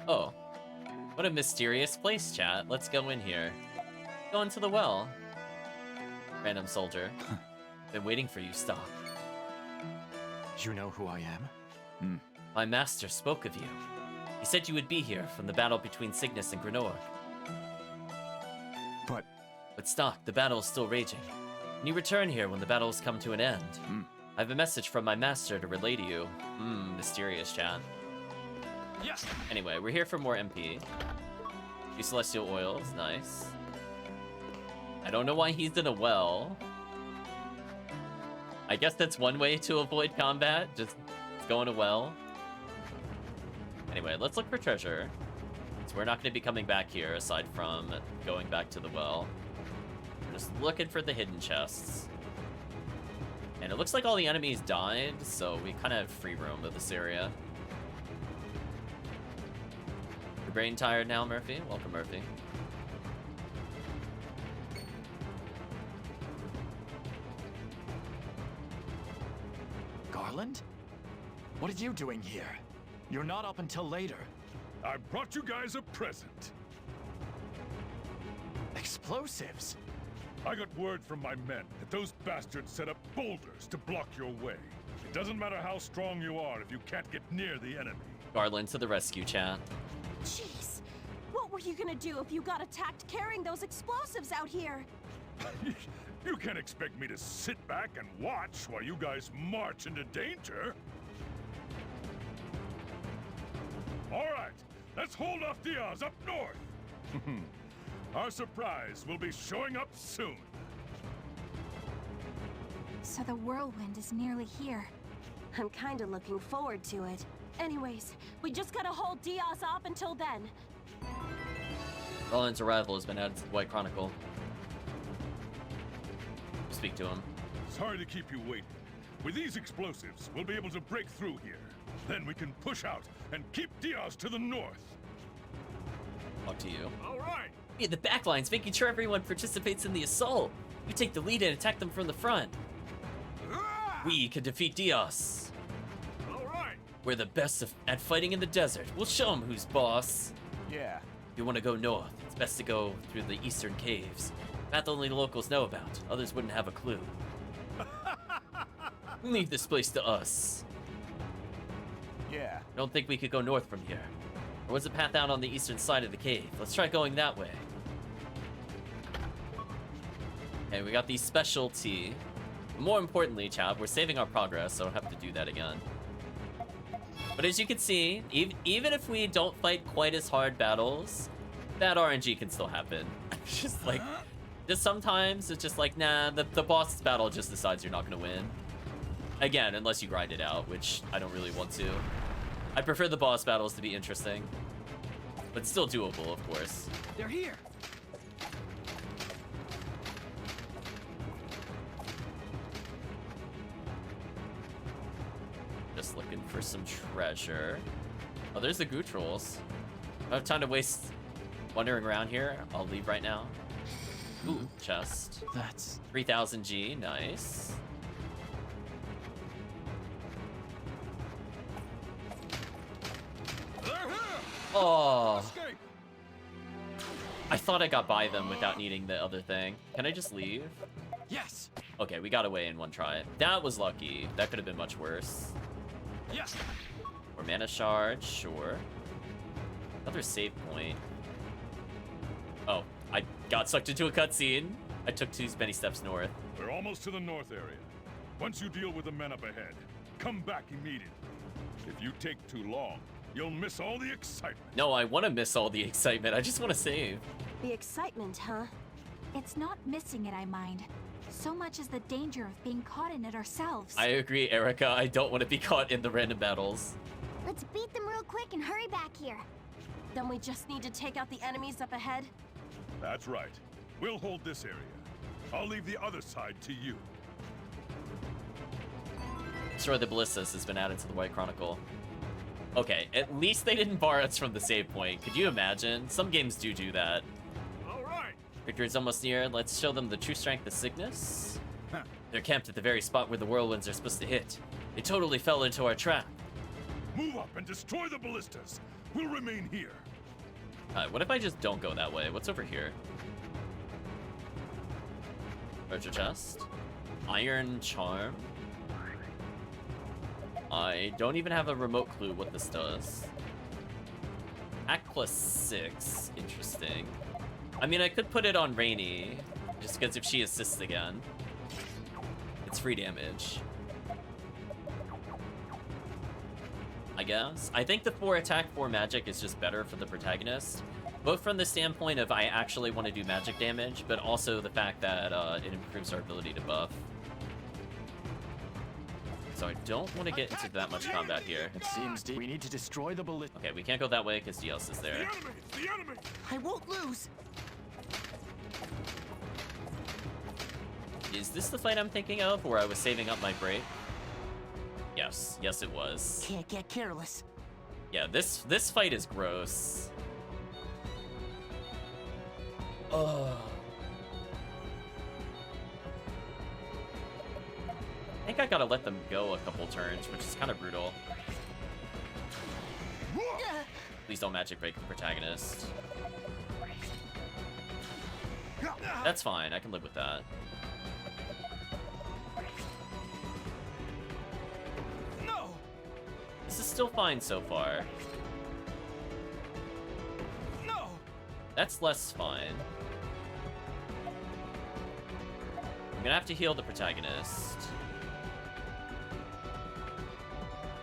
Oh. What a mysterious place, chat. Let's go in here. Go into the well. Random soldier. Been waiting for you, Stock. You know who I am? My master spoke of you. He said you would be here from the battle between Cygnus and Grenorg. But Stock, the battle is still raging. Can you return here when the battle has come to an end? I have a message from my master to relay to you. Mysterious, chat. Yes. Anyway, we're here for more MP. Few celestial oils, nice. I don't know why he's in a well. I guess that's one way to avoid combat, just go in a well. Anyway, let's look for treasure. So we're not going to be coming back here, aside from going back to the well. We're just looking for the hidden chests. And it looks like all the enemies died, so we kind of have free roam of this area. Your brain tired now, Murphy? Welcome, Murphy. Garland? What are you doing here? You're not up until later. I brought you guys a present. Explosives? I got word from my men that those bastards set up boulders to block your way. It doesn't matter how strong you are if you can't get near the enemy. Garland to the rescue, chat. Jeez, what were you gonna do if you got attacked carrying those explosives out here? You can't expect me to sit back and watch while you guys march into danger. All right, let's hold off Diaz up north. Our surprise will be showing up soon. So the whirlwind is nearly here. I'm kinda looking forward to it. Anyways, we just gotta hold Diaz off until then. Garland's arrival has been added to the White Chronicle. Speak to him. Sorry to keep you waiting. With these explosives, we'll be able to break through here. Then we can push out and keep Diaz to the north. Talk to you. All right. Be at the backlines, making sure everyone participates in the assault. You take the lead and attack them from the front. We can defeat Diaz. All right. We're the best at fighting in the desert. We'll show them who's boss. Yeah. If you want to go north, it's best to go through the eastern caves. Path only the locals know about. Others wouldn't have a clue. Leave this place to us. Yeah. Don't think we could go north from here. There was a path out on the eastern side of the cave. Let's try going that way. Okay, we got the specialty. More importantly, chat, we're saving our progress, so I don't have to do that again. But as you can see, even if we don't fight quite as hard battles, that RNG can still happen. It's just like, just sometimes it's just like, nah, the boss battle just decides you're not gonna win. Again, unless you grind it out, which I don't really want to. I prefer the boss battles to be interesting, but still doable, of course. They're here. Just looking for some treasure. Oh, there's the Gootrolls. I don't have time to waste wandering around here. I'll leave right now. Ooh, chest. That's 3000 G, nice. Oh. I thought I got by them without needing the other thing. Can I just leave? Yes. Okay, we got away in one try. That was lucky. That could have been much worse. Yes. Or mana shard, sure. Another save point. Oh, I got sucked into a cutscene. I took too many steps north. We're almost to the north area. Once you deal with the men up ahead, come back immediately. If you take too long, you'll miss all the excitement. No, I want to miss all the excitement. I just want to save. The excitement, huh? It's not missing it I mind, so much as the danger of being caught in it ourselves. I agree, Erica. I don't want to be caught in the random battles. Let's beat them real quick and hurry back here. Then we just need to take out the enemies up ahead? That's right. We'll hold this area. I'll leave the other side to you. Destroy the Ballistas has been added to the White Chronicle. Okay, at least they didn't bar us from the save point. Could you imagine? Some games do that. All right. Victory is almost near. Let's show them the true strength of Cygnus. Huh. They're camped at the very spot where the whirlwinds are supposed to hit. They totally fell into our trap. Move up and destroy the ballistas. We'll remain here. What if I just don't go that way? What's over here? Treasure chest. Iron charm. I don't even have a remote clue what this does. Ch5-6. Interesting. I mean, I could put it on Rainy, just because if she assists again, it's free damage. I guess. I think the 4 attack, 4 magic is just better for the protagonist. Both from the standpoint of I actually want to do magic damage, but also the fact that it improves our ability to buff. So I don't want to get into that much combat here. It seems we need to destroy the ballista. Okay, we can't go that way because Dios is there. The enemy! I won't lose. Is this the fight I'm thinking of, where I was saving up my break? Yes, yes it was. Can't get careless. Yeah, this fight is gross. Ugh. I think I gotta let them go a couple turns, which is kind of brutal. Please don't magic break the protagonist. That's fine, I can live with that. No! This is still fine so far. No! That's less fine. I'm gonna have to heal the protagonist.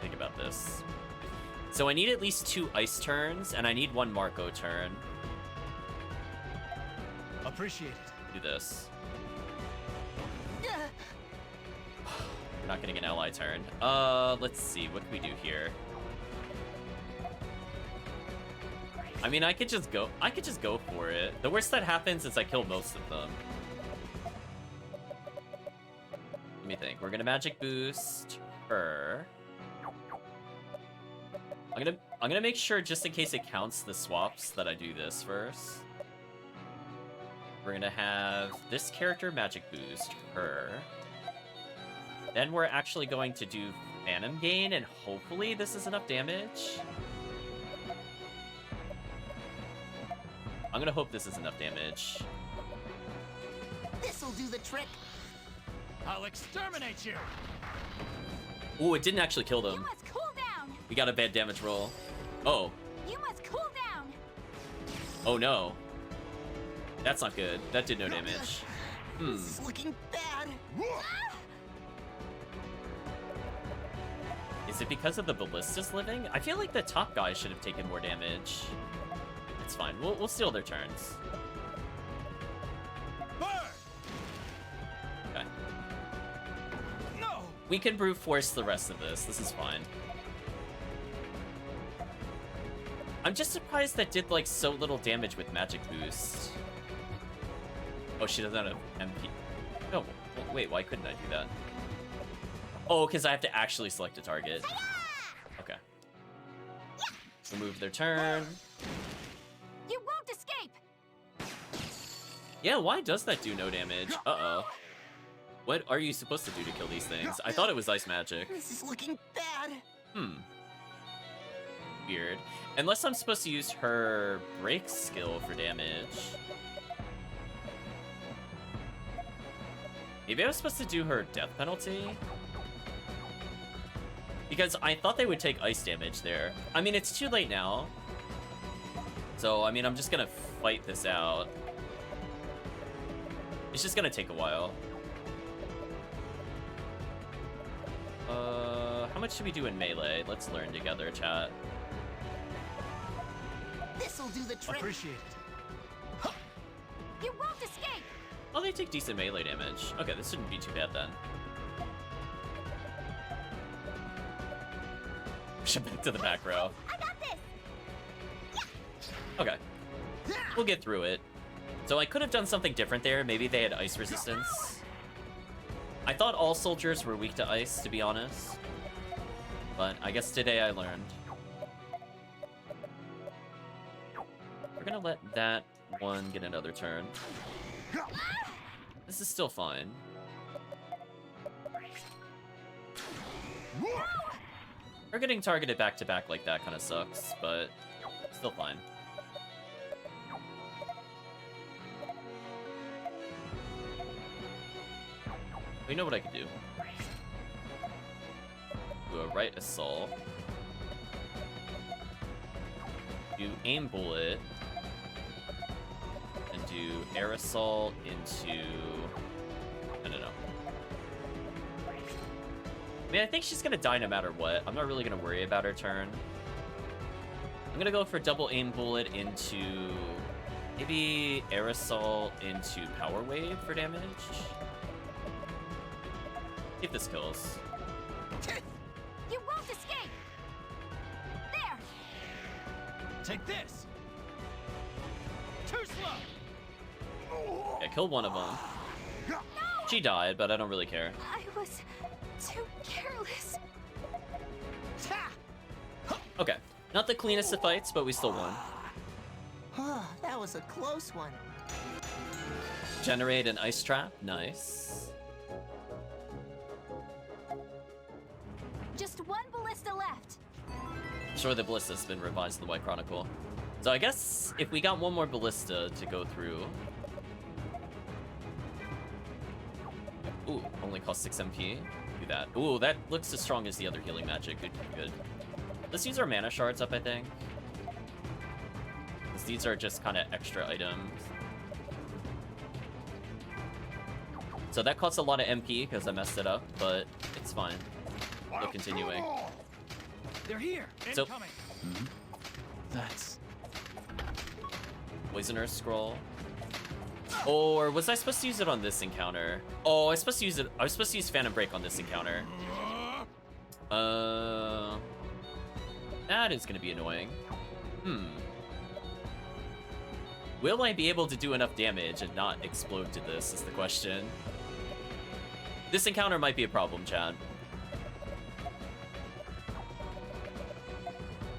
Think about this. So I need at least 2 ice turns, and I need 1 Marco turn. Appreciate it. Do this. We're not getting an ally turn. Let's see. What can we do here? I mean, I could just go for it. The worst that happens is I kill most of them. Let me think. We're gonna magic boost her. I'm gonna make sure, just in case it counts the swaps, that I do this first. We're gonna have this character magic boost her. Then we're actually going to do Phantom Gain, and hopefully this is enough damage. I'm gonna hope this is enough damage. This'll do the trick. I'll exterminate you. Ooh, it didn't actually kill them. You must cool down. We got a bad damage roll. Oh. You must cool down. Oh no. That's not good. That did no damage. This is looking bad. Is it because of the ballistas living? I feel like the top guy should have taken more damage. It's fine. We'll steal their turns. Okay. No. We can brute force the rest of this. This is fine. I'm just surprised that did like so little damage with magic boost. Oh, she doesn't have MP. No, wait, why couldn't I do that? Oh, because I have to actually select a target. Okay. Remove their turn. You won't escape. Yeah, why does that do no damage? Uh-oh. What are you supposed to do to kill these things? I thought it was ice magic. This is looking bad. Weird. Unless I'm supposed to use her break skill for damage. Maybe I was supposed to do her death penalty? Because I thought they would take ice damage there. I mean, it's too late now. So, I mean, I'm just gonna fight this out. It's just gonna take a while. How much should we do in melee? Let's learn together, chat. This'll do the trick. Appreciate it. You won't escape. Oh, they take decent melee damage. Okay, this shouldn't be too bad then. Push it back to the back row. I got this. Okay. We'll get through it. So I could have done something different there. Maybe they had ice resistance. I thought all soldiers were weak to ice, to be honest. But I guess today I learned. We're gonna let that one get another turn. This is still fine. Her getting targeted back to back like that kind of sucks, but still fine. We know what I can do. Do a right assault. Do aim bullet. And do air assault into... I don't know. I mean, I think she's gonna die no matter what. I'm not really gonna worry about her turn. I'm gonna go for double aim bullet into... maybe air assault into power wave for damage. See if this kills. You won't escape! There! Take this! Too slow! Yeah, kill one of them. No! She died, but I don't really care. I was too careless. Okay. Not the cleanest of fights, but we still won. That was a close one. Generate an ice trap. Nice. Just one ballista left. Sure, the ballista's been revised in the White Chronicle. So I guess if we got one more ballista to go through... Ooh, only costs 6 MP. Do that. Ooh, that looks as strong as the other healing magic. Good, good. Let's use our mana shards up, I think. Because these are just kind of extra items. So that costs a lot of MP because I messed it up, but it's fine. We're continuing. They're here. So, Incoming. That's... Poisoner's Scroll. Or was I supposed to use it on this encounter? Oh, I was supposed to use it. I was supposed to use Phantom Break on this encounter. That is gonna be annoying. Will I be able to do enough damage and not explode to this is the question. This encounter might be a problem, Chad.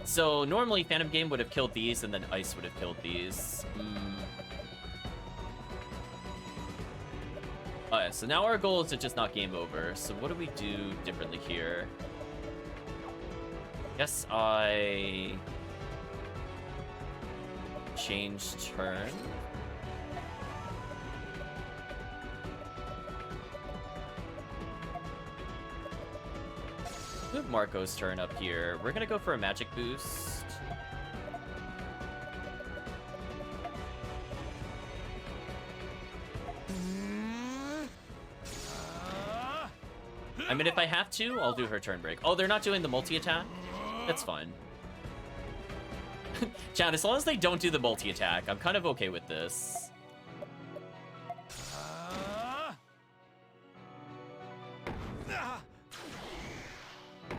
So normally Phantom Game would have killed these and then Ice would have killed these. Alright, so now our goal is to just not game over. So what do we do differently here? Guess I... change turn. Move Marco's turn up here. We're gonna go for a magic boost. I mean, if I have to, I'll do her turn break. Oh, they're not doing the multi-attack? That's fine. Chad, as long as they don't do the multi-attack, I'm kind of okay with this.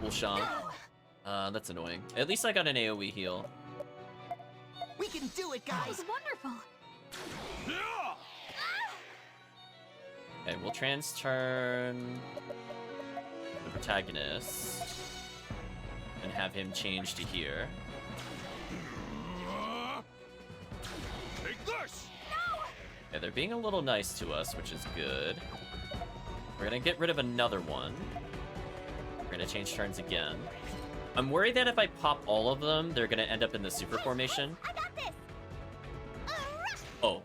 Cool shot. That's annoying. At least I got an AoE heal. We can do it, That guys! was wonderful. Okay, we'll trans turn the protagonist and have him change to here. Take this! Yeah, they're being a little nice to us, which is good. We're gonna get rid of another one. We're gonna change turns again. I'm worried that if I pop all of them, they're gonna end up in the super formation. I got this. Oh.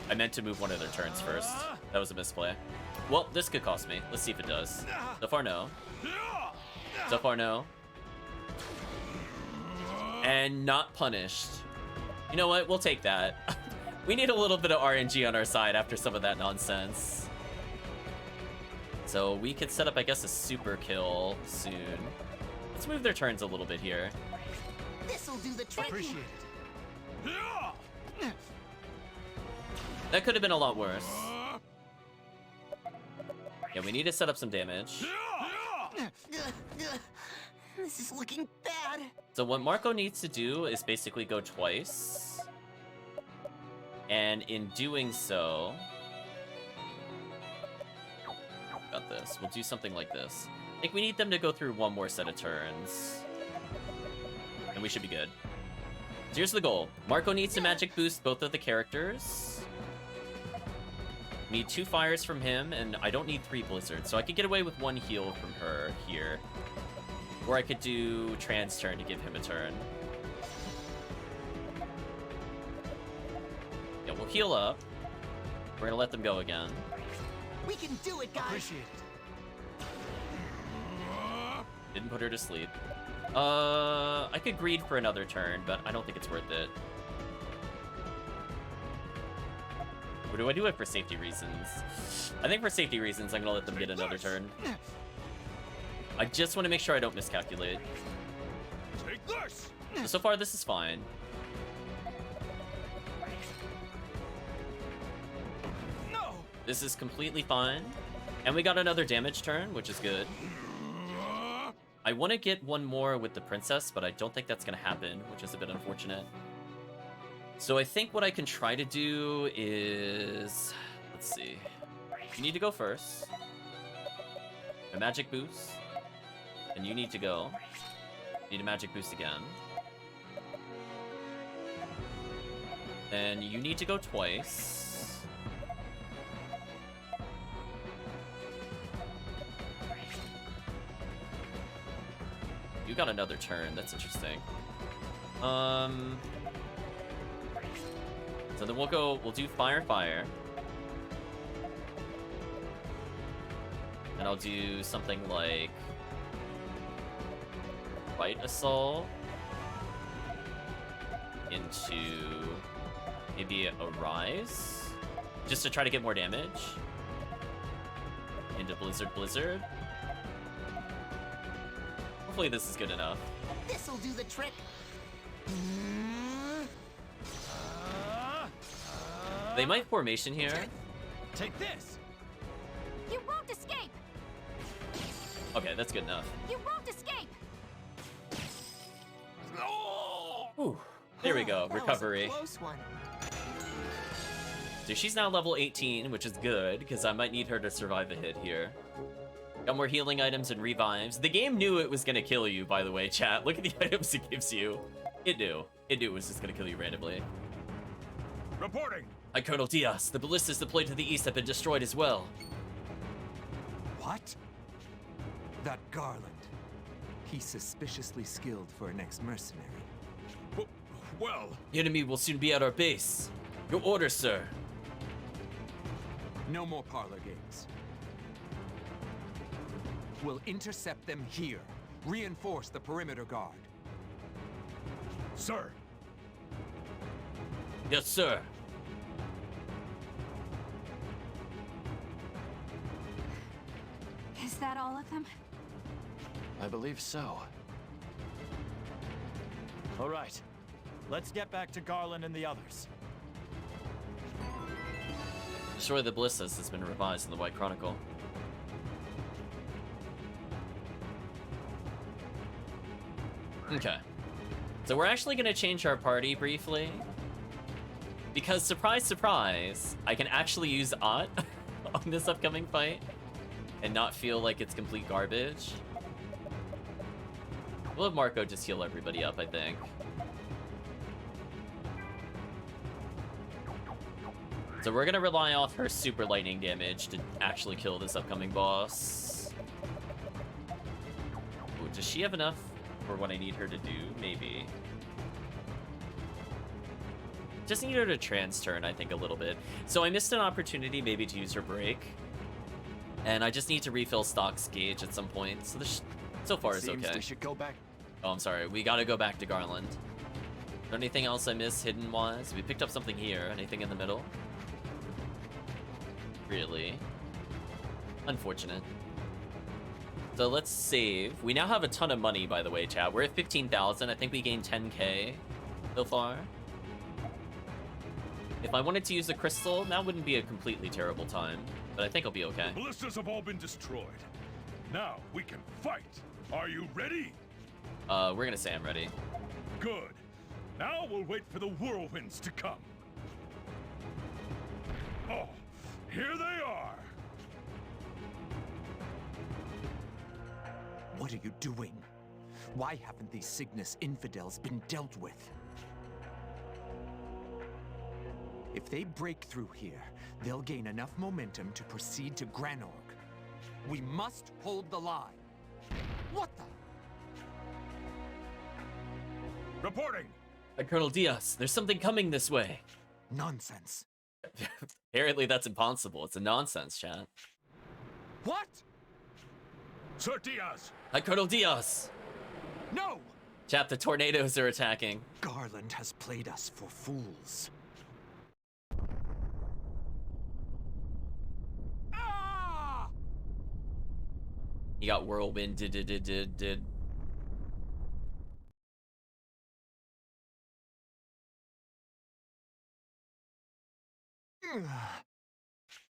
I meant to move one of their turns first. That was a misplay. Well, this could cost me. Let's see if it does. So far, no. So far, no. And not punished. You know what? We'll take that. We need a little bit of RNG on our side after some of that nonsense. So we could set up, I guess, a super kill soon. Let's move their turns a little bit here. This'll do the trick. Appreciate it. That could have been a lot worse. Yeah, we need to set up some damage. This is looking bad. So what Marco needs to do is basically go twice. And in doing so... Got this. We'll do something like this. I think we need them to go through one more set of turns. And we should be good. So here's the goal. Marco needs to magic boost both of the characters. Need 2 fires from him, and I don't need 3 blizzards. So I could get away with 1 heal from her here. Or I could do trans turn to give him a turn. Yeah, we'll heal up. We're gonna let them go again. We can do it, guys! Appreciate it. Didn't put her to sleep. I could greed for another turn, but I don't think it's worth it. Or do I do it for safety reasons? I think for safety reasons, I'm gonna let them get another turn. I just want to make sure I don't miscalculate. Take this! So far, this is fine. No! This is completely fine. And we got another damage turn, which is good. I want to get one more with the princess, but I don't think that's going to happen, which is a bit unfortunate. So I think what I can try to do is... Let's see. You need to go first. A magic boost. And you need to go. Need a magic boost again. Then you need to go twice. You got another turn. That's interesting. So then we'll do fire. And I'll do something like Fight Assault into maybe a Rise, just to try to get more damage. Into Blizzard. Hopefully this is good enough. This'll do the trick. They might formation here. Take this. You won't escape. Okay, that's good enough. You won't escape. Ooh, there we go. That was a Recovery. close one. So she's now level 18, which is good, because I might need her to survive a hit here. Got more healing items and revives. The game knew it was going to kill you, by the way, chat. Look at the items it gives you. It knew. It knew it was just going to kill you randomly. Reporting! Hi, Colonel Diaz. The ballistas deployed to the east have been destroyed as well. What? That Garland. He's suspiciously skilled for an ex-mercenary. Well... The enemy will soon be at our base. Your orders, sir. No more parlor games. We'll intercept them here. Reinforce the perimeter guard. Sir! Yes, sir. Is that all of them? I believe so. All right. Let's get back to Garland and the others. Destroy the ballistas has been revised in the White Chronicle. Okay. So we're actually going to change our party briefly. Because, surprise, surprise, I can actually use Ott on this upcoming fight and not feel like it's complete garbage. We'll have Marco just heal everybody up, I think. So we're gonna rely off her super lightning damage to actually kill this upcoming boss. Ooh, does she have enough for what I need her to do? Maybe. Just need her to trans turn, I think, a little bit. So I missed an opportunity maybe to use her break. And I just need to refill Stock's gauge at some point. So this so far is okay. We should go back. Oh, I'm sorry. We gotta go back to Garland. Is there anything else I missed hidden-wise? We picked up something here. Anything in the middle? Really? Unfortunate. So let's save. We now have a ton of money, by the way, chat. We're at 15,000. I think we gained 10k so far. If I wanted to use the crystal, that wouldn't be a completely terrible time. But I think I'll be okay. The ballistas have all been destroyed. Now we can fight. Are you ready? We're gonna say I'm ready. Good. Now we'll wait for the whirlwinds to come. Oh, here they are. What are you doing? Why haven't these Cygnus infidels been dealt with? If they break through here, they'll gain enough momentum to proceed to Granorg. We must hold the line. What the? Reporting! Colonel Diaz, there's something coming this way. Nonsense. Apparently that's impossible. It's a nonsense, chat. What? Sir Diaz! Hi, Colonel Diaz! No! Chat, the tornadoes are attacking. Garland has played us for fools. Ah! You got whirlwind, did.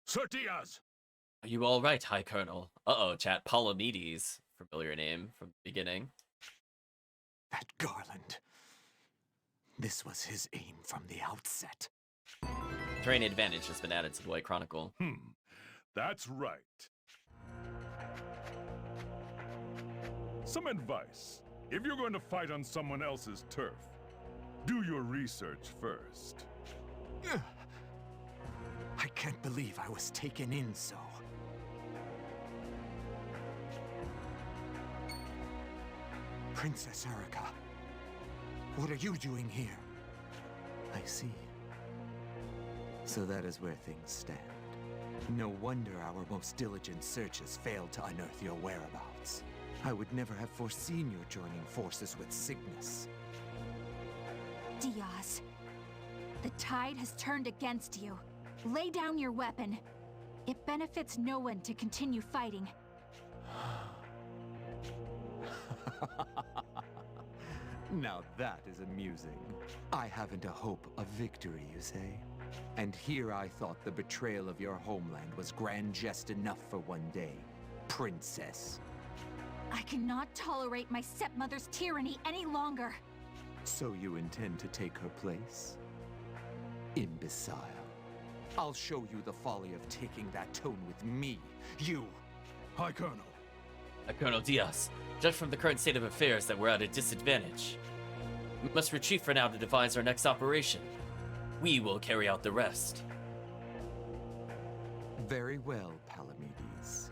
Sir Diaz! Are you all right, High Colonel? Uh-oh, chat. Palamedes, familiar name from the beginning. That Garland. This was his aim from the outset. Terrain advantage has been added to the White Chronicle. That's right. Some advice. If you're going to fight on someone else's turf, do your research first. I can't believe I was taken in so. Princess Erica, what are you doing here? I see. So that is where things stand. No wonder our most diligent searches failed to unearth your whereabouts. I would never have foreseen your joining forces with Cygnus. Diaz, the tide has turned against you. Lay down your weapon. It benefits no one to continue fighting. Now that is amusing. I haven't a hope of victory, you say? And here I thought the betrayal of your homeland was grand jest enough for one day, princess. I cannot tolerate my stepmother's tyranny any longer. So you intend to take her place? Imbecile. I'll show you the folly of taking that tone with me. You! High Colonel. Colonel Diaz, judged from the current state of affairs that we're at a disadvantage. We must retreat for now to devise our next operation. We will carry out the rest. Very well, Palamedes.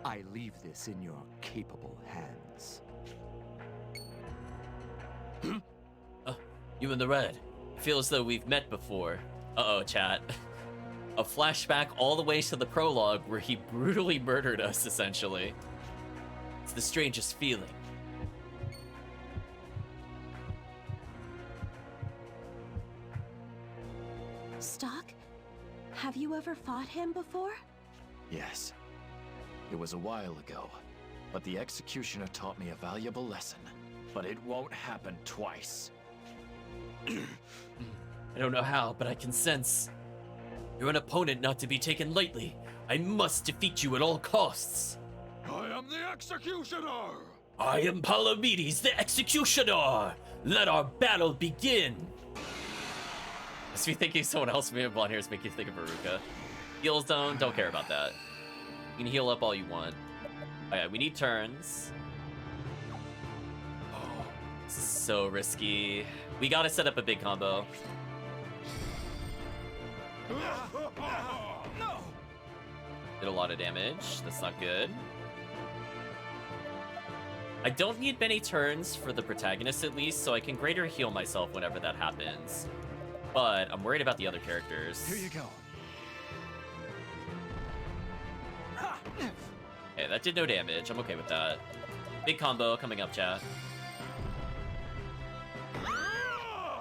I leave this in your capable hands. You in the red. I feel as though we've met before. Uh-oh, chat. A flashback all the way to the prologue where he brutally murdered us, essentially. It's the strangest feeling. Stock? Have you ever fought him before? Yes. It was a while ago, but the Executioner taught me a valuable lesson. But it won't happen twice. I don't know how, but I can sense. You're an opponent not to be taken lightly. I must defeat you at all costs. I am the Executioner! I am Palamedes, the Executioner! Let our battle begin! Must be thinking someone else may have blonde hair is making you think of Veruca. Heal zone, don't care about that. You can heal up all you want. Oh yeah, we need turns. Oh, so risky. We gotta set up a big combo. No! Did a lot of damage. That's not good. I don't need many turns for the protagonist at least, so I can greater heal myself whenever that happens. But I'm worried about the other characters. Here you go. Okay, that did no damage. I'm okay with that. Big combo coming up, chat.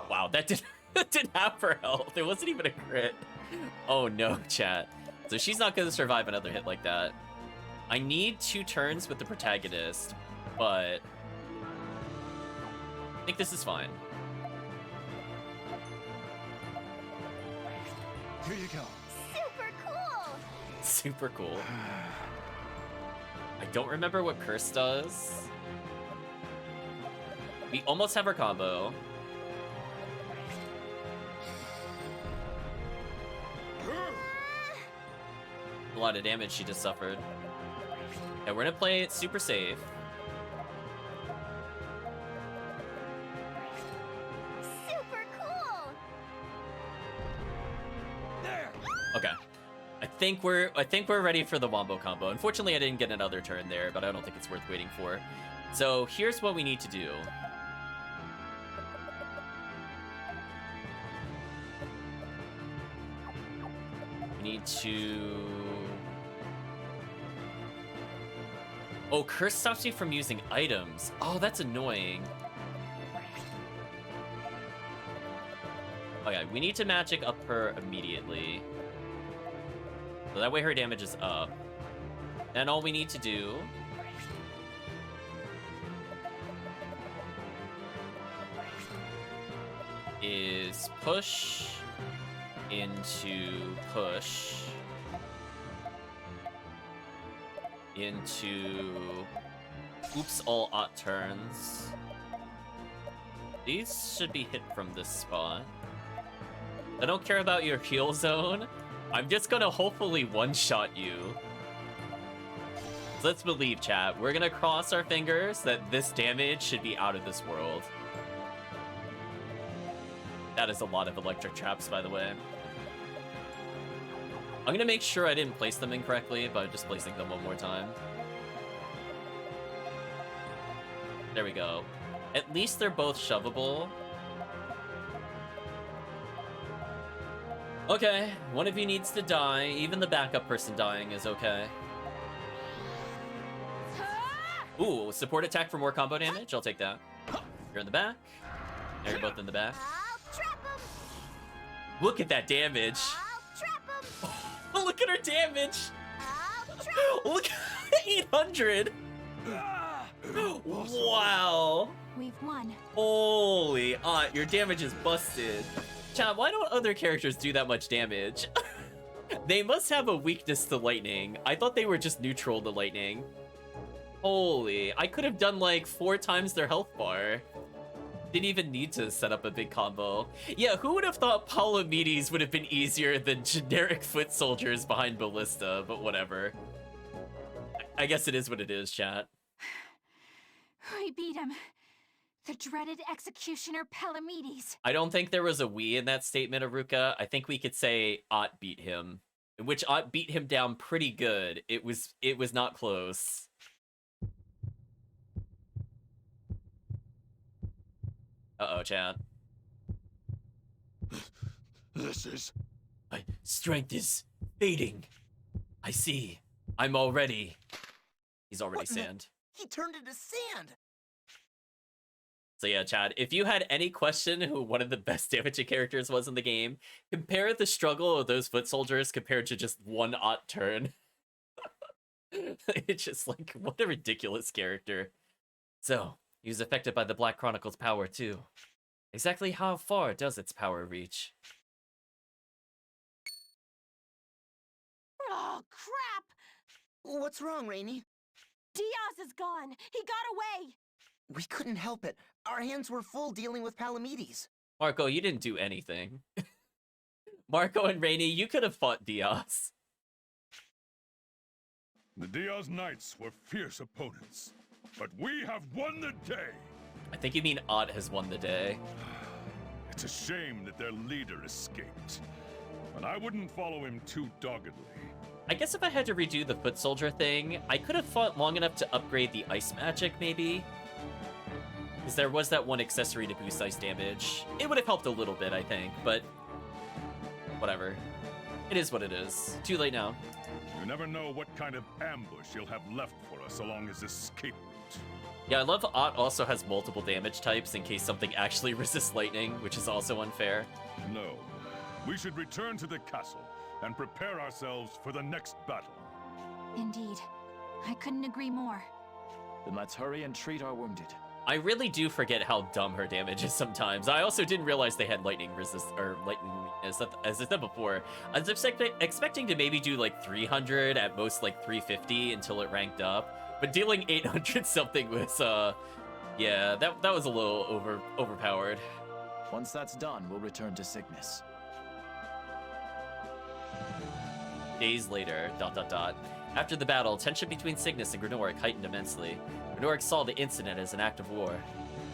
Wow, that did half her health. It wasn't even a crit. Oh no, chat. So she's not gonna survive another hit like that. I need 2 turns with the protagonist, but I think this is fine. Here you go. Super cool! Super cool. I don't remember what Curse does. We almost have our combo. A lot of damage she just suffered. And we're gonna play it super safe. Super cool! There! Okay. I think we're ready for the wombo combo. Unfortunately, I didn't get another turn there, but I don't think it's worth waiting for. So here's what we need to do. We need to Oh, curse stops you from using items. Oh, that's annoying. Okay, we need to magic up her immediately. So that way her damage is up. Then all we need to do is push into push into oops all Ott turns. These should be hit from this spot. I don't care about your heal zone. I'm just gonna hopefully one-shot you. So let's believe, chat. We're gonna cross our fingers that this damage should be out of this world. That is a lot of electric traps, by the way. I'm gonna make sure I didn't place them incorrectly by just placing them one more time. There we go. At least they're both shovable. Okay, one of you needs to die. Even the backup person dying is okay. Ooh, support attack for more combo damage. I'll take that. You're in the back. Now you're both in the back. Look at that damage. Look at her damage. Look at 800. Wow. We've won. Holy, your damage is busted. Chat, why don't other characters do that much damage? They must have a weakness to lightning. I thought they were just neutral to lightning. Holy, I could have done like 4 times their health bar. Didn't even need to set up a big combo. Yeah, who would have thought Palamedes would have been easier than generic foot soldiers behind Ballista, but whatever. I guess it is what it is, chat. We beat him. The dreaded executioner Palamedes. I don't think there was a we in that statement, Aruka. I think we could say Ott beat him, in which Ott beat him down pretty good. It was not close. Uh-oh, chat. This is... My strength is fading. I see. I'm already... He's already sand. He turned into sand! So yeah, Chad, if you had any question who one of the best damaging characters was in the game, compare the struggle of those foot soldiers compared to just one Ott turn. It's just like, what a ridiculous character. So, he was affected by the Black Chronicle's power too. Exactly how far does its power reach? Oh, crap! What's wrong, Rainy? Diaz is gone! He got away! We couldn't help it. Our hands were full dealing with Palamedes. Marco, you didn't do anything. Marco and Rainy, you could have fought Diaz. The Diaz Knights were fierce opponents, but we have won the day. I think you mean Ott has won the day. It's a shame that their leader escaped, but I wouldn't follow him too doggedly. I guess if I had to redo the foot soldier thing, I could have fought long enough to upgrade the ice magic, maybe. Because there was that one accessory to boost ice damage. It would have helped a little bit, I think, but whatever. It is what it is. Too late now. You never know what kind of ambush you'll have left for us along his escape route. Yeah, I love Ott also has multiple damage types in case something actually resists lightning, which is also unfair. No. We should return to the castle and prepare ourselves for the next battle. Indeed. I couldn't agree more. Then let's hurry and treat our wounded. I really do forget how dumb her damage is sometimes. I also didn't realize they had lightning resist or lightning weakness. As I said before, I was expecting to maybe do like 300, at most like 350 until it ranked up. But dealing 800 something was, yeah, that was a little overpowered. Once that's done, we'll return to Cygnus. Days later, ... After the battle, tension between Cygnus and Granoric heightened immensely. Granoric saw the incident as an act of war.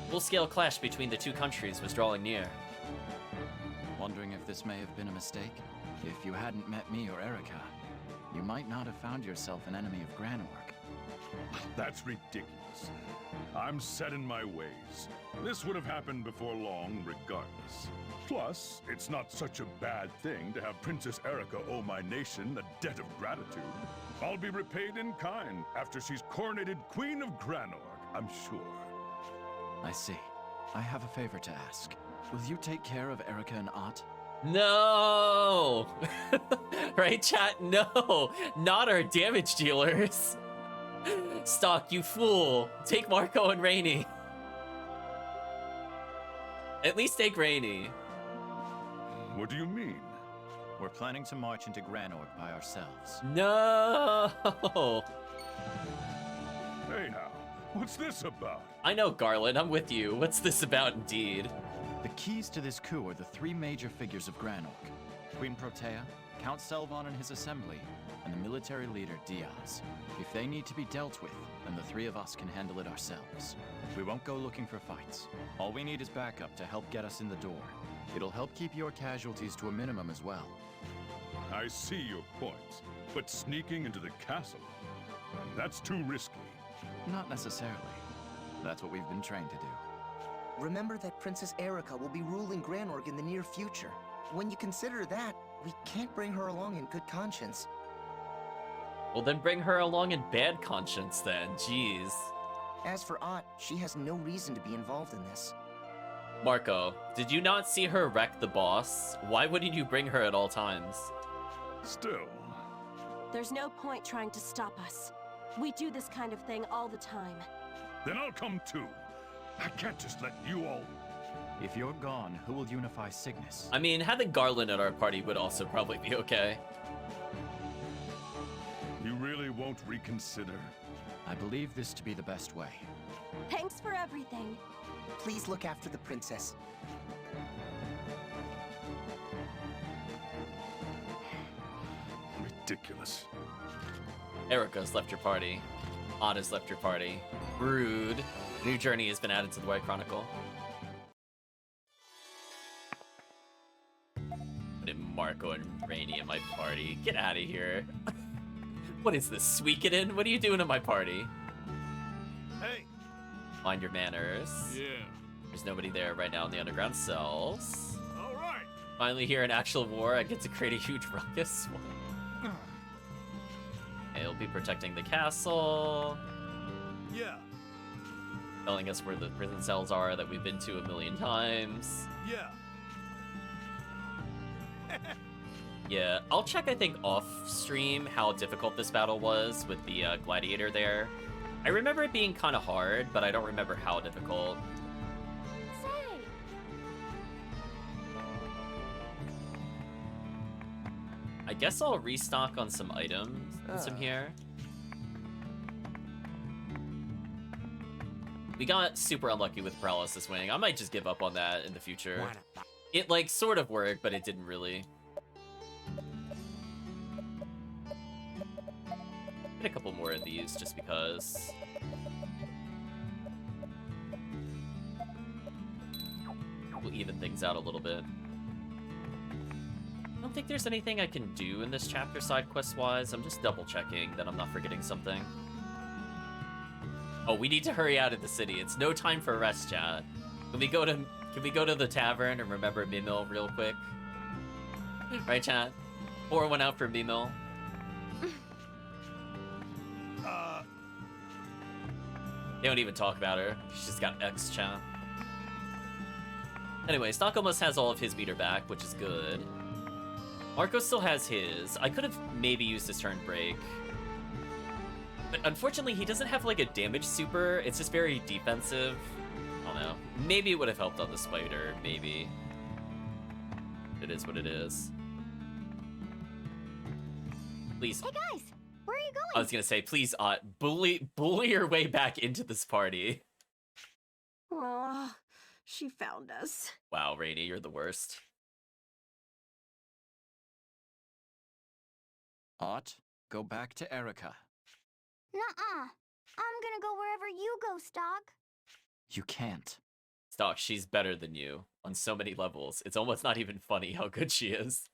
Full-scale clash between the two countries was drawing near. Wondering if this may have been a mistake? If you hadn't met me or Erica, you might not have found yourself an enemy of Granoric. That's ridiculous. I'm set in my ways. This would have happened before long, regardless. Plus, it's not such a bad thing to have Princess Erica owe my nation a debt of gratitude. I'll be repaid in kind after she's coronated Queen of Granorg, I'm sure. I see. I have a favor to ask. Will you take care of Erica and Ott? No! Right, chat? No! Not our damage dealers! Stock, you fool! Take Marco and Rainy. At least take Rainy. What do you mean? We're planning to march into Granorg by ourselves. No! Hey now, what's this about? I know, Garland, I'm with you. What's this about indeed? The keys to this coup are the three major figures of Granorg. Queen Protea, Count Selvon and his assembly, and the military leader Diaz. If they need to be dealt with, then the three of us can handle it ourselves. We won't go looking for fights. All we need is backup to help get us in the door. It'll help keep your casualties to a minimum as well. I see your point, but sneaking into the castle, that's too risky. Not necessarily. That's what we've been trained to do. Remember that Princess Erica will be ruling Granorg in the near future. When you consider that, we can't bring her along in good conscience. Well, then bring her along in bad conscience then, jeez. As for Ott, she has no reason to be involved in this. Marco, did you not see her wreck the boss? Why wouldn't you bring her at all times? Still. There's no point trying to stop us. We do this kind of thing all the time. Then I'll come too. I can't just let you all... If you're gone, who will unify Cygnus? I mean, having Garland at our party would also probably be okay. You really won't reconsider? I believe this to be the best way. Thanks for everything. Please look after the princess. Ridiculous. Erica's left your party. Anna's left your party. Rude. New journey has been added to the White Chronicle. Put in Marco and Rainy in my party. Get out of here. What is this, Suikoden? What are you doing in my party? Hey! Mind your manners. Yeah. There's nobody there right now in the underground cells. All right. Finally here in actual war, I get to create a huge ruckus. He'll be protecting the castle. Yeah. Telling us where the prison cells are that we've been to a million times. Yeah. Yeah, I'll check, I think, off stream how difficult this battle was with the gladiator there. I remember it being kind of hard, but I don't remember how difficult. Say, I guess I'll restock on some items and some here. We got super unlucky with paralysis wing. I might just give up on that in the future. It, like, sort of worked, but it didn't really. Get a couple more of these just because. We'll even things out a little bit. I don't think there's anything I can do in this chapter side quest wise. I'm just double checking that I'm not forgetting something. Oh, we need to hurry out of the city. It's no time for rest, chat. Can we go to the tavern and remember Mimil real quick? Right, chat? Pour one out for Mimil. They don't even talk about her. She's just got X, chat. Anyway, Stock almost has all of his meter back, which is good. Marco still has his. I could have maybe used his turn break. But unfortunately, he doesn't have, like, a damage super. It's just very defensive. I don't know. Maybe it would have helped on the spider. Maybe. It is what it is. Please. Hey guys, where are you going? I was gonna say, please, bully your way back into this party. Oh, she found us. Wow, Rainy, you're the worst. Ott, go back to Erica. Nuh-uh. I'm gonna go wherever you go, Stock. You can't. Stock, she's better than you on so many levels. It's almost not even funny how good she is.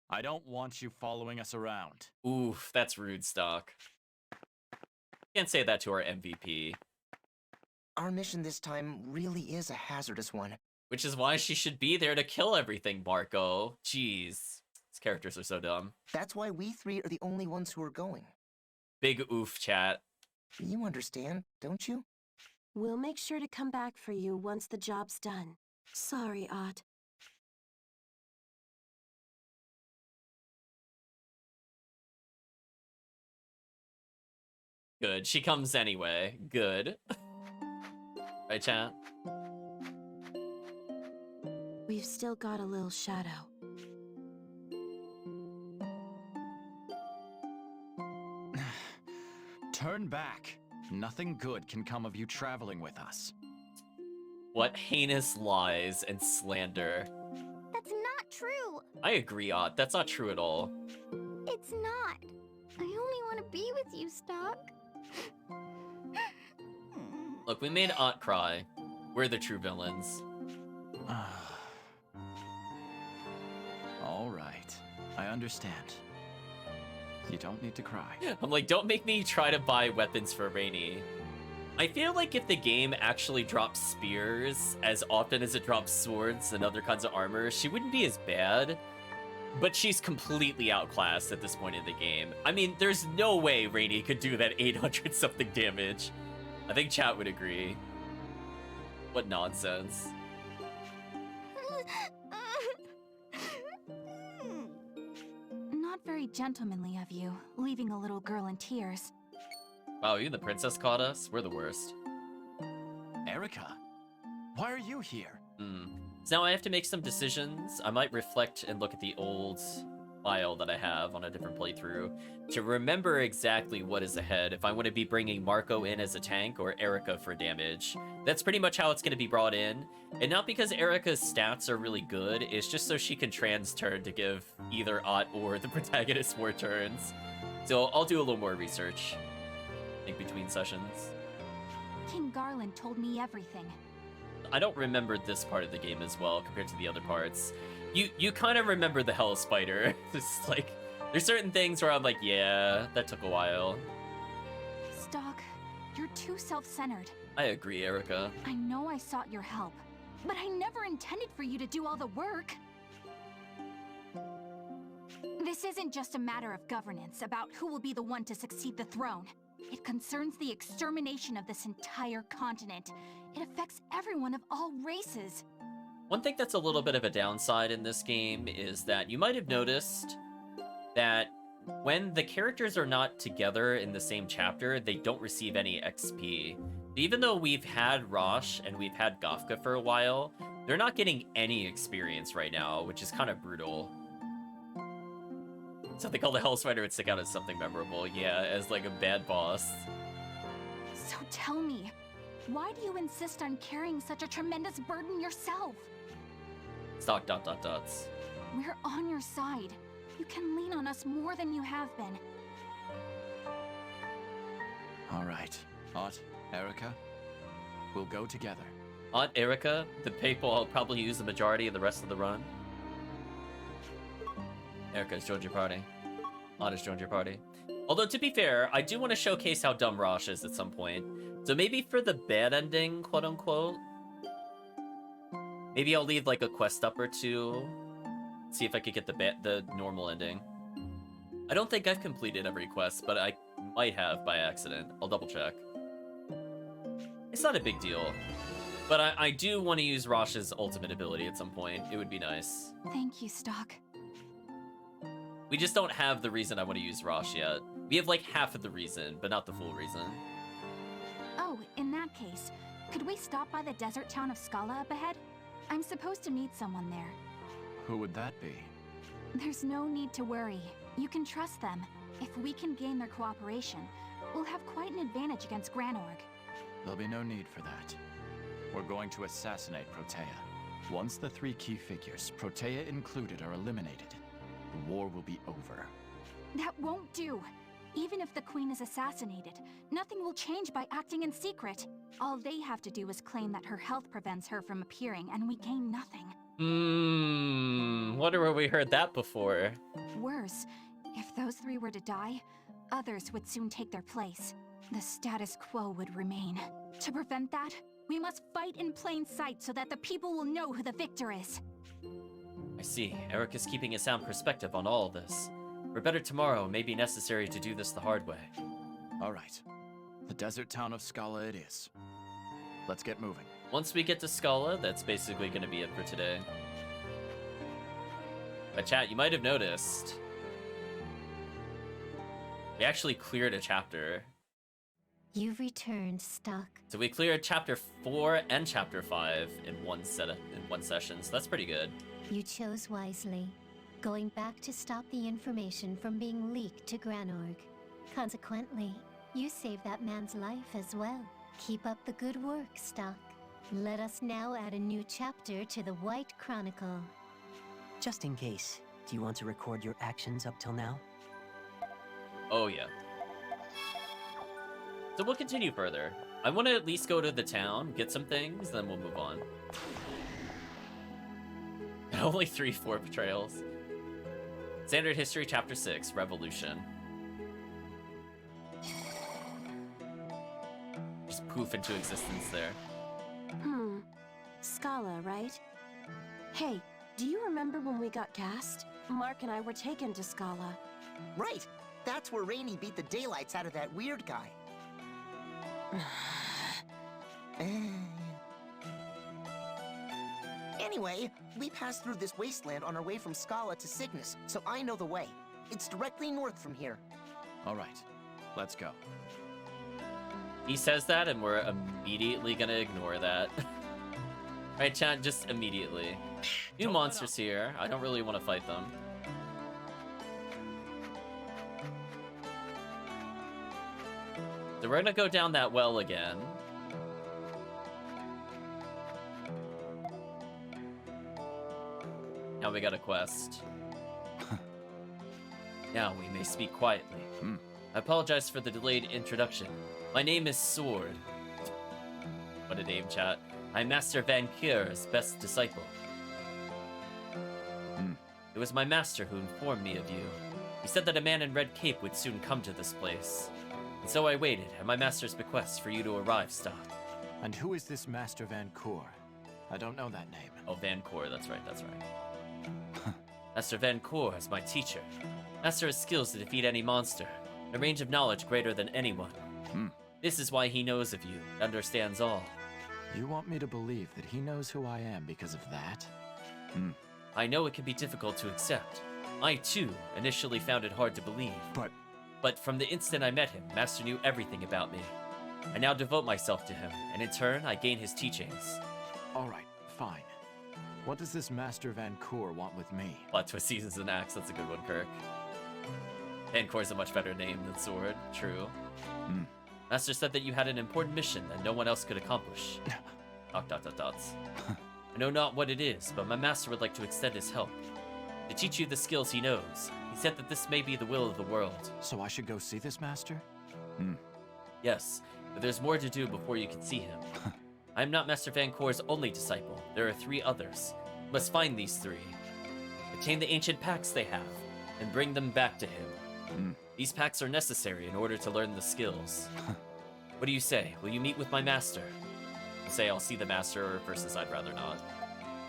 I don't want you following us around. Oof, that's rude, Stock. Can't say that to our MVP. Our mission this time really is a hazardous one. Which is why she should be there to kill everything, Marco. Jeez. These characters are so dumb. That's why we three are the only ones who are going. Big oof, chat. You understand, don't you? We'll make sure to come back for you once the job's done. Sorry, Ott. Good. She comes anyway. Good. Right, chat? We've still got a little shadow. Turn back. Nothing good can come of you traveling with us. What heinous lies and slander. That's not true. I agree, Ott. That's not true at all. It's not. I only want to be with you, Stock. Look, we made Ott cry. We're the true villains. All right. I understand. You don't need to cry. I'm like, don't make me try to buy weapons for Rainy. I feel like if the game actually drops spears as often as it drops swords and other kinds of armor, she wouldn't be as bad. But she's completely outclassed at this point in the game. I mean, there's no way Rainy could do that 800-something damage. I think chat would agree. What nonsense. Not very gentlemanly of you, leaving a little girl in tears. Wow, you and the princess caught us? We're the worst. Erica, why are you here? So now I have to make some decisions. I might reflect and look at the old file that I have on a different playthrough to remember exactly what is ahead, if I want to be bringing Marco in as a tank or Erica for damage. That's pretty much how it's going to be brought in. And not because Erica's stats are really good, it's just so she can trans-turn to give either Ott or the protagonist more turns. So I'll do a little more research, I think, between sessions. King Garland told me everything. I don't remember this part of the game as well compared to the other parts. You kind of remember the Hell Spider. It's like, there's certain things where I'm like, yeah, that took a while. Stock, you're too self-centered. I agree, Erica. I know I sought your help, but I never intended for you to do all the work. This isn't just a matter of governance, about who will be the one to succeed the throne. It concerns the extermination of this entire continent. It affects everyone of all races. One thing that's a little bit of a downside in this game is that you might have noticed that when the characters are not together in the same chapter, they don't receive any XP. Even though we've had Rosche and we've had Gafka for a while, they're not getting any experience right now, which is kind of brutal. Something called the Hell Spider would stick out as something memorable, yeah, as like a bad boss. So tell me, why do you insist on carrying such a tremendous burden yourself? Stock ... dots. We're on your side. You can lean on us more than you have been. All right. Ott, Erica, we'll go together. Ott, Erica, the people I'll probably use the majority of the rest of the run. Erica's joined your party. Ott has joined your party. Although, to be fair, I do want to showcase how dumb Rosche is at some point. So maybe for the bad ending, quote-unquote, maybe I'll leave, like, a quest up or two. See if I could get the normal ending. I don't think I've completed every quest, but I might have by accident. I'll double-check. It's not a big deal. But I do want to use Roche's ultimate ability at some point. It would be nice. Thank you, Stock. We just don't have the reason I want to use Rosche yet. We have like half of the reason, but not the full reason. Oh, in that case, could we stop by the desert town of Scala up ahead? I'm supposed to meet someone there. Who would that be? There's no need to worry. You can trust them. If we can gain their cooperation, we'll have quite an advantage against Granorg. There'll be no need for that. We're going to assassinate Protea. Once the 3 key figures, Protea included, are eliminated, the war will be over. That won't do. Even if the Queen is assassinated, nothing will change by acting in secret. All they have to do is claim that her health prevents her from appearing, and we gain nothing. Wonder where we heard that before. Worse, if those 3 were to die, others would soon take their place. The status quo would remain. To prevent that, we must fight in plain sight so that the people will know who the victor is. I see. Eric is keeping a sound perspective on all of this. For better tomorrow, it may be necessary to do this the hard way. All right. The desert town of Scala it is. Let's get moving. Once we get to Scala, that's basically going to be it for today. But chat, you might have noticed, we actually cleared a chapter. You've returned, Stock. So we cleared chapter 4 and chapter 5 in one session, so that's pretty good. You chose wisely, going back to stop the information from being leaked to Granorg. Consequently, you saved that man's life as well. Keep up the good work, Stock. Let us now add a new chapter to the White Chronicle. Just in case, do you want to record your actions up till now? Oh yeah. So we'll continue further. I want to at least go to the town, get some things, then we'll move on. Only 3-4 betrayals. Standard History Chapter 6, Revolution. Just poof into existence there. Scala, right? Hey, do you remember when we got gassed? Mark and I were taken to Scala. Right! That's where Rainey beat the daylights out of that weird guy. Anyway, we passed through this wasteland on our way from Scala to Cygnus, so I know the way. It's directly north from here. All right, let's go. He says that, and we're immediately gonna ignore that. Right, chat, just immediately. New monsters here. I don't really want to fight them. So we're gonna go down that well again. Now we got a quest. Now we may speak quietly. I apologize for the delayed introduction. My name is Sword. What a name, chat. I'm Master Van Kier's best disciple. It was my master who informed me of you. He said that a man in red cape would soon come to this place. And so I waited at my master's bequest for you to arrive, Stock. And who is this Master Van Coor? I don't know that name. Oh, Van Coor, that's right, that's right. Master Van Coor is my teacher. Master has skills to defeat any monster, a range of knowledge greater than anyone. This is why he knows of you, and understands all. You want me to believe that he knows who I am because of that? I know it can be difficult to accept. I, too, initially found it hard to believe. But from the instant I met him, Master knew everything about me. I now devote myself to him, and in turn, I gain his teachings. All right, fine. What does this Master Van Coor want with me? Plot twist seasons an axe, that's a good one, Kirk. Van Coor's a much better name than Sword, true. Master said that you had an important mission that no one else could accomplish. ... I know not what it is, but my master would like to extend his help. To teach you the skills he knows. He said that this may be the will of the world. So I should go see this master? Yes, but there's more to do before you can see him. I am not Master Van Coor's only disciple. There are 3 others. You must find these 3. Obtain the ancient packs they have, and bring them back to him. These packs are necessary in order to learn the skills. What do you say? Will you meet with my master? I'll say I'll see the master, or versus I'd rather not.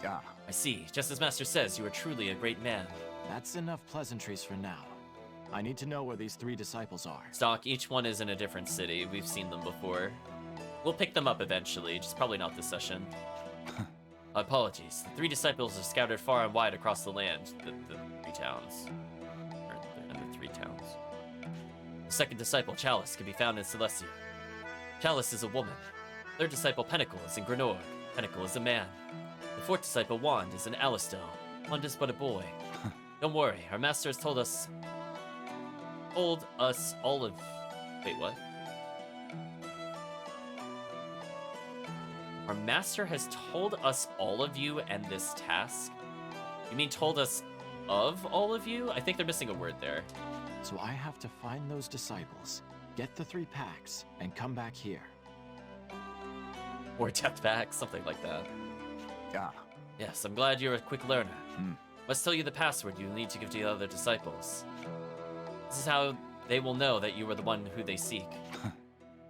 I see. Just as Master says, you are truly a great man. That's enough pleasantries for now. I need to know where these 3 disciples are. Stock, each one is in a different city. We've seen them before. We'll pick them up eventually, just probably not this session. Apologies. The 3 disciples are scattered far and wide across the land. The 3 towns. And the 3 towns. The 2nd disciple, Chalice, can be found in Celestia. Chalice is a woman. 3rd disciple, Pinnacle, is in Granorg. Pinnacle is a man. The 4th disciple, Wand, is in Alistel. Wand is but a boy. Don't worry, our master has told us all of... Wait, what? Our master has told us all of you and this task? You mean told us of all of you? I think they're missing a word there. So I have to find those disciples, get the 3 packs, and come back here. Or depth back, something like that. Yes, I'm glad you're a quick learner. Must tell you the password you'll need to give to the other disciples. This is how they will know that you are the one who they seek.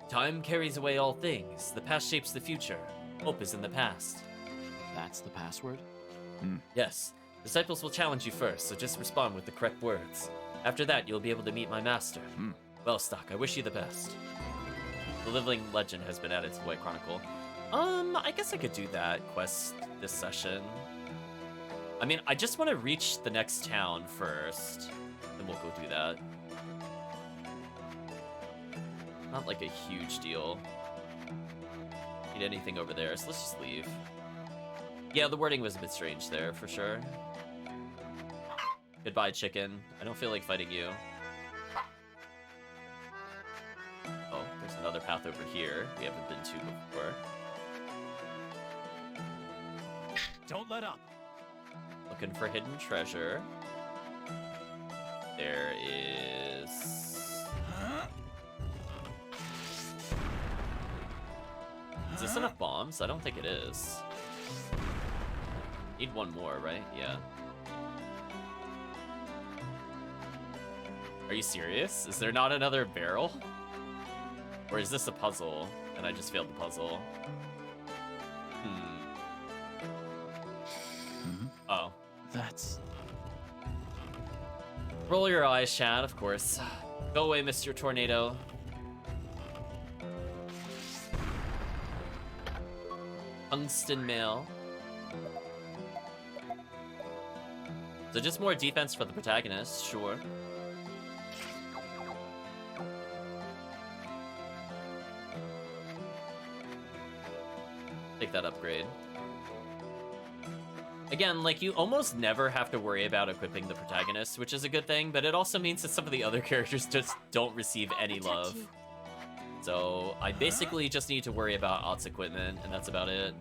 Time carries away all things. The past shapes the future. Hope is in the past. That's the password? Yes. Disciples will challenge you first, so just respond with the correct words. After that, you'll be able to meet my master. Well, Stock, I wish you the best. The Living Legend has been added to the White Chronicle. I guess I could do that quest this session. I mean, I just want to reach the next town first. Then we'll go do that. Not like a huge deal. Need anything over there, so let's just leave. Yeah, the wording was a bit strange there, for sure. Goodbye, chicken. I don't feel like fighting you. Oh, there's another path over here we haven't been to before. Don't let up. Looking for hidden treasure. There is... Is this enough bombs? I don't think it is. Need one more, right? Yeah. Are you serious? Is there not another barrel? Or is this a puzzle, and I just failed the puzzle? Oh. That's... Roll your eyes, Chad, of course. Go away, Mr. Tornado. Tungsten mail. So just more defense for the protagonist, sure. Take that upgrade. Again, like, you almost never have to worry about equipping the protagonist, which is a good thing, but it also means that some of the other characters just don't receive any love. So I basically just need to worry about Ott's equipment, and that's about it.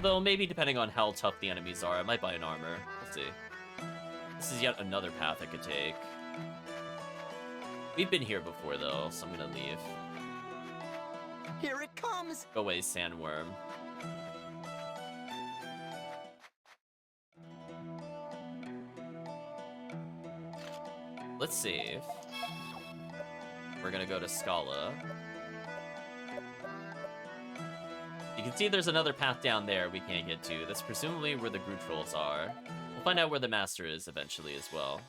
Though maybe depending on how tough the enemies are, I might buy an armor. Let's see. This is yet another path I could take. We've been here before, though, so I'm gonna leave. Here it comes! Go away, sandworm. Let's save. We're gonna go to Scala. You can see there's another path down there we can't get to. That's presumably where the Grootrolls are. We'll find out where the Master is eventually as well.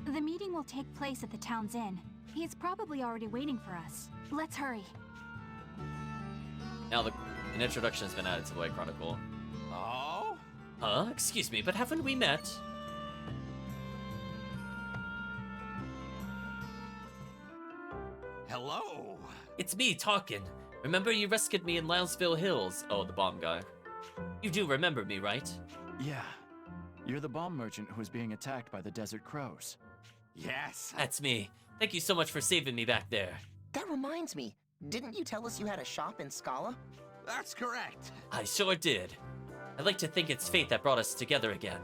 The meeting will take place at the town's inn. He's probably already waiting for us. Let's hurry. Now an introduction has been added to the White Chronicle. Oh? Huh? Excuse me, but haven't we met? Hello? It's me, Tarkin. Remember you rescued me in Lounsville Hills? Oh, the bomb guy. You do remember me, right? Yeah. You're the bomb merchant who was being attacked by the Desert Crows. Yes. That's me. Thank you so much for saving me back there. That reminds me. Didn't you tell us you had a shop in Scala? That's correct. I sure did. I'd like to think it's fate that brought us together again.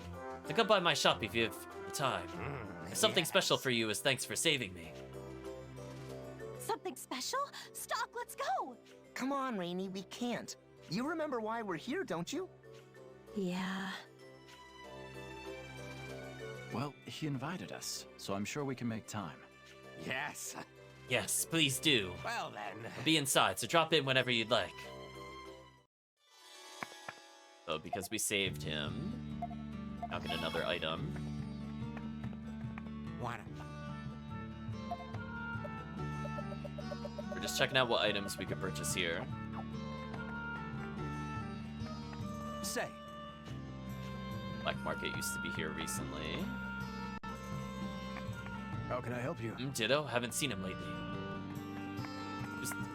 So come by my shop if you have the time. Something special for you as thanks for saving me. Something special? Stock, let's go! Come on, Rainy, we can't. You remember why we're here, don't you? Yeah. Well, he invited us, so I'm sure we can make time. Yes. Yes, please do. Well then. I'll be inside, so drop in whenever you'd like. So because we saved him, now get another item. We're just checking out what items we could purchase here. Say. Black Market used to be here recently. How can I help you? Ditto? Haven't seen him lately.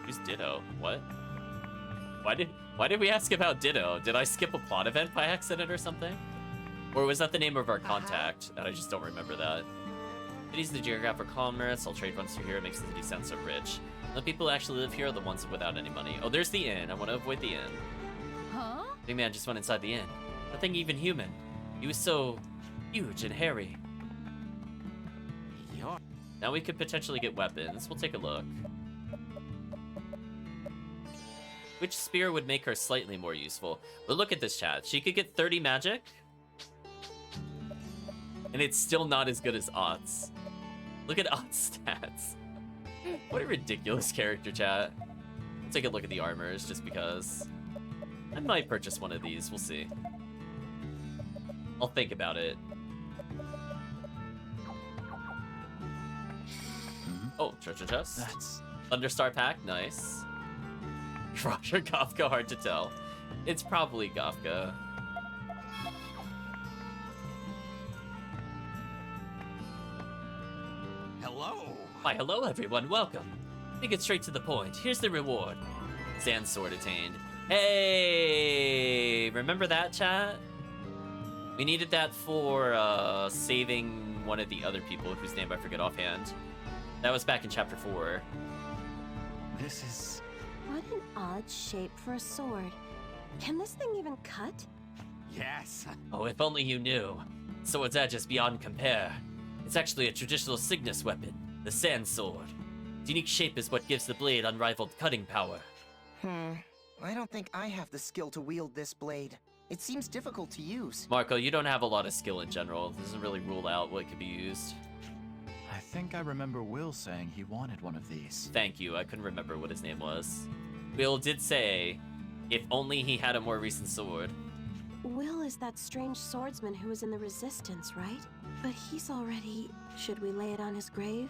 Who's Ditto? What? Why did we ask about Ditto? Did I skip a plot event by accident or something? Or was that the name of our contact? And I just don't remember that. City's the geographic commerce. All trade runs through here. It makes the city sound so rich. The people who actually live here are the ones without any money. Oh, there's the inn. I want to avoid the inn. Huh? Big man just went inside the inn. Nothing even human. He was so huge and hairy. Now we could potentially get weapons. We'll take a look. Which spear would make her slightly more useful? But look at this, chat. She could get 30 magic. And it's still not as good as Ott's. Look at Ott's stats. What a ridiculous character, chat. I'll take a look at the armors just because. I might purchase one of these, we'll see. I'll think about it. Oh, treasure chest. That's... Thunderstar pack, nice. Rosche or Kafka, hard to tell. It's probably Kafka. Hello. Why, hello everyone, welcome. To get straight to the point, here's the reward. Sand sword attained. Hey, remember that, chat? We needed that for saving one of the other people whose name I forget offhand. That was back in chapter 4. This is... What an odd shape for a sword. Can this thing even cut? Yes. Oh, if only you knew. Sword's edge is beyond compare. It's actually a traditional Cygnus weapon, the sand sword. Its unique shape is what gives the blade unrivaled cutting power. I don't think I have the skill to wield this blade. It seems difficult to use. Marco, you don't have a lot of skill in general. It doesn't really rule out what could be used. I think I remember Will saying he wanted one of these. Thank you, I couldn't remember what his name was. Will did say, if only he had a more recent sword. Will is that strange swordsman who was in the Resistance, right? But he's already... Should we lay it on his grave?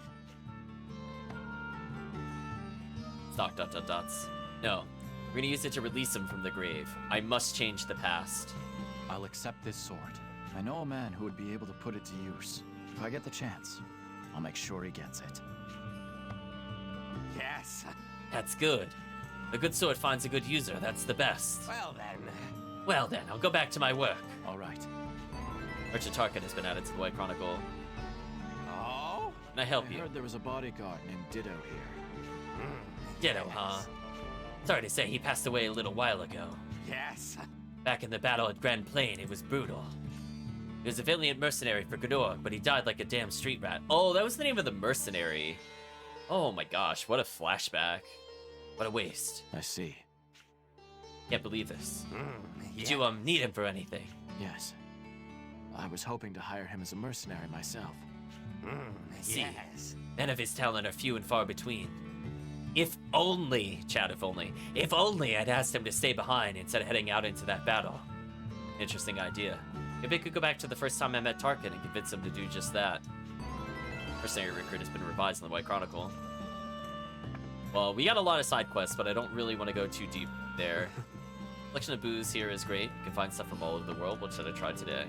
Stock ... No, we're gonna use it to release him from the grave. I must change the past. I'll accept this sword. I know a man who would be able to put it to use. If I get the chance, I'll make sure he gets it. Yes. That's good. A good sword finds a good user, that's the best. Well then. Well then, I'll go back to my work. All right. Archer Tarkin has been added to the White Chronicle. Oh? Can I help I you? heard there was a bodyguard named Ditto here. Ditto, huh? Sorry to say, he passed away a little while ago. Yes. Back in the battle at Grand Plain, it was brutal. He was a valiant mercenary for Gnorg, but he died like a damn street rat. Oh, that was the name of the mercenary. Oh my gosh, what a flashback. What a waste. I see. Can't believe this. Yes. Did you need him for anything? Yes. I was hoping to hire him as a mercenary myself. See, Yes. men of his talent are few and far between. If only, chat, if only I'd asked him to stay behind instead of heading out into that battle. Interesting idea. Maybe I could go back to the first time I met Tarkin and convince him to do just that. Mercenary Recruit has been revised in the White Chronicle. Well, we got a lot of side quests, but I don't really want to go too deep there. Collection of booze here is great. You can find stuff from all over the world. What should I try today?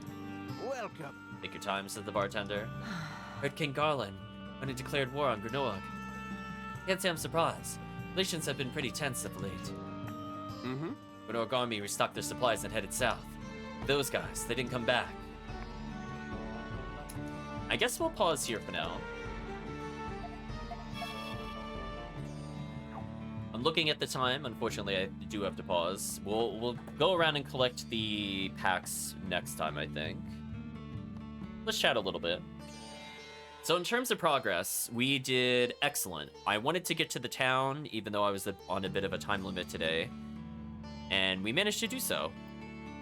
Welcome. Take your time, said the bartender. Heard King Garland when he declared war on Gnorg. Can't say I'm surprised. Relations have been pretty tense of late. Gnorg army restocked their supplies and headed south. Those guys, they didn't come back. I guess we'll pause here for now. I'm looking at the time. Unfortunately, I do have to pause. We'll go around and collect the packs next time, I think. Let's chat a little bit. So in terms of progress, we did excellent. I wanted to get to the town, even though I was on a bit of a time limit today. And we managed to do so.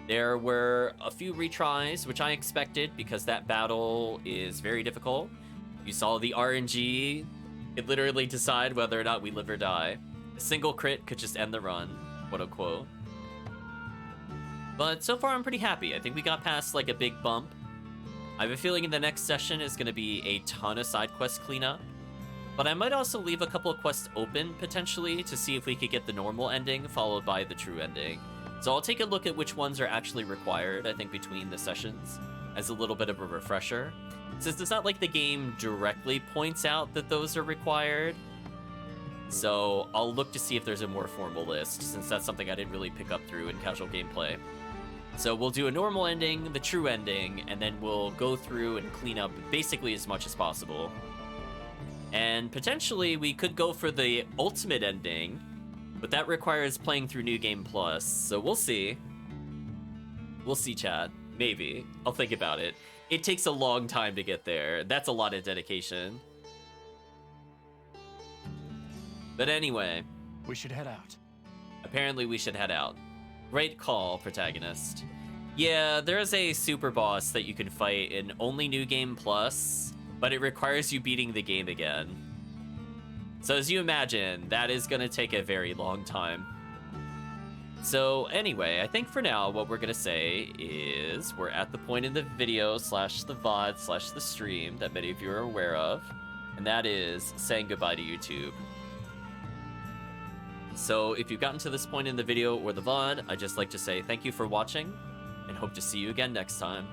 There were a few retries, which I expected because that battle is very difficult. You saw the RNG. It literally decide whether or not we live or die. A single crit could just end the run, quote unquote. But so far I'm pretty happy. I think we got past like a big bump. I have a feeling in the next session is going to be a ton of side quest cleanup. But I might also leave a couple of quests open, potentially, to see if we could get the normal ending, followed by the true ending. So I'll take a look at which ones are actually required, I think, between the sessions, as a little bit of a refresher. Since it's not like the game directly points out that those are required. So I'll look to see if there's a more formal list, since that's something I didn't really pick up through in casual gameplay. So we'll do a normal ending, the true ending, and then we'll go through and clean up basically as much as possible. And potentially we could go for the ultimate ending, but that requires playing through New Game Plus, so we'll see. We'll see, chat. Maybe. I'll think about it. It takes a long time to get there. That's a lot of dedication. But anyway. We should head out. Apparently we should head out. Great call, protagonist. Yeah, there is a super boss that you can fight in only New Game Plus, but it requires you beating the game again. So as you imagine, that is going to take a very long time. So anyway, I think for now, what we're going to say is we're at the point in the video slash the VOD slash the stream that many of you are aware of, and that is saying goodbye to YouTube. So if you've gotten to this point in the video or the VOD, I'd just like to say thank you for watching, and hope to see you again next time.